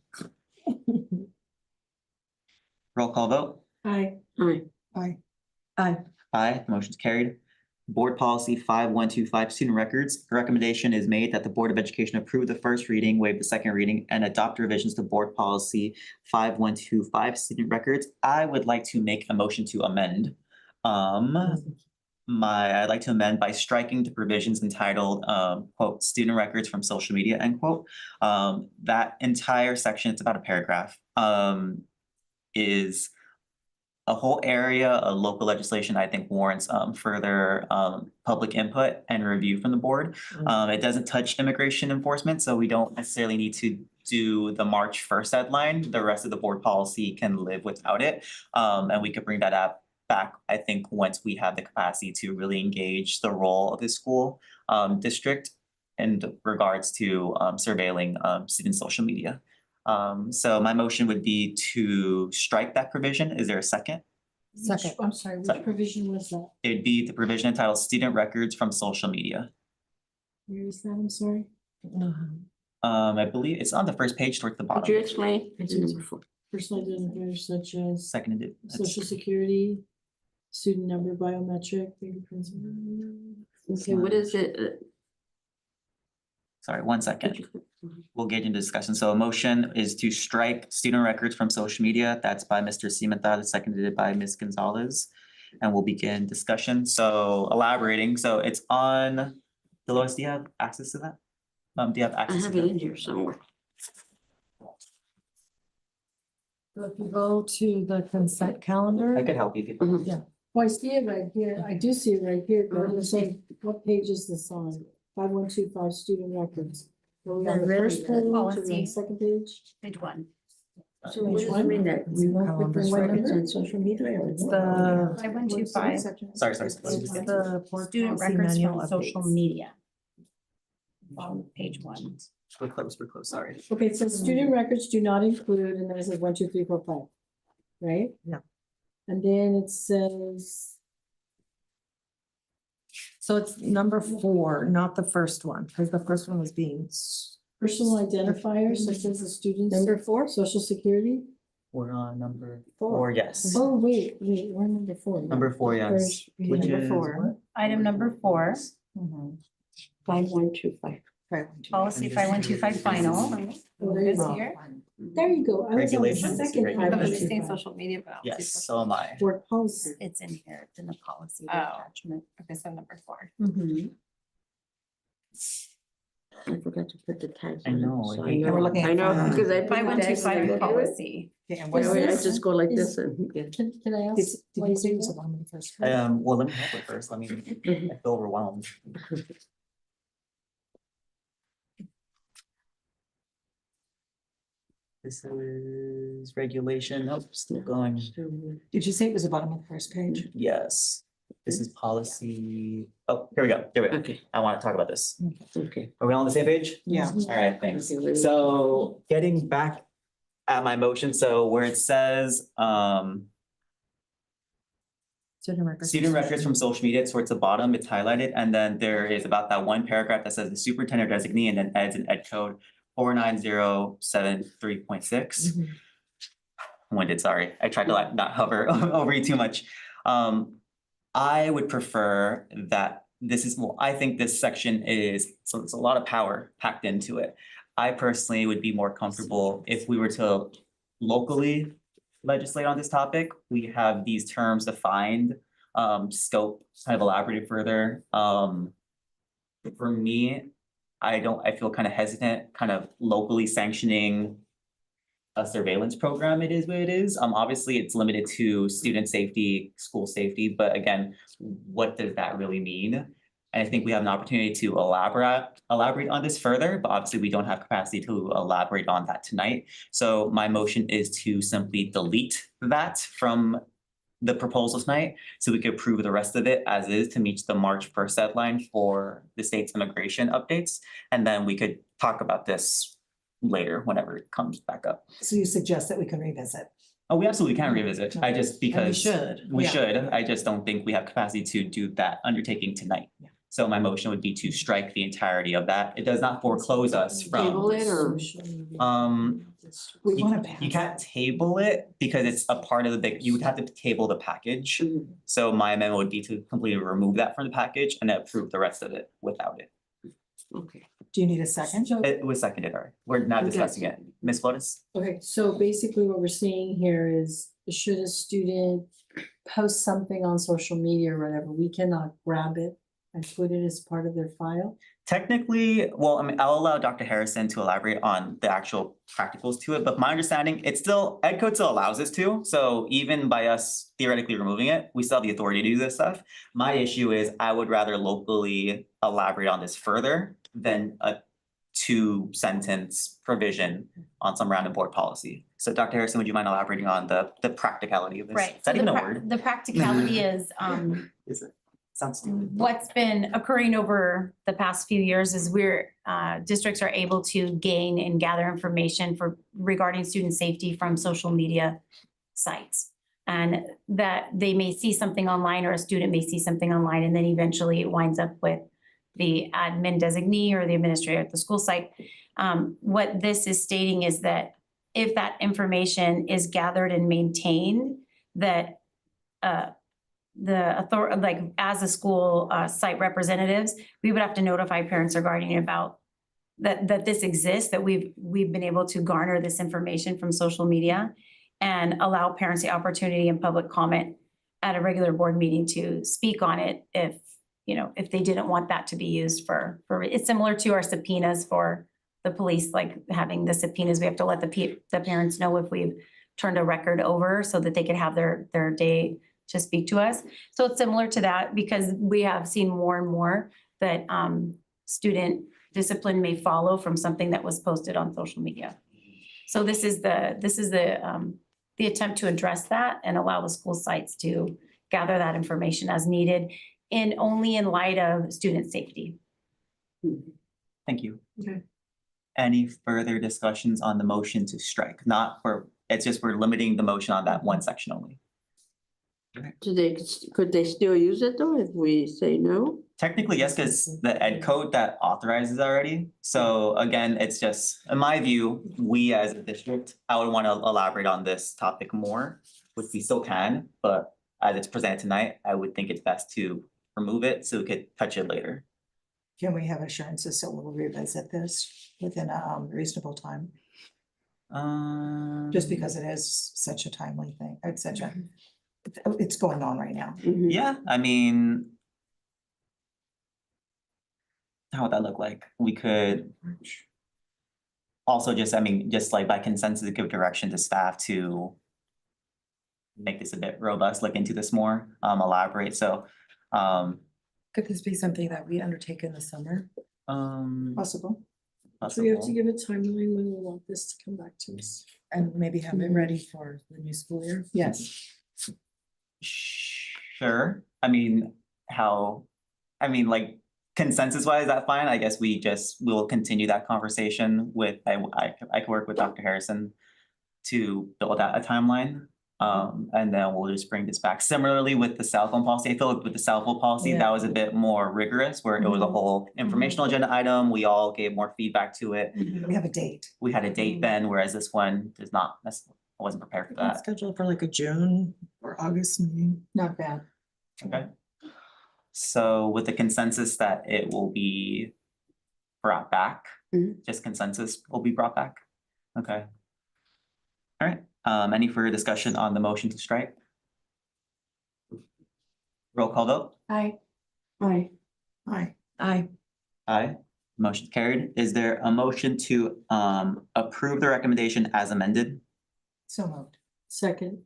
[SPEAKER 2] Roll call vote.
[SPEAKER 10] Aye.
[SPEAKER 8] Aye.
[SPEAKER 12] Aye.
[SPEAKER 11] Aye.
[SPEAKER 2] Aye, the motion's carried. Board Policy 5125, Student Records. A recommendation is made that the Board of Education approve the first reading, waive the second reading, and adopt revisions to Board Policy 5125, Student Records. I would like to make a motion to amend. I'd like to amend by striking the provisions entitled, quote, student records from social media, end quote. That entire section, it's about a paragraph, is a whole area of local legislation I think warrants further public input and review from the board. It doesn't touch immigration enforcement, so we don't necessarily need to do the March 1st deadline. The rest of the board policy can live without it. And we could bring that up back, I think, once we have the capacity to really engage the role of the school district in regards to surveilling student social media. So my motion would be to strike that provision. Is there a second?
[SPEAKER 11] Second.
[SPEAKER 10] I'm sorry,
[SPEAKER 2] Sorry.
[SPEAKER 10] which provision was that?
[SPEAKER 2] It'd be the provision entitled student records from social media.
[SPEAKER 10] Where is that? I'm sorry.
[SPEAKER 2] I believe it's on the first page towards the
[SPEAKER 8] Would you
[SPEAKER 2] bottom.
[SPEAKER 8] explain? Number 4.
[SPEAKER 10] Personal identifiers such as
[SPEAKER 2] Seconded.
[SPEAKER 10] social security, student number, biometric, fingerprints.
[SPEAKER 8] Okay, what is it?
[SPEAKER 2] Sorry, 1 second. We'll get into discussion. So a motion is to strike student records from social media. That's by Mr. Cimental, seconded by Ms. Gonzalez. And we'll begin discussion. So elaborating, so it's on, Dolores, do you have access to that? Do you have
[SPEAKER 8] I
[SPEAKER 2] access
[SPEAKER 8] have
[SPEAKER 2] to
[SPEAKER 8] it
[SPEAKER 2] that?
[SPEAKER 8] in here somewhere.
[SPEAKER 11] So if you go to the consent calendar.
[SPEAKER 2] I could help you.
[SPEAKER 8] Mhm.
[SPEAKER 10] Oh, I see it right here. I do see it right here. But I'm saying, what page is this on? 5125 student records. Are we on the
[SPEAKER 4] Really
[SPEAKER 10] first
[SPEAKER 4] good
[SPEAKER 10] page, or on
[SPEAKER 4] policy.
[SPEAKER 10] the second page?
[SPEAKER 4] Page 1.
[SPEAKER 8] So what
[SPEAKER 10] Which
[SPEAKER 8] does it
[SPEAKER 10] one?
[SPEAKER 8] mean that we
[SPEAKER 11] Consent
[SPEAKER 8] work with
[SPEAKER 11] calendar.
[SPEAKER 8] the
[SPEAKER 10] What
[SPEAKER 8] records
[SPEAKER 10] number?
[SPEAKER 8] on social media? Or
[SPEAKER 11] It's
[SPEAKER 8] what?
[SPEAKER 11] the,
[SPEAKER 4] 5125.
[SPEAKER 2] Sorry.
[SPEAKER 11] it's the board
[SPEAKER 4] Student
[SPEAKER 11] policy
[SPEAKER 4] records
[SPEAKER 11] manual
[SPEAKER 4] from social
[SPEAKER 11] updates.
[SPEAKER 4] media. On page 1.
[SPEAKER 2] We're close, sorry.
[SPEAKER 10] Okay, it says student records do not include, and then it says 1, 2, 3, 4, 5. Right?
[SPEAKER 11] Yeah.
[SPEAKER 10] And then it says,
[SPEAKER 11] So it's number 4, not the first one, because the first one was being.
[SPEAKER 10] personal identifiers such as the student's.
[SPEAKER 8] Number 4?
[SPEAKER 10] Social security.
[SPEAKER 2] We're on number
[SPEAKER 8] Four.
[SPEAKER 2] 4, yes.
[SPEAKER 10] Oh, wait, we're on number 4.
[SPEAKER 2] Number 4, yes.
[SPEAKER 10] First,
[SPEAKER 2] Which
[SPEAKER 8] Number
[SPEAKER 2] is
[SPEAKER 8] 4.
[SPEAKER 2] what?
[SPEAKER 4] Item number 4,
[SPEAKER 8] 5125.
[SPEAKER 4] policy 5125 final.
[SPEAKER 10] Oh, there you
[SPEAKER 4] This
[SPEAKER 10] go.
[SPEAKER 4] here.
[SPEAKER 10] There you go. I was on the
[SPEAKER 2] Regulations,
[SPEAKER 10] second
[SPEAKER 2] regulations.
[SPEAKER 4] But it's saying
[SPEAKER 10] 5125.
[SPEAKER 4] social media, but I don't see
[SPEAKER 2] Yes,
[SPEAKER 4] social-
[SPEAKER 2] so am I.
[SPEAKER 10] Board policy.
[SPEAKER 4] It's in here, it's in the policy, the
[SPEAKER 6] Oh.
[SPEAKER 4] attachment.
[SPEAKER 6] Okay, so number 4.
[SPEAKER 8] I forgot to put the tags.
[SPEAKER 2] I
[SPEAKER 8] on it,
[SPEAKER 2] know,
[SPEAKER 8] so
[SPEAKER 2] I hate
[SPEAKER 12] And we're looking at
[SPEAKER 8] I know,
[SPEAKER 12] 500.
[SPEAKER 8] because I put the tags.
[SPEAKER 4] 5125 policy.
[SPEAKER 12] Okay, and
[SPEAKER 8] I
[SPEAKER 12] what is
[SPEAKER 8] I
[SPEAKER 12] this?
[SPEAKER 8] just go like
[SPEAKER 10] Is-
[SPEAKER 8] this and, yeah.
[SPEAKER 10] Can I ask?
[SPEAKER 12] Did
[SPEAKER 10] why
[SPEAKER 12] you
[SPEAKER 10] you
[SPEAKER 12] say
[SPEAKER 10] did
[SPEAKER 12] it was
[SPEAKER 10] that?
[SPEAKER 12] the bottom of the first page?
[SPEAKER 2] Well, let me help it first. Let me, I feel overwhelmed. This is regulation, nope, still going.
[SPEAKER 12] Did you say it was the bottom of the first page?
[SPEAKER 2] Yes, this is policy. Oh, here we go.
[SPEAKER 8] Okay,
[SPEAKER 2] I want to talk about this.
[SPEAKER 8] okay.
[SPEAKER 2] Are we all on the same page?
[SPEAKER 12] Yeah.
[SPEAKER 2] All right, thanks.
[SPEAKER 8] Okay.
[SPEAKER 2] So getting back at my motion, so where it says,
[SPEAKER 11] Student records.
[SPEAKER 2] student records from social media towards the bottom, it's highlighted, and then there is about that one paragraph that says the superintendent designee and then eds and ed code 49073.6. Winded, sorry. I tried to like not hover over you too much. I would prefer that this is, well, I think this section is, so it's a lot of power packed into it. I personally would be more comfortable if we were to locally legislate on this topic. We have these terms defined, scope kind of elaborated further. For me, I feel kind of hesitant, kind of locally sanctioning a surveillance program. It is what it is. Obviously it's limited to student safety, school safety, but again, what does that really mean? And I think we have an opportunity to elaborate on this further, but obviously we don't have capacity to elaborate on that tonight. So my motion is to simply delete that from the proposal tonight, so we could approve the rest of it as is to meet the March 1st deadline for the state's immigration updates. And then we could talk about this later, whenever it comes back up.
[SPEAKER 12] So you suggest that we can revisit?
[SPEAKER 2] Oh, we absolutely can revisit. I just, because
[SPEAKER 11] should.
[SPEAKER 2] we
[SPEAKER 12] Yeah.
[SPEAKER 2] should, I just don't think we have capacity to do that undertaking tonight.
[SPEAKER 12] Yeah.
[SPEAKER 2] So my motion would be to strike the entirety of that. It does not foreclose us
[SPEAKER 8] Table
[SPEAKER 2] from,
[SPEAKER 8] it or?
[SPEAKER 12] We
[SPEAKER 2] you-
[SPEAKER 12] want to pass.
[SPEAKER 2] you can't table it because it's a part of the big, you would have to table the package. So my amendment would be to completely remove that from the package and then approve the rest of it without it.
[SPEAKER 8] Okay.
[SPEAKER 12] Do you need a second?
[SPEAKER 2] It was seconded, already. We're not
[SPEAKER 8] Okay.
[SPEAKER 2] discussing it. Ms. Flores?
[SPEAKER 10] Okay, so basically what we're seeing here is, should a student post something on social media or whatever, we cannot grab it and put it as part of their file?
[SPEAKER 2] Technically, well, I mean, I'll allow Dr. Harrison to elaborate on the actual practicals to it, but my understanding, it's still, Ed Code still allows us to. So even by us theoretically removing it, we still have the authority to do this stuff. My issue is I would rather locally elaborate on this further than a 2-sentence provision on some random board policy. So Dr. Harrison, would you mind elaborating on the practicality of this?
[SPEAKER 4] Right.
[SPEAKER 2] Is that
[SPEAKER 4] So
[SPEAKER 2] even a
[SPEAKER 4] the
[SPEAKER 2] word?
[SPEAKER 4] the practicality is,
[SPEAKER 2] Is it? Sounds stupid.
[SPEAKER 4] what's been occurring over the past few years is districts are able to gain and gather information regarding student safety from social media sites. And that they may see something online, or a student may see something online, and then eventually it winds up with the admin designee or the administrator at the school site. What this is stating is that if that information is gathered and maintained, that as a school site representatives, we would have to notify parents or guardian about that this exists, that we've been able to garner this information from social media and allow parents the opportunity and public comment at a regular board meeting to speak on it if they didn't want that to be used for, it's similar to our subpoenas for the police, like having the subpoenas, we have to let the parents know if we've turned a record over so that they could have their day to speak to us. So it's similar to that, because we have seen more and more that student discipline may follow from something that was posted on social media. So this is the attempt to address that and allow the school sites to gather that information as needed, only in light of student safety.
[SPEAKER 2] Thank you.
[SPEAKER 12] Okay.
[SPEAKER 2] Any further discussions on the motion to strike? It's just we're limiting the motion on that one section only.
[SPEAKER 8] Could they still use it though if we say no?
[SPEAKER 2] Technically, yes, because the ed code that authorizes already. So again, it's just, in my view, we as a district, I would want to elaborate on this topic more, which we still can, but as it's presented tonight, I would think it's best to remove it so we could touch it later.
[SPEAKER 12] Can we have assurances that we'll revisit this within a reasonable time? Just because it is such a timely thing, it's going on right now.
[SPEAKER 2] Yeah, I mean. how would that look like? We could also just, I mean, just like by consensus, give direction to staff to make this a bit robust, look into this more, elaborate, so,
[SPEAKER 11] Could this be something that we undertake in the summer?
[SPEAKER 12] Possible.
[SPEAKER 10] So we have to
[SPEAKER 2] possible.
[SPEAKER 10] give a timeline when we want this to come back to us.
[SPEAKER 11] And maybe have it ready for the new school year?
[SPEAKER 12] Yes.
[SPEAKER 2] Sure, I mean, like consensus wise, that's fine, I guess we'll continue that conversation with, I could work with Dr. Harrison to build out a timeline. And then we'll just bring this back. Similarly with the cell phone policy, I feel like with the cell phone policy,
[SPEAKER 10] Yeah.
[SPEAKER 2] that was a bit more rigorous, where it was a whole informational agenda item, we all gave more feedback to it.
[SPEAKER 12] We have a date.
[SPEAKER 2] We had a date then, whereas this one does not, I wasn't prepared for
[SPEAKER 11] Let's
[SPEAKER 2] that,
[SPEAKER 11] schedule for like a June or August meeting.
[SPEAKER 12] Not bad.
[SPEAKER 2] okay? So with the consensus that it will be brought back, just consensus will be brought back, okay? All right, any further discussion on the motion to strike? Roll call vote?
[SPEAKER 3] Aye.
[SPEAKER 12] Aye. Aye.
[SPEAKER 11] Aye.
[SPEAKER 2] Aye, motion carried. Is there a motion to approve the recommendation as amended?
[SPEAKER 12] So moved.
[SPEAKER 10] Second,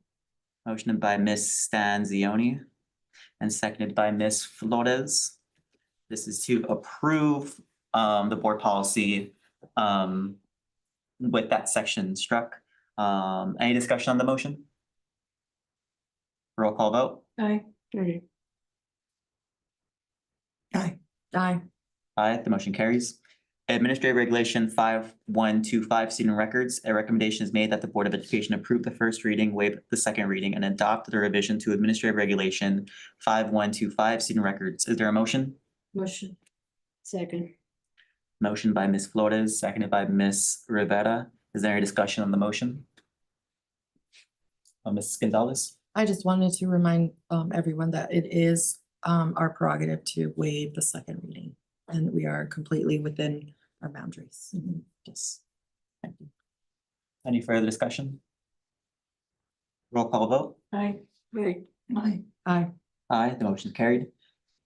[SPEAKER 2] Motion by Ms. Stanzioni and seconded by Ms. Flores. This is to approve the board policy with that section struck. Any discussion on the motion? Roll call vote?
[SPEAKER 10] aye.
[SPEAKER 12] Aye.
[SPEAKER 11] Aye.
[SPEAKER 2] Aye, the motion carries. Administrative Regulation 5125, student records. A recommendation is made that the Board of Education approve the first reading, waive the second reading, and adopt the revision to Administrative Regulation 5125, student records. Is there a motion?
[SPEAKER 10] Motion. Second.
[SPEAKER 2] Motion by Ms. Flores, seconded by Ms. Rivera. Is there any discussion on the motion? Ms. Gonzalez?
[SPEAKER 11] I just wanted to remind everyone that it is our prerogative to waive the second reading. And we are completely within our boundaries.
[SPEAKER 2] Yes. Thank you. Any further discussion? Roll call vote?
[SPEAKER 10] Aye.
[SPEAKER 12] Aye. Aye.
[SPEAKER 11] Aye.
[SPEAKER 2] Aye, the motion carried.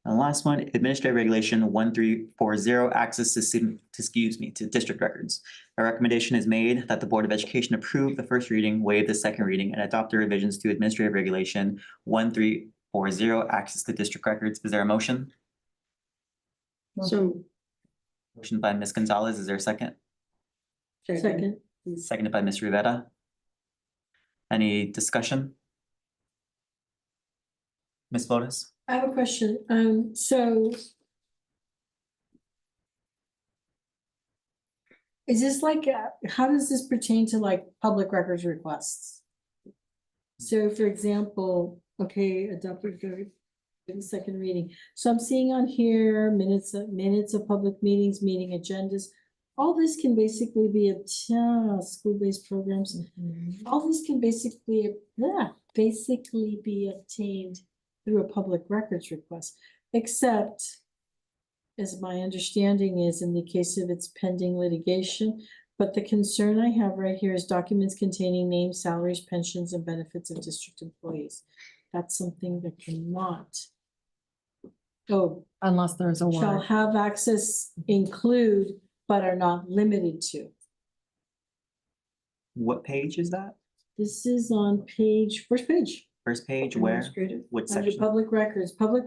[SPEAKER 2] And the last one, Administrative Regulation 1340, access to student, to district records. A recommendation is made that the Board of Education approve the first reading, waive the second reading, and adopt the revisions to Administrative Regulation 1340, access to district records. Is there a motion?
[SPEAKER 10] So,
[SPEAKER 2] Motion by Ms. Gonzalez. Is there a second?
[SPEAKER 10] second.
[SPEAKER 2] Seconded by Ms. Rivera. Any discussion? Ms. Flores?
[SPEAKER 10] I have a question. So is this like, how does this pertain to like public records requests? So for example, okay, adopted the second reading. So I'm seeing on here minutes of public meetings, meeting agendas. All this can basically be school-based programs. All this can basically be obtained through a public records request, except, as my understanding is, in the case of its pending litigation. But the concern I have right here is documents containing names, salaries, pensions, and benefits of district employees. That's something that cannot. Oh,
[SPEAKER 11] Unless there's a
[SPEAKER 10] shall
[SPEAKER 11] warrant.
[SPEAKER 10] have access include, but are not limited to.
[SPEAKER 2] What page is that?
[SPEAKER 10] This is on first page.
[SPEAKER 2] First page, where?
[SPEAKER 10] Administrative.
[SPEAKER 2] What
[SPEAKER 10] Under
[SPEAKER 2] section?
[SPEAKER 10] public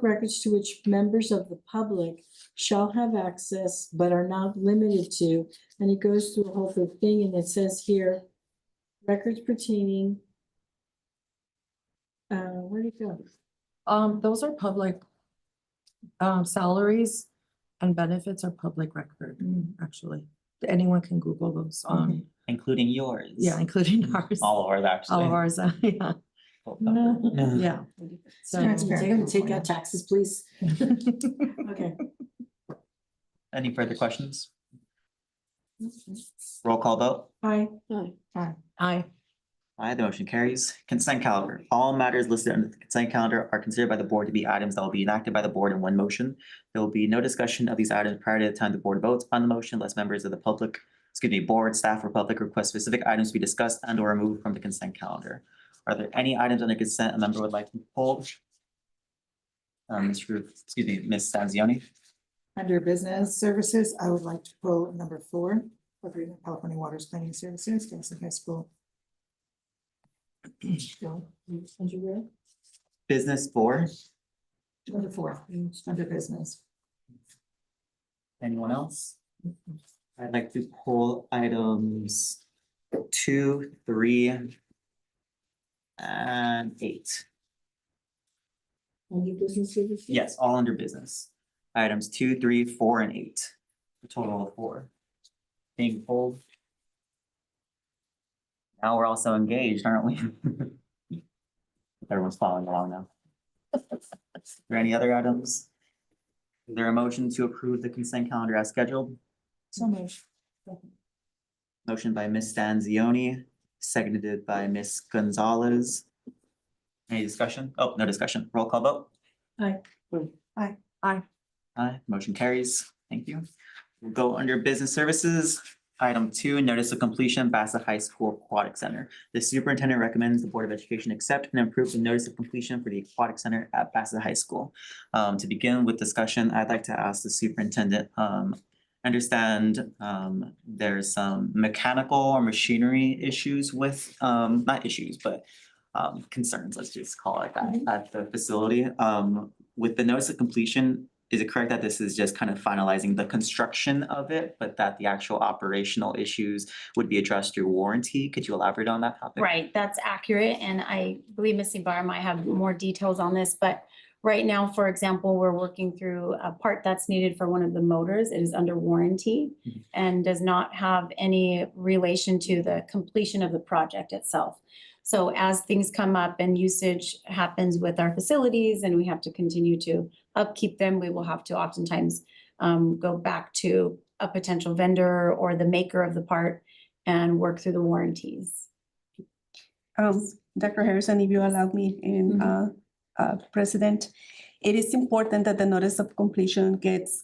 [SPEAKER 10] records to which members of the public shall have access but are not limited to, and it goes through a whole big thing, and it says here, records pertaining. Where'd it go?
[SPEAKER 11] Those are public salaries and benefits are public record, actually. Anyone can Google those.
[SPEAKER 2] Including yours?
[SPEAKER 11] Yeah, including ours.
[SPEAKER 2] All of ours, actually.
[SPEAKER 11] All of ours, yeah. Yeah. So
[SPEAKER 12] Transparent.
[SPEAKER 10] Take out taxes, please. Okay.
[SPEAKER 2] Any further questions? Roll call vote?
[SPEAKER 10] Aye.
[SPEAKER 11] Aye.
[SPEAKER 2] Aye, the motion carries. Consent calendar. All matters listed on the consent calendar are considered by the board to be items that will be enacted by the board in one motion. There will be no discussion of these items prior to the time the board votes on the motion unless members of the public, board, staff, or public request specific items to be discussed and or removed from the consent calendar. Are there any items under consent a member would like to hold? Ms. Stanzioni?
[SPEAKER 12] Under business services, I would like to pull number 4, Agreement California Waters Cleaning Services, Bassett High School. Go, under where?
[SPEAKER 2] Business 4,
[SPEAKER 12] Number 4, under business.
[SPEAKER 2] anyone else? I'd like to pull items 2, 3, and 8.
[SPEAKER 12] Under business services?
[SPEAKER 2] Yes, all under business. Items 2, 3, 4, and 8. A total of 4. Being pulled. Now we're also engaged, aren't we? Everyone's following along now. Is there any other items? Is there a motion to approve the consent calendar as scheduled?
[SPEAKER 12] So moved.
[SPEAKER 2] Motion by Ms. Stanzioni, seconded by Ms. Gonzalez. Any discussion? Oh, no discussion. Roll call vote.
[SPEAKER 10] Aye.
[SPEAKER 12] Aye.
[SPEAKER 2] Aye, motion carries. Thank you. We'll go under business services. Item 2, notice of completion, Bassett High School Aquatic Center. The superintendent recommends the Board of Education accept and approve the notice of completion for the Aquatic Center at Bassett High School. To begin with discussion, I'd like to ask the superintendent, understand there's some mechanical or machinery issues with, not issues, but concerns, let's just call it that, at the facility. With the notice of completion, is it correct that this is just kind of finalizing the construction of it, but that the actual operational issues would be addressed through warranty? Could you elaborate on that topic?
[SPEAKER 4] Right, that's accurate, and I believe Ms. Ibarra might have more details on this, but right now, for example, we're working through a part that's needed for one of the motors. It is under warranty and does not have any relation to the completion of the project itself. So as things come up and usage happens with our facilities and we have to continue to upkeep them, we will have to oftentimes go back to a potential vendor or the maker of the part and work through the warranties.
[SPEAKER 14] Dr. Harrison, if you allow me, and President, it is important that the notice of completion gets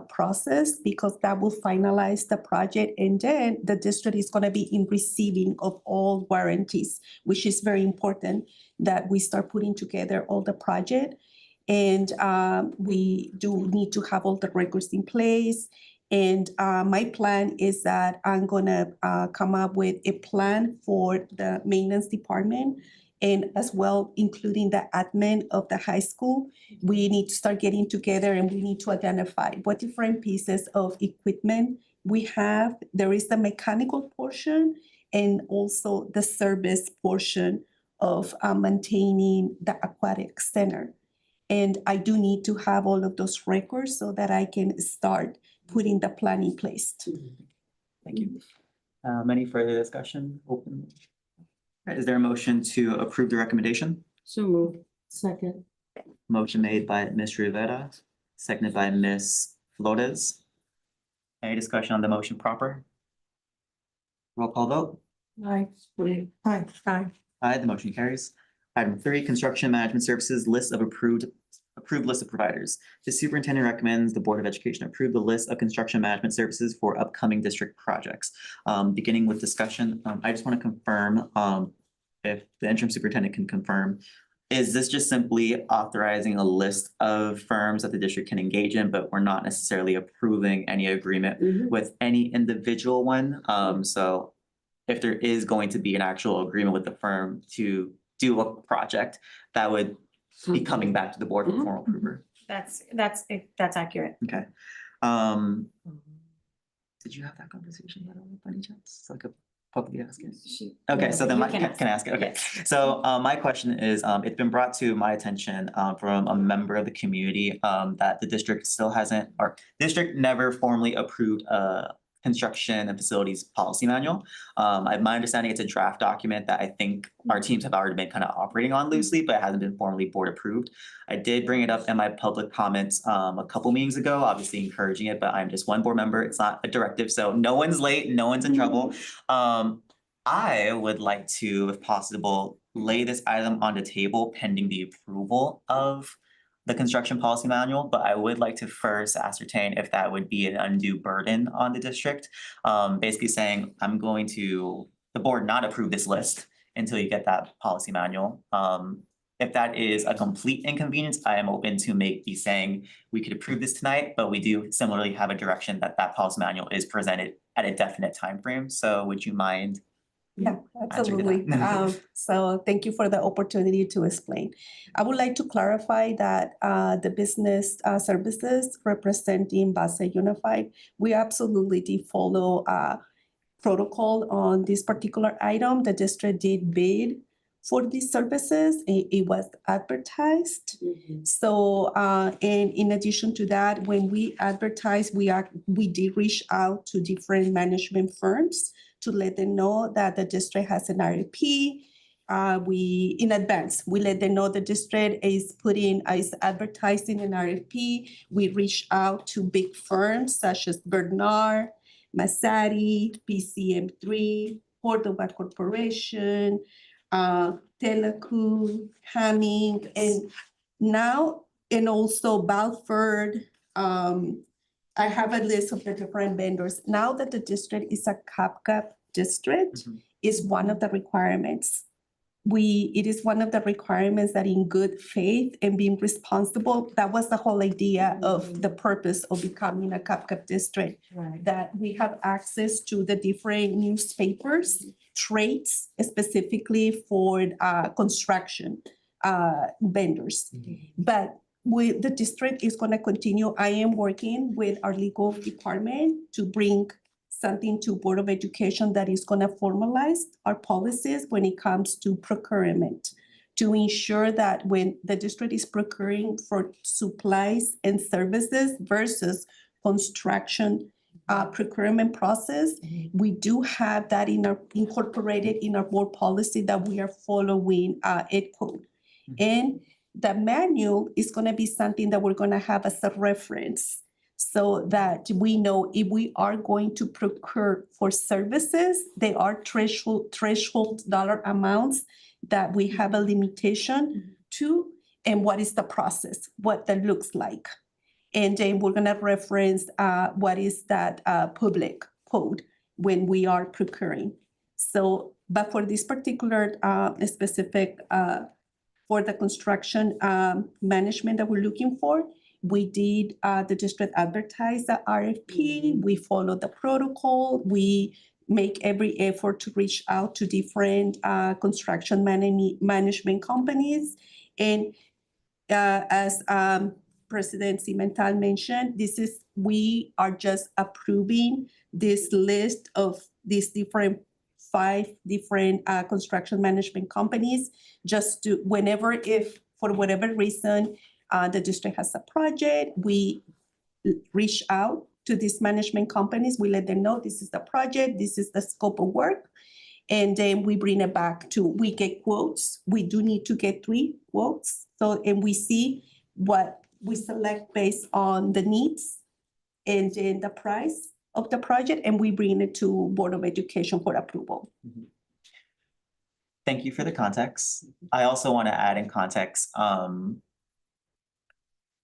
[SPEAKER 14] processed because that will finalize the project, and then the district is going to be in receiving of all warranties, which is very important that we start putting together all the project. And we do need to have all the records in place. And my plan is that I'm gonna come up with a plan for the maintenance department and as well including the admin of the high school. We need to start getting together and we need to identify what different pieces of equipment we have. There is the mechanical portion and also the service portion of maintaining the aquatic center. And I do need to have all of those records so that I can start putting the plan in place.
[SPEAKER 2] Thank you. Any further discussion? Open. Is there a motion to approve the recommendation?
[SPEAKER 8] So moved.
[SPEAKER 10] Second.
[SPEAKER 2] Motion made by Ms. Rivera, seconded by Ms. Flores. Any discussion on the motion proper? Roll call vote.
[SPEAKER 10] Aye.
[SPEAKER 12] Aye.
[SPEAKER 2] Aye, the motion carries. Item 3, construction management services, list of approved list of providers. The superintendent recommends the Board of Education approve the list of construction management services for upcoming district projects. Beginning with discussion, I just want to confirm if the interim superintendent can confirm, is this just simply authorizing a list of firms that the district can engage in, but we're not necessarily approving any agreement with any individual one? So if there is going to be an actual agreement with the firm to do a project, that would be coming back to the board for formal approval.
[SPEAKER 4] That's accurate.
[SPEAKER 2] Okay. Did you have that conversation by any chance? So I could publicly ask it. Okay, so then can I ask it? Okay.
[SPEAKER 4] Yes.
[SPEAKER 2] So my question is, it's been brought to my attention from a member of the community that the district still hasn't, or district never formally approved a construction and facilities policy manual. My understanding, it's a draft document that I think our teams have already been kind of operating on loosely, but it hasn't been formally board approved. I did bring it up in my public comments a couple meetings ago, obviously encouraging it, but I'm just one board member. It's not a directive, so no one's late, no one's in trouble. I would like to, if possible, lay this item on the table pending the approval of the construction policy manual, but I would like to first ascertain if that would be an undue burden on the district. Basically saying, I'm going to, the board not approve this list until you get that policy manual. If that is a complete inconvenience, I am open to be saying we could approve this tonight, but we do similarly have a direction that policy manual is presented at a definite time frame. So would you mind?
[SPEAKER 14] Yeah,
[SPEAKER 2] answering to
[SPEAKER 14] absolutely.
[SPEAKER 2] that?
[SPEAKER 14] So thank you for the opportunity to explain. I would like to clarify that the business services representing Bassett Unified, we absolutely did follow protocol on this particular item. The district did bid for these services. It was advertised. So, and in addition to that, when we advertised, we did reach out to different management firms to let them know that the district has an RFP. In advance, we let them know the district is advertising an RFP. We reach out to big firms such as Bernard, Masati, PCM3, Cordova Corporation, Telecu, Hamming, and also Balford. I have a list of the different vendors. Now that the district is a CAPCAP district, is one of the requirements. It is one of the requirements that in good faith and being responsible, that was the whole idea of the purpose of becoming a CAPCAP district.
[SPEAKER 10] Right.
[SPEAKER 14] That we have access to the different newspapers, trades, specifically for construction vendors. But the district is going to continue. I am working with our legal department to bring something to Board of Education that is going to formalize our policies when it comes to procurement, to ensure that when the district is procuring for supplies and services versus construction procurement process, we do have that incorporated in our board policy that we are following ed code. And the manual is going to be something that we're going to have as a reference so that we know if we are going to procure for services, there are threshold dollar amounts that we have a limitation to, and what is the process, what that looks like. And then we're going to reference what is that public code when we are procuring. So, but for this particular specific for the construction management that we're looking for, we did the district advertise the RFP. We followed the protocol. We make every effort to reach out to different construction management companies. And as President Cimental mentioned, we are just approving this list of these 5 different construction management companies, just to whenever, if for whatever reason, the district has a project, we reach out to these management companies. We let them know this is the project, this is the scope of work, and then we bring it back we get quotes. We do need to get 3 quotes. So, and we see what we select based on the needs and then the price of the project, and we bring it to Board of Education for approval.
[SPEAKER 2] Thank you for the context. I also want to add in context,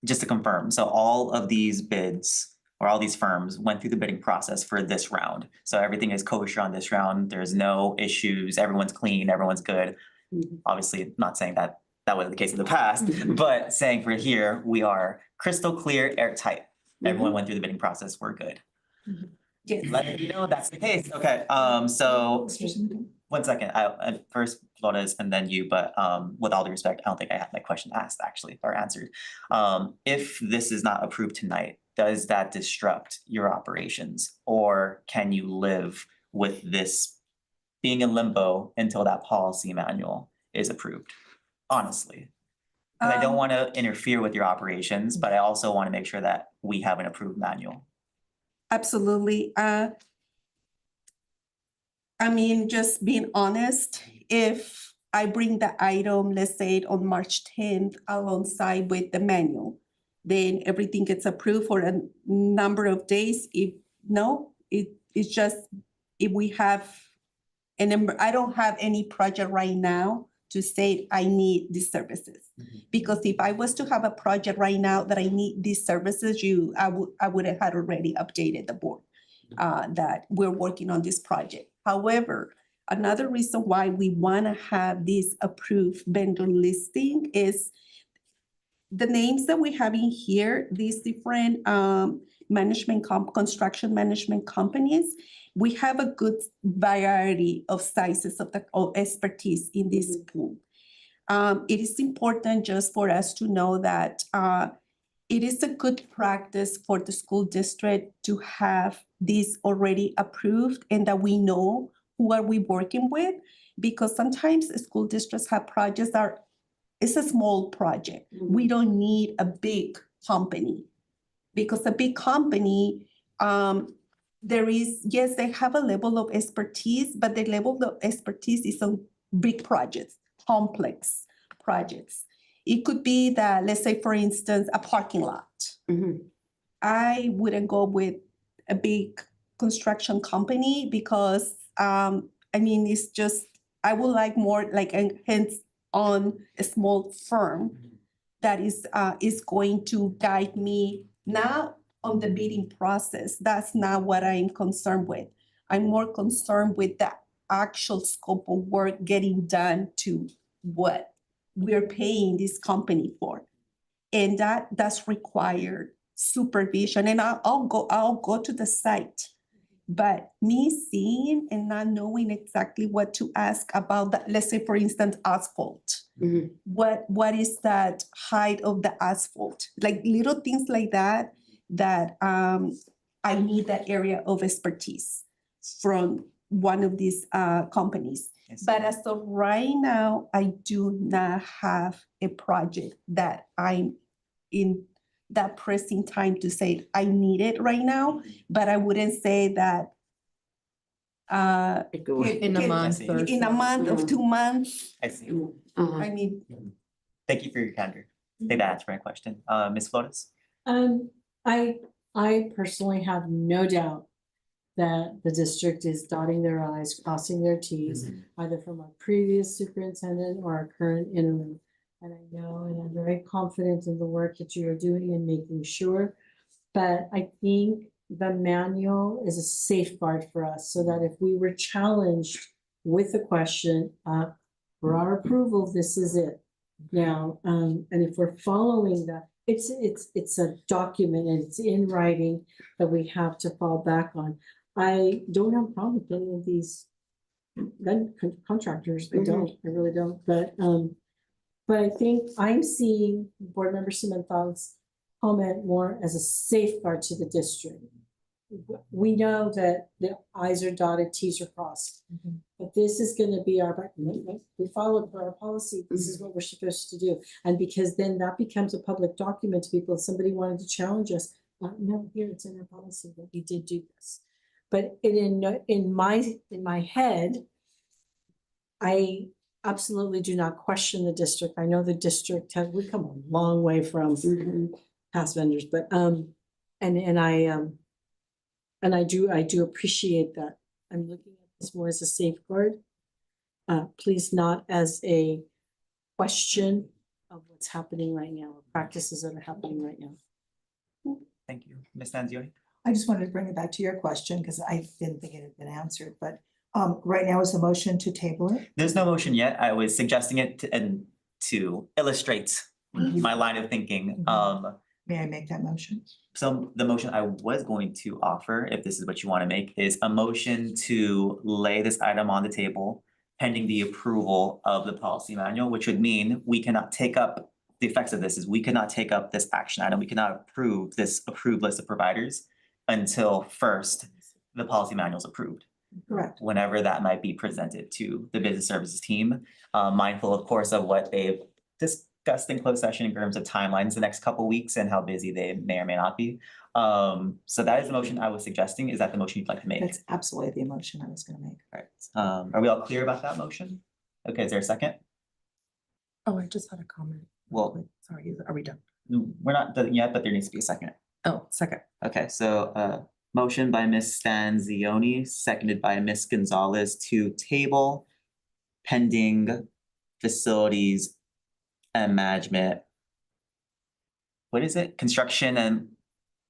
[SPEAKER 2] just to confirm. So all of these bids or all these firms went through the bidding process for this round. So everything is kosher on this round. There's no issues. Everyone's clean. Everyone's good. Obviously, not saying that was the case in the past, but saying for here, we are crystal clear, airtight. Everyone went through the bidding process. We're good.
[SPEAKER 14] Yes.
[SPEAKER 2] Let me know that's the case. Okay, so 1 second. I first Flores and then you, but with all due respect, I don't think I have my question asked actually or answered. If this is not approved tonight, does that disrupt your operations, or can you live with this being in limbo until that policy manual is approved? Honestly. And I don't want to interfere with your operations, but I also want to make sure that we have an approved manual.
[SPEAKER 14] Absolutely. I mean, just being honest, if I bring the item, let's say on March 10th, alongside with the manual, then everything gets approved for a number of days. It's just, if we have, I don't have any project right now to say I need these services. Because if I was to have a project right now that I need these services, I would have had already updated the board that we're working on this project. However, Another reason why we want to have this approved vendor listing is the names that we have in here, these different construction management companies. We have a good variety of sizes of expertise in this pool. It is important just for us to know that it is a good practice for the school district to have this already approved and that we know who are we working with, because sometimes school districts have projects that it's a small project. We don't need a big company, because a big company, yes, they have a level of expertise, but the level of expertise is on big projects, complex projects. It could be that, let's say, for instance, a parking lot. I wouldn't go with a big construction company because, it's just, I would like more like a hands-on a small firm that is going to guide me, not on the bidding process. That's not what I'm concerned with. I'm more concerned with the actual scope of work getting done to what we're paying this company for. And that's required supervision. And I'll go to the site. But me seeing and not knowing exactly what to ask about that, let's say, for instance, asphalt. What is that height of the asphalt? Like little things like that I need that area of expertise from one of these companies. But as of right now, I do not have a project that I'm in that pressing time to say I need it right now, but I wouldn't say that
[SPEAKER 11] In a month or
[SPEAKER 14] in a
[SPEAKER 11] so.
[SPEAKER 14] month of 2 months.
[SPEAKER 2] I see.
[SPEAKER 14] I mean,
[SPEAKER 2] Thank you for your candor. I think that answered my question. Ms. Flores?
[SPEAKER 10] I personally have no doubt that the district is dotting their i's, crossing their t's, either from our previous superintendent or our current interim. And I know, and I'm very confident in the work that you are doing and making sure. But I think the manual is a safeguard for us, so that if we were challenged with a question, for our approval, this is it. Now, and if we're following that, it's a document and it's in writing that we have to fall back on. I don't have a problem with any of these contractors. I really don't. But I think I'm seeing Board Member Cimental's comment more as a safeguard to the district. We know that the i's are dotted, t's are crossed. But this is going to be we followed our policy. This is what we're supposed to do. And because then that becomes a public document to people. If somebody wanted to challenge us, no, here it's in our policy that we did do this. But in my head, I absolutely do not question the district. I know the district we've come a long way from past vendors, but I do appreciate that. I'm looking at this more as a safeguard. Please not as a question of what's happening right now, or practices that are happening right now.
[SPEAKER 2] Thank you. Ms. Manzioni?
[SPEAKER 12] I just wanted to bring it back to your question because I didn't think it had been answered, but right now is the motion to table it?
[SPEAKER 2] There's no motion yet. I was suggesting it to illustrate my line of thinking.
[SPEAKER 12] May I make that motion?
[SPEAKER 2] So the motion I was going to offer, if this is what you want to make, is a motion to lay this item on the table pending the approval of the policy manual, which would mean we cannot take up, the effects of this is we cannot take up this action item. We cannot approve this approved list of providers until first the policy manual is approved.
[SPEAKER 12] Correct.
[SPEAKER 2] Whenever that might be presented to the business services team, mindful of course of what they've discussed in closed session in terms of timelines the next couple weeks and how busy they may or may not be. So that is the motion I was suggesting. Is that the motion you'd like to make?
[SPEAKER 12] That's absolutely the motion I was going to make.
[SPEAKER 2] All right. Are we all clear about that motion? Okay, is there a second?
[SPEAKER 11] Oh, I just had a comment.
[SPEAKER 2] Well,
[SPEAKER 11] Sorry, are we done?
[SPEAKER 2] we're not done yet, but there needs to be a second.
[SPEAKER 11] Oh, second.
[SPEAKER 2] Okay, so motion by Ms. Stanzioni, seconded by Ms. Gonzalez to table pending facilities and management. What is it? Construction and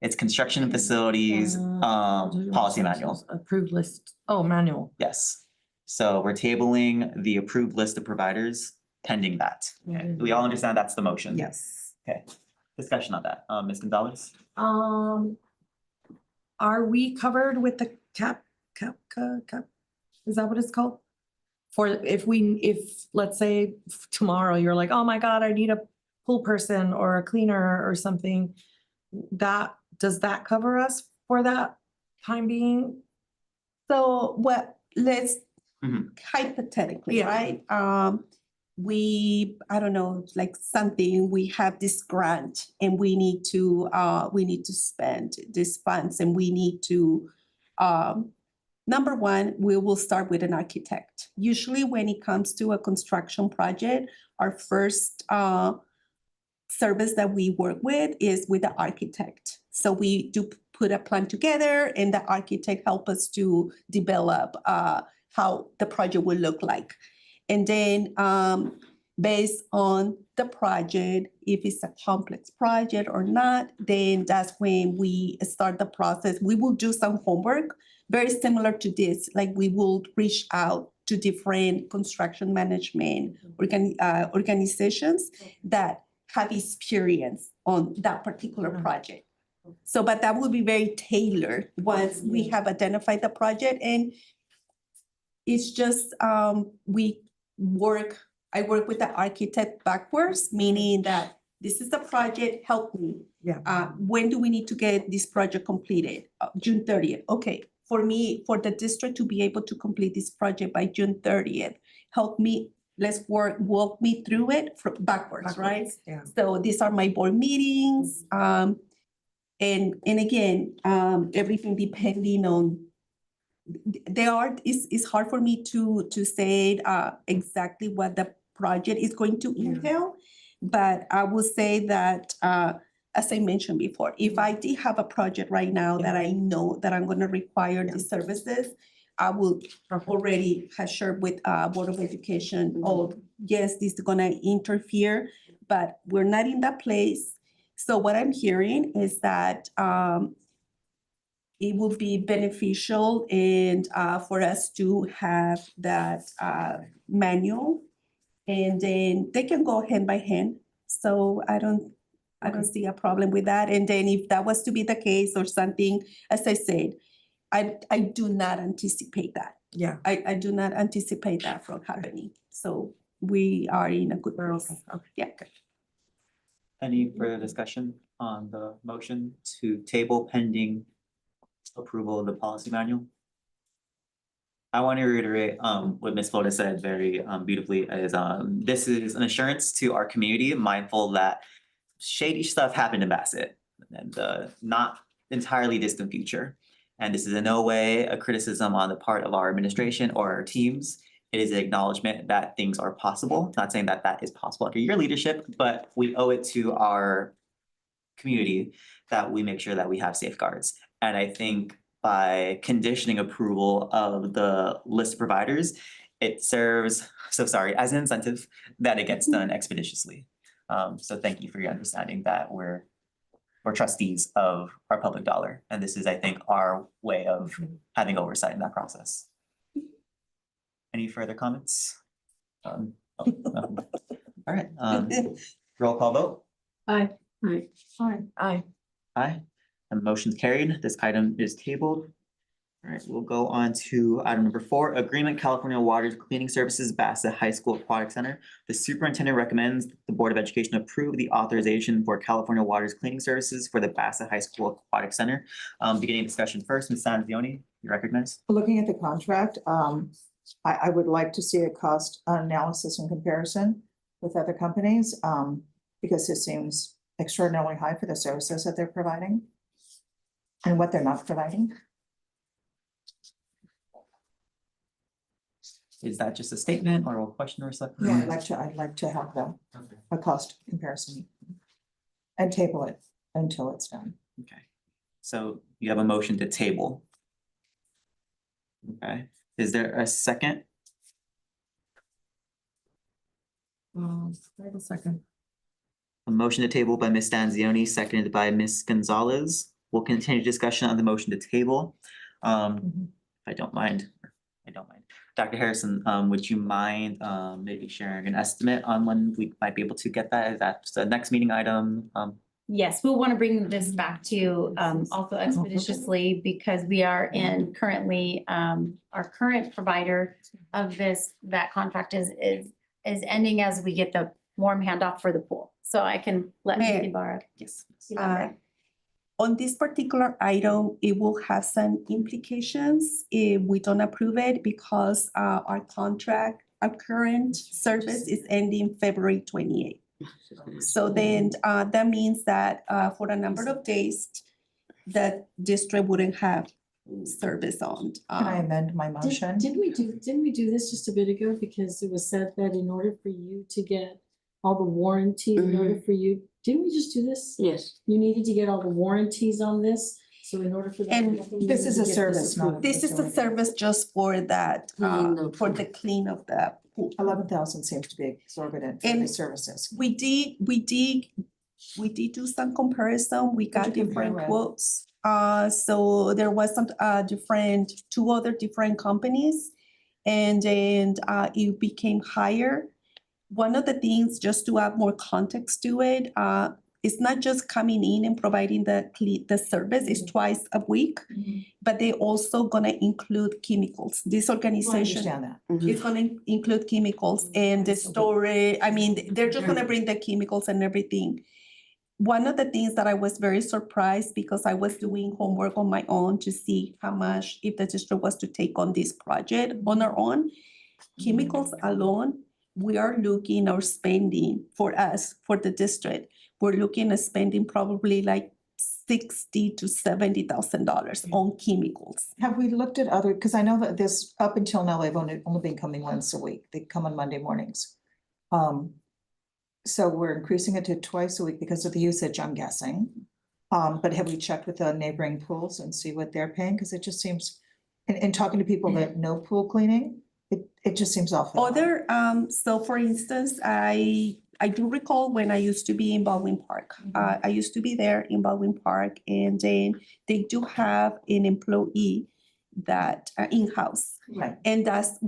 [SPEAKER 2] facilities, policy manual.
[SPEAKER 11] Approved list. Oh, manual.
[SPEAKER 2] Yes. So we're tabling the approved list of providers pending that. Okay, do we all understand that's the motion?
[SPEAKER 11] Yes.
[SPEAKER 2] Okay, discussion on that. Ms. Gonzalez?
[SPEAKER 11] Are we covered with the cap, is that what it's called? For if let's say tomorrow, you're like, oh my God, I need a pool person or a cleaner or something. Does that cover us for that time being?
[SPEAKER 14] So what, let's
[SPEAKER 2] Mhm.
[SPEAKER 14] hypothetically,
[SPEAKER 11] Yeah.
[SPEAKER 14] right? I don't know, like something, we have this grant and we need to spend these funds and we need to, number one, we will start with an architect. Usually when it comes to a construction project, our first, service that we work with is with the architect. So we do put a plan together and the architect help us to develop how the project will look like. And then based on the project, if it's a complex project or not, then that's when we start the process. We will do some homework, very similar to this, like we will reach out to different construction management organizations that have experience on that particular project. So, but that will be very tailored once we have identified the project, and it's just, I work with the architect backwards, meaning that this is the project, help me.
[SPEAKER 11] Yeah.
[SPEAKER 14] When do we need to get this project completed? June 30th. Okay, for me, for the district to be able to complete this project by June 30th, help me, walk me through it from backwards, right?
[SPEAKER 11] Yeah.
[SPEAKER 14] So these are my board meetings, and again, everything depending on, it's hard for me to say exactly what the project is going to entail, but I will say that, as I mentioned before, if I did have a project right now that I know that I'm gonna require these services, I will already have shared with Board of Education, oh, yes, this is gonna interfere, but we're not in that place. So what I'm hearing is that it will be beneficial and for us to have that manual, and then they can go hand by hand. So I don't see a problem with that. And then if that was to be the case or something, as I said, I do not anticipate that.
[SPEAKER 11] Yeah.
[SPEAKER 14] I do not anticipate that from happening. So we are in a good place.
[SPEAKER 11] Okay.
[SPEAKER 14] Yeah.
[SPEAKER 2] Any further discussion on the motion to table pending approval of the policy manual? I want to reiterate what Ms. Flores said very beautifully, is this is an assurance to our community, mindful that shady stuff happened in Bassett and not entirely distant future. And this is in no way a criticism on the part of our administration or our teams. It is an acknowledgement that things are possible. Not saying that that is possible under your leadership, but we owe it to our community that we make sure that we have safeguards. And I think by conditioning approval of the list of providers, it serves, as an incentive that it gets done expeditiously. So thank you for your understanding that we're trustees of our public dollar. And this is, I think, our way of having oversight in that process. Any further comments? All right, roll call vote.
[SPEAKER 10] Aye.
[SPEAKER 11] Aye.
[SPEAKER 2] Aye, and the motion's carried. This item is tabled. All right, we'll go on to item number 4, Agreement California Waters Cleaning Services, Bassett High School Aquatic Center. The superintendent recommends the Board of Education approve the authorization for California Waters Cleaning Services for the Bassett High School Aquatic Center. Beginning discussion first, Ms. Sanzioni, you recognize?
[SPEAKER 12] Looking at the contract, I would like to see a cost analysis and comparison with other companies, because it seems extraordinarily high for the services that they're providing and what they're not providing.
[SPEAKER 2] Is that just a statement or a question or something?
[SPEAKER 12] No, I'd like to have a cost comparison and table it until it's done.
[SPEAKER 2] Okay, so you have a motion to table. Okay, is there a second?
[SPEAKER 11] Wait a second.
[SPEAKER 2] A motion to table by Ms. Stanzioni, seconded by Ms. Gonzalez. We'll continue discussion on the motion to table. I don't mind. Dr. Harrison, would you mind maybe sharing an estimate on when we might be able to get that? Is that the next meeting item?
[SPEAKER 4] Yes, we'll want to bring this back to you also expeditiously because we are in currently our current provider of this, that contract is ending as we get the warm handoff for the pool. So I can let Lady Barra.
[SPEAKER 2] Yes.
[SPEAKER 14] On this particular item, it will have some implications if we don't approve it because our contract, our current service is ending February 28th. So then that means that for a number of days, the district wouldn't have service on.
[SPEAKER 12] Can I amend my motion?
[SPEAKER 10] Didn't we do this just a bit ago? Because it was said that in order for you to get all the warranty, in order for you, didn't we just do this?
[SPEAKER 8] Yes.
[SPEAKER 10] You needed to get all the warranties on this, so in order for that.
[SPEAKER 14] And
[SPEAKER 10] to happen, you
[SPEAKER 12] this
[SPEAKER 10] needed
[SPEAKER 12] is
[SPEAKER 10] to
[SPEAKER 12] a
[SPEAKER 10] get
[SPEAKER 12] service, not a-
[SPEAKER 10] approved.
[SPEAKER 14] This is a service just for that, for the clean of the pool.
[SPEAKER 12] 11,000 seems to be exorbitant for the
[SPEAKER 14] And
[SPEAKER 12] services.
[SPEAKER 14] We did do some comparison. We got
[SPEAKER 12] What'd you compare
[SPEAKER 14] different
[SPEAKER 12] with?
[SPEAKER 14] quotes. So there was some two other different companies. And then it became higher. One of the things, just to add more context to it, it's not just coming in and providing the service, it's twice a week, but they also gonna include chemicals. This
[SPEAKER 12] I
[SPEAKER 14] organization
[SPEAKER 12] understand that.
[SPEAKER 14] is gonna include chemicals and the storage. I mean, they're just gonna bring the chemicals and everything. One of the things that I was very surprised because I was doing homework on my own to see how much if the district was to take on this project on our own. Chemicals alone, we are looking or spending for us, for the district, we're looking at spending probably like $60,000 to $70,000 on chemicals.
[SPEAKER 12] Have we looked at other, because I know that this, up until now, they've only been coming once a week. They come on Monday mornings. So we're increasing it to twice a week because of the usage, I'm guessing. But have we checked with the neighboring pools and see what they're paying? Because it just seems, in talking to people that know pool cleaning, it just seems awful.
[SPEAKER 14] So for instance, I do recall when I used to be in Baldwin Park. I used to be there in Baldwin Park and then they do have an employee that in-house.
[SPEAKER 12] Right.
[SPEAKER 14] And that's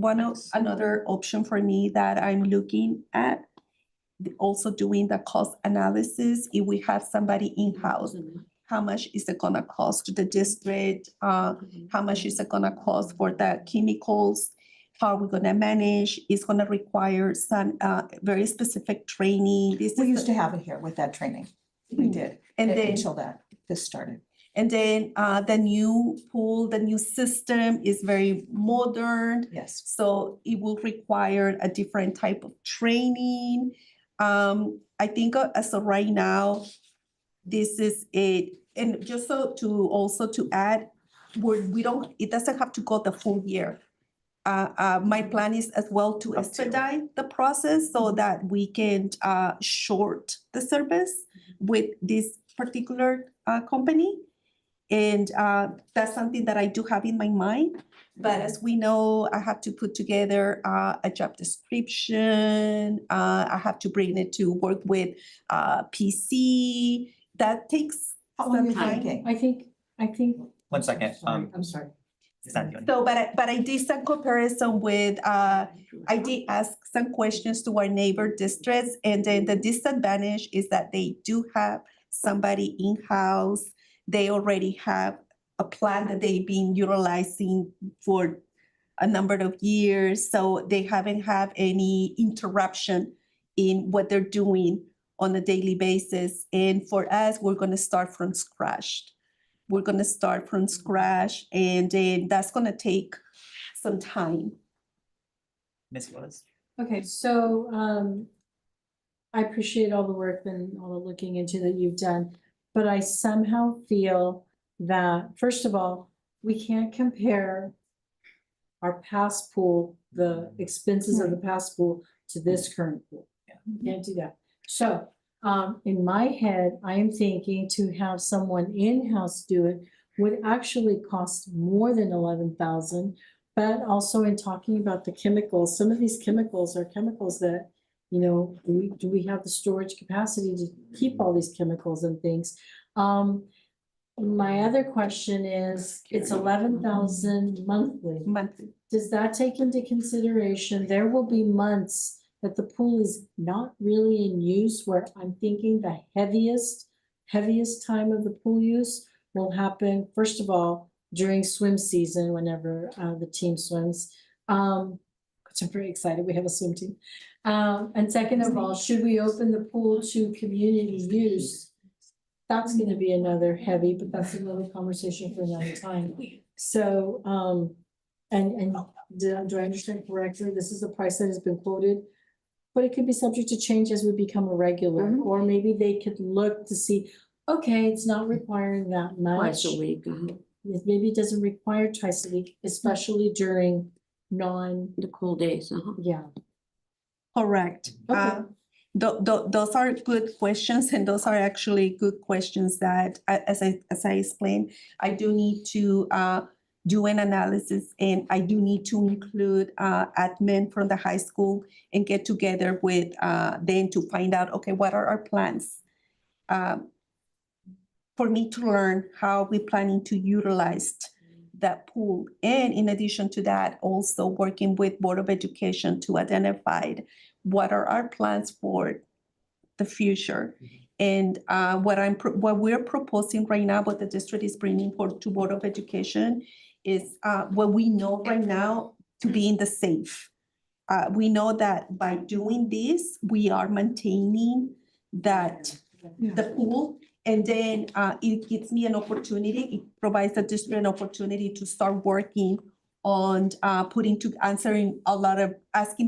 [SPEAKER 14] another option for me that I'm looking at. Also doing the cost analysis, if we have somebody in-house, how much is it gonna cost to the district? How much is it gonna cost for the chemicals? How are we gonna manage? It's gonna require some very specific training.
[SPEAKER 12] We used to have it here with that training. We did.
[SPEAKER 14] And then
[SPEAKER 12] Until this started.
[SPEAKER 14] And then the new pool, the new system is very modern.
[SPEAKER 12] Yes.
[SPEAKER 14] So it will require a different type of training. I think as of right now, this is it. And just so to add, it doesn't have to go the full year. My plan is as well to expedite the process so that we can short the service with this particular company. And that's something that I do have in my mind. But as we know, I have to put together a job description. I have to bring it to work with PC. That takes some time.
[SPEAKER 10] I think.
[SPEAKER 2] 1 second.
[SPEAKER 10] I'm sorry.
[SPEAKER 14] So, but I did some comparison with, I did ask some questions to our neighbor districts. And then the disadvantage is that they do have somebody in-house. They already have a plan that they've been utilizing for a number of years. So they haven't had any interruption in what they're doing on a daily basis. And for us, we're gonna start from scratch. We're gonna start from scratch and then that's gonna take some time.
[SPEAKER 2] Ms. Flores?
[SPEAKER 10] Okay, so I appreciate all the work and all the looking into that you've done. But I somehow feel that, first of all, we can't compare our past pool, the expenses of the past pool to this current pool. Can't do that. So in my head, I am thinking to have someone in-house do it would actually cost more than 11,000. But also in talking about the chemicals, some of these chemicals are chemicals that, you know, do we have the storage capacity to keep all these chemicals and things? My other question is, it's 11,000 monthly. does that take into consideration, there will be months that the pool is not really in use, where I'm thinking the heaviest time of the pool use will happen, first of all, during swim season, whenever the team swims. Which I'm very excited, we have a swim team. And second of all, should we open the pool to community use? That's gonna be another heavy, but that's another conversation for another time. So, and do I understand correctly? This is the price that has been quoted. But it could be subject to change as we become a regular, or maybe they could look to see, okay, it's not requiring that much.
[SPEAKER 8] Twice a week.
[SPEAKER 10] Maybe it doesn't require twice a week, especially during
[SPEAKER 8] The cool days.
[SPEAKER 10] yeah.
[SPEAKER 14] Correct.
[SPEAKER 10] Okay.
[SPEAKER 14] Those are good questions, and those are actually good questions that, as I explained, I do need to do an analysis, and I do need to include admin from the high school and get together with them to find out, okay, what are our plans? For me to learn how we're planning to utilize that pool. And in addition to that, also working with Board of Education to identify what are our plans for the future. And what we're proposing right now, what the district is bringing to Board of Education is what we know right now to be in the safe. We know that by doing this, we are maintaining the pool. And then it gives me an opportunity, it provides the district an opportunity to start working on asking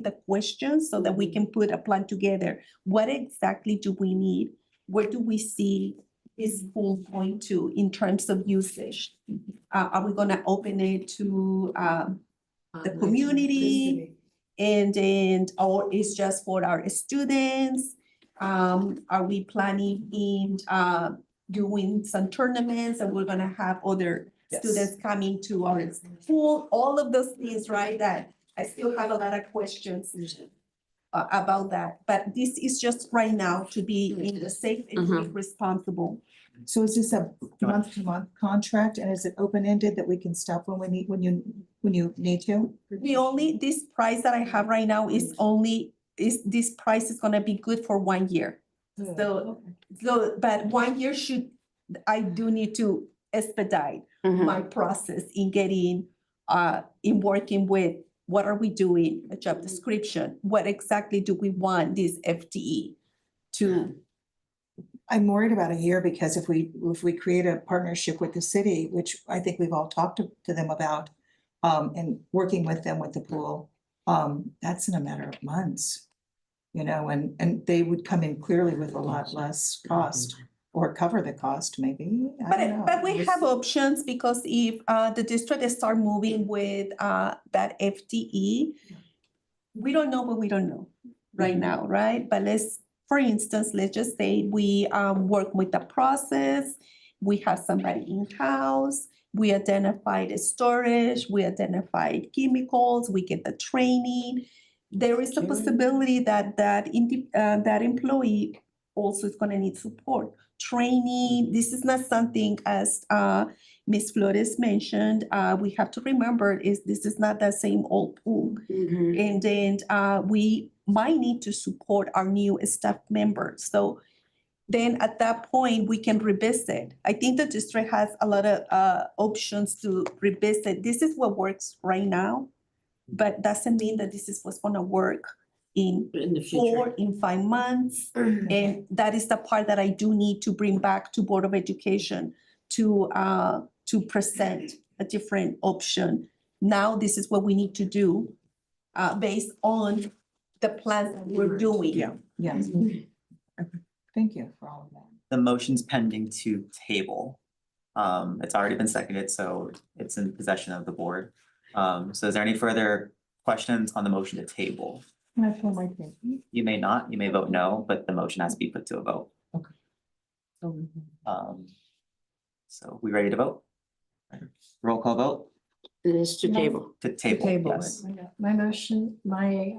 [SPEAKER 14] the questions so that we can put a plan together. What exactly do we need? Where do we see this pool going to in terms of usage? Are we gonna open it to the community? Or it's just for our students? Are we planning in doing some tournaments, and we're gonna have other students coming to our pool? All of those things, right? That I still have a lot of questions about that. But this is just right now to be in the safe and to be responsible.
[SPEAKER 12] So is this a month-to-month contract, and is it open-ended that we can stop when you need to?
[SPEAKER 14] This price that I have right now is this price is gonna be good for 1 year. So, but 1 year I do need to expedite my process in getting, in working with, what are we doing, a job description, what exactly do we want this FTE to?
[SPEAKER 12] I'm worried about a year, because if we create a partnership with the city, which I think we've all talked to them about, and working with them with the pool, that's in a matter of months. And they would come in clearly with a lot less cost, or cover the cost, maybe. I don't know.
[SPEAKER 14] But we have options, because if the district start moving with that FTE, we don't know what we don't know right now, right? But for instance, let's just say we work with the process, we have somebody in-house, we identified storage, we identified chemicals, we get the training. There is a possibility that employee also is gonna need support. Training, this is not something, as Ms. Flores mentioned, we have to remember this is not the same old pool. And then we might need to support our new staff members. So then at that point, we can revisit. I think the district has a lot of options to revisit. This is what works right now, but doesn't mean that this is what's gonna work in
[SPEAKER 8] the future.
[SPEAKER 14] 5 months. And that is the part that I do need to bring back to Board of Education to present a different option. Now, this is what we need to do based on the plans that we're doing.
[SPEAKER 12] Yes. Thank you for all of that.
[SPEAKER 2] The motion's pending to table. It's already been seconded, so it's in possession of the board. So is there any further questions on the motion to table?
[SPEAKER 12] Can I feel my thing?
[SPEAKER 2] You may not, you may vote no, but the motion has to be put to a vote. So we ready to vote? Roll call vote
[SPEAKER 8] It is to table.
[SPEAKER 2] to table, yes.
[SPEAKER 10] My motion, my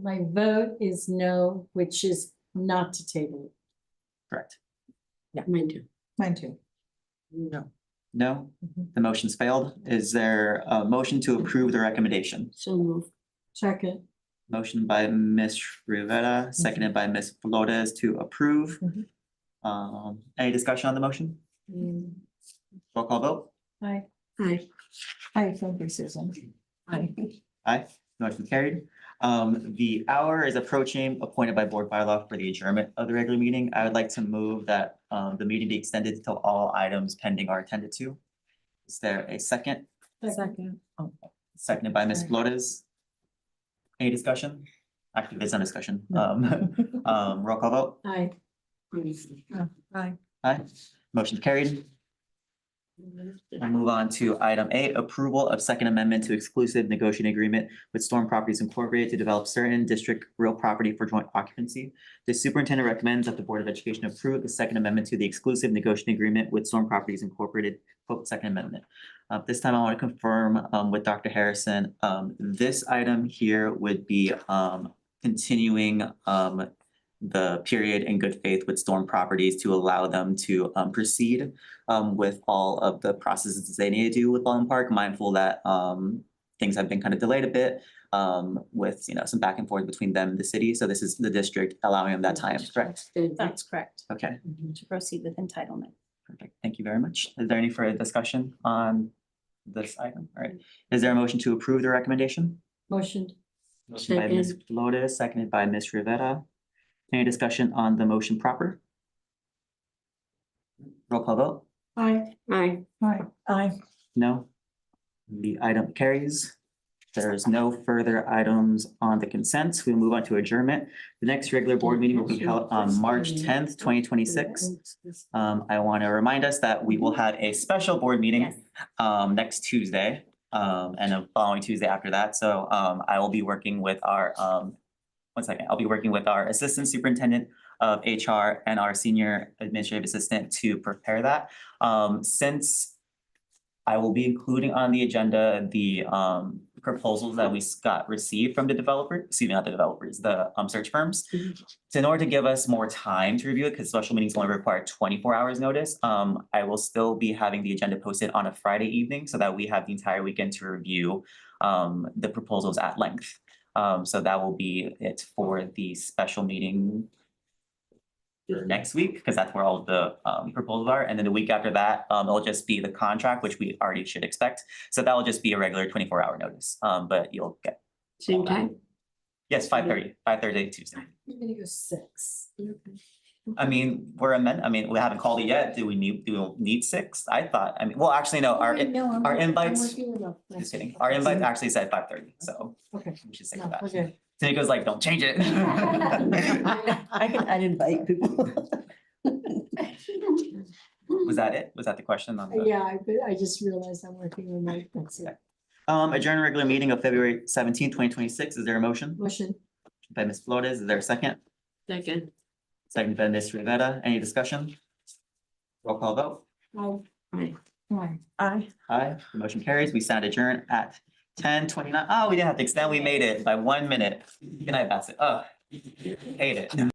[SPEAKER 10] vote is no, which is not to table.
[SPEAKER 2] Correct.
[SPEAKER 8] Mine too.
[SPEAKER 12] Mine too.
[SPEAKER 11] No.
[SPEAKER 2] No, the motion's failed. Is there a motion to approve the recommendation?
[SPEAKER 8] So move.
[SPEAKER 10] Second.
[SPEAKER 2] Motion by Ms. Rivera, seconded by Ms. Flores to approve. Any discussion on the motion? Roll call vote.
[SPEAKER 10] Aye.
[SPEAKER 8] Aye.
[SPEAKER 12] Hi, thank you, Susan. Hi.
[SPEAKER 2] Aye, motion carried. The hour is approaching, appointed by board bylaw for the adjournment of the regular meeting. I would like to move that the meeting be extended until all items pending are attended to. Is there a second?
[SPEAKER 10] Second.
[SPEAKER 2] Seconded by Ms.
[SPEAKER 10] Aye.
[SPEAKER 2] Flores. Any discussion? Actually, there's no discussion. Roll call vote.
[SPEAKER 10] Aye.
[SPEAKER 11] Aye.
[SPEAKER 2] Aye, motion carried. We'll move on to item 8, approval of second amendment to exclusive negotiating agreement with Storm Properties Incorporated to develop certain district real property for joint occupancy. The superintendent recommends that the Board of Education approve the second amendment to the exclusive negotiating agreement with Storm Properties Incorporated, quote, second amendment. This time I want to confirm with Dr. Harrison, this item here would be continuing the period in good faith with Storm Properties to allow them to proceed with all of the processes they need to do with Baldwin Park, mindful that things have been kind of delayed a bit with, you know, some back and forth between them and the city. So this is the district allowing them that time, correct?
[SPEAKER 4] That's correct.
[SPEAKER 2] Okay,
[SPEAKER 4] To proceed with entitlement.
[SPEAKER 2] perfect. Thank you very much. Is there any further discussion on this item? All right. Is there a motion to approve the recommendation?
[SPEAKER 10] Motion.
[SPEAKER 2] Motion by Ms. Flores, seconded by Ms. Rivera. Any discussion on the motion proper? Roll call vote?
[SPEAKER 10] Aye.
[SPEAKER 8] Aye.
[SPEAKER 12] Hi.
[SPEAKER 10] Aye.
[SPEAKER 2] No. The item carries. There is no further items on the consent. We move on to adjournment. The next regular board meeting will be held on March 10th, 2026. I want to remind us that we will have a special board meeting next Tuesday and the following Tuesday after that. So I will be working with our I'll be working with our assistant superintendent of HR and our senior administrative assistant to prepare that. Since I will be including on the agenda the proposals that we received from the search firms. So in order to give us more time to review it, because special meetings only require 24 hours notice, I will still be having the agenda posted on a Friday evening so that we have the entire weekend to review the proposals at length. So that will be it for the special meeting next week, because that's where all the proposals are. And then the week after that, it'll just be the contract, which we already should expect. So that will just be a regular 24-hour notice, but you'll get.
[SPEAKER 8] Same time?
[SPEAKER 2] Yes, 5:30 Tuesday.
[SPEAKER 10] I'm gonna go 6.
[SPEAKER 2] I mean, we haven't called it yet. Do we need 6? I thought, well, actually, no, our invites, just kidding. Our invite actually said 5:30, so
[SPEAKER 10] Okay.
[SPEAKER 2] we should say
[SPEAKER 10] No,
[SPEAKER 2] that.
[SPEAKER 10] okay.
[SPEAKER 2] Tanika's like, don't change it.
[SPEAKER 8] I'd invite people.
[SPEAKER 2] Was that it? Was that the question on the?
[SPEAKER 10] Yeah, I just realized I'm working remote. That's it.
[SPEAKER 2] Adjourn regular meeting of February 17th, 2026. Is there a motion?
[SPEAKER 10] Motion.
[SPEAKER 2] By Ms. Flores, is there a second?
[SPEAKER 8] Second.
[SPEAKER 2] Second by Ms. Rivera. Any discussion? Roll call vote.
[SPEAKER 10] Aye.
[SPEAKER 12] Aye.
[SPEAKER 11] Aye.
[SPEAKER 2] Aye, the motion carries. We stand adjourned at 10:29. Oh, we didn't have to extend. We made it by 1 minute. Good night, Bassett. Oh, hate it.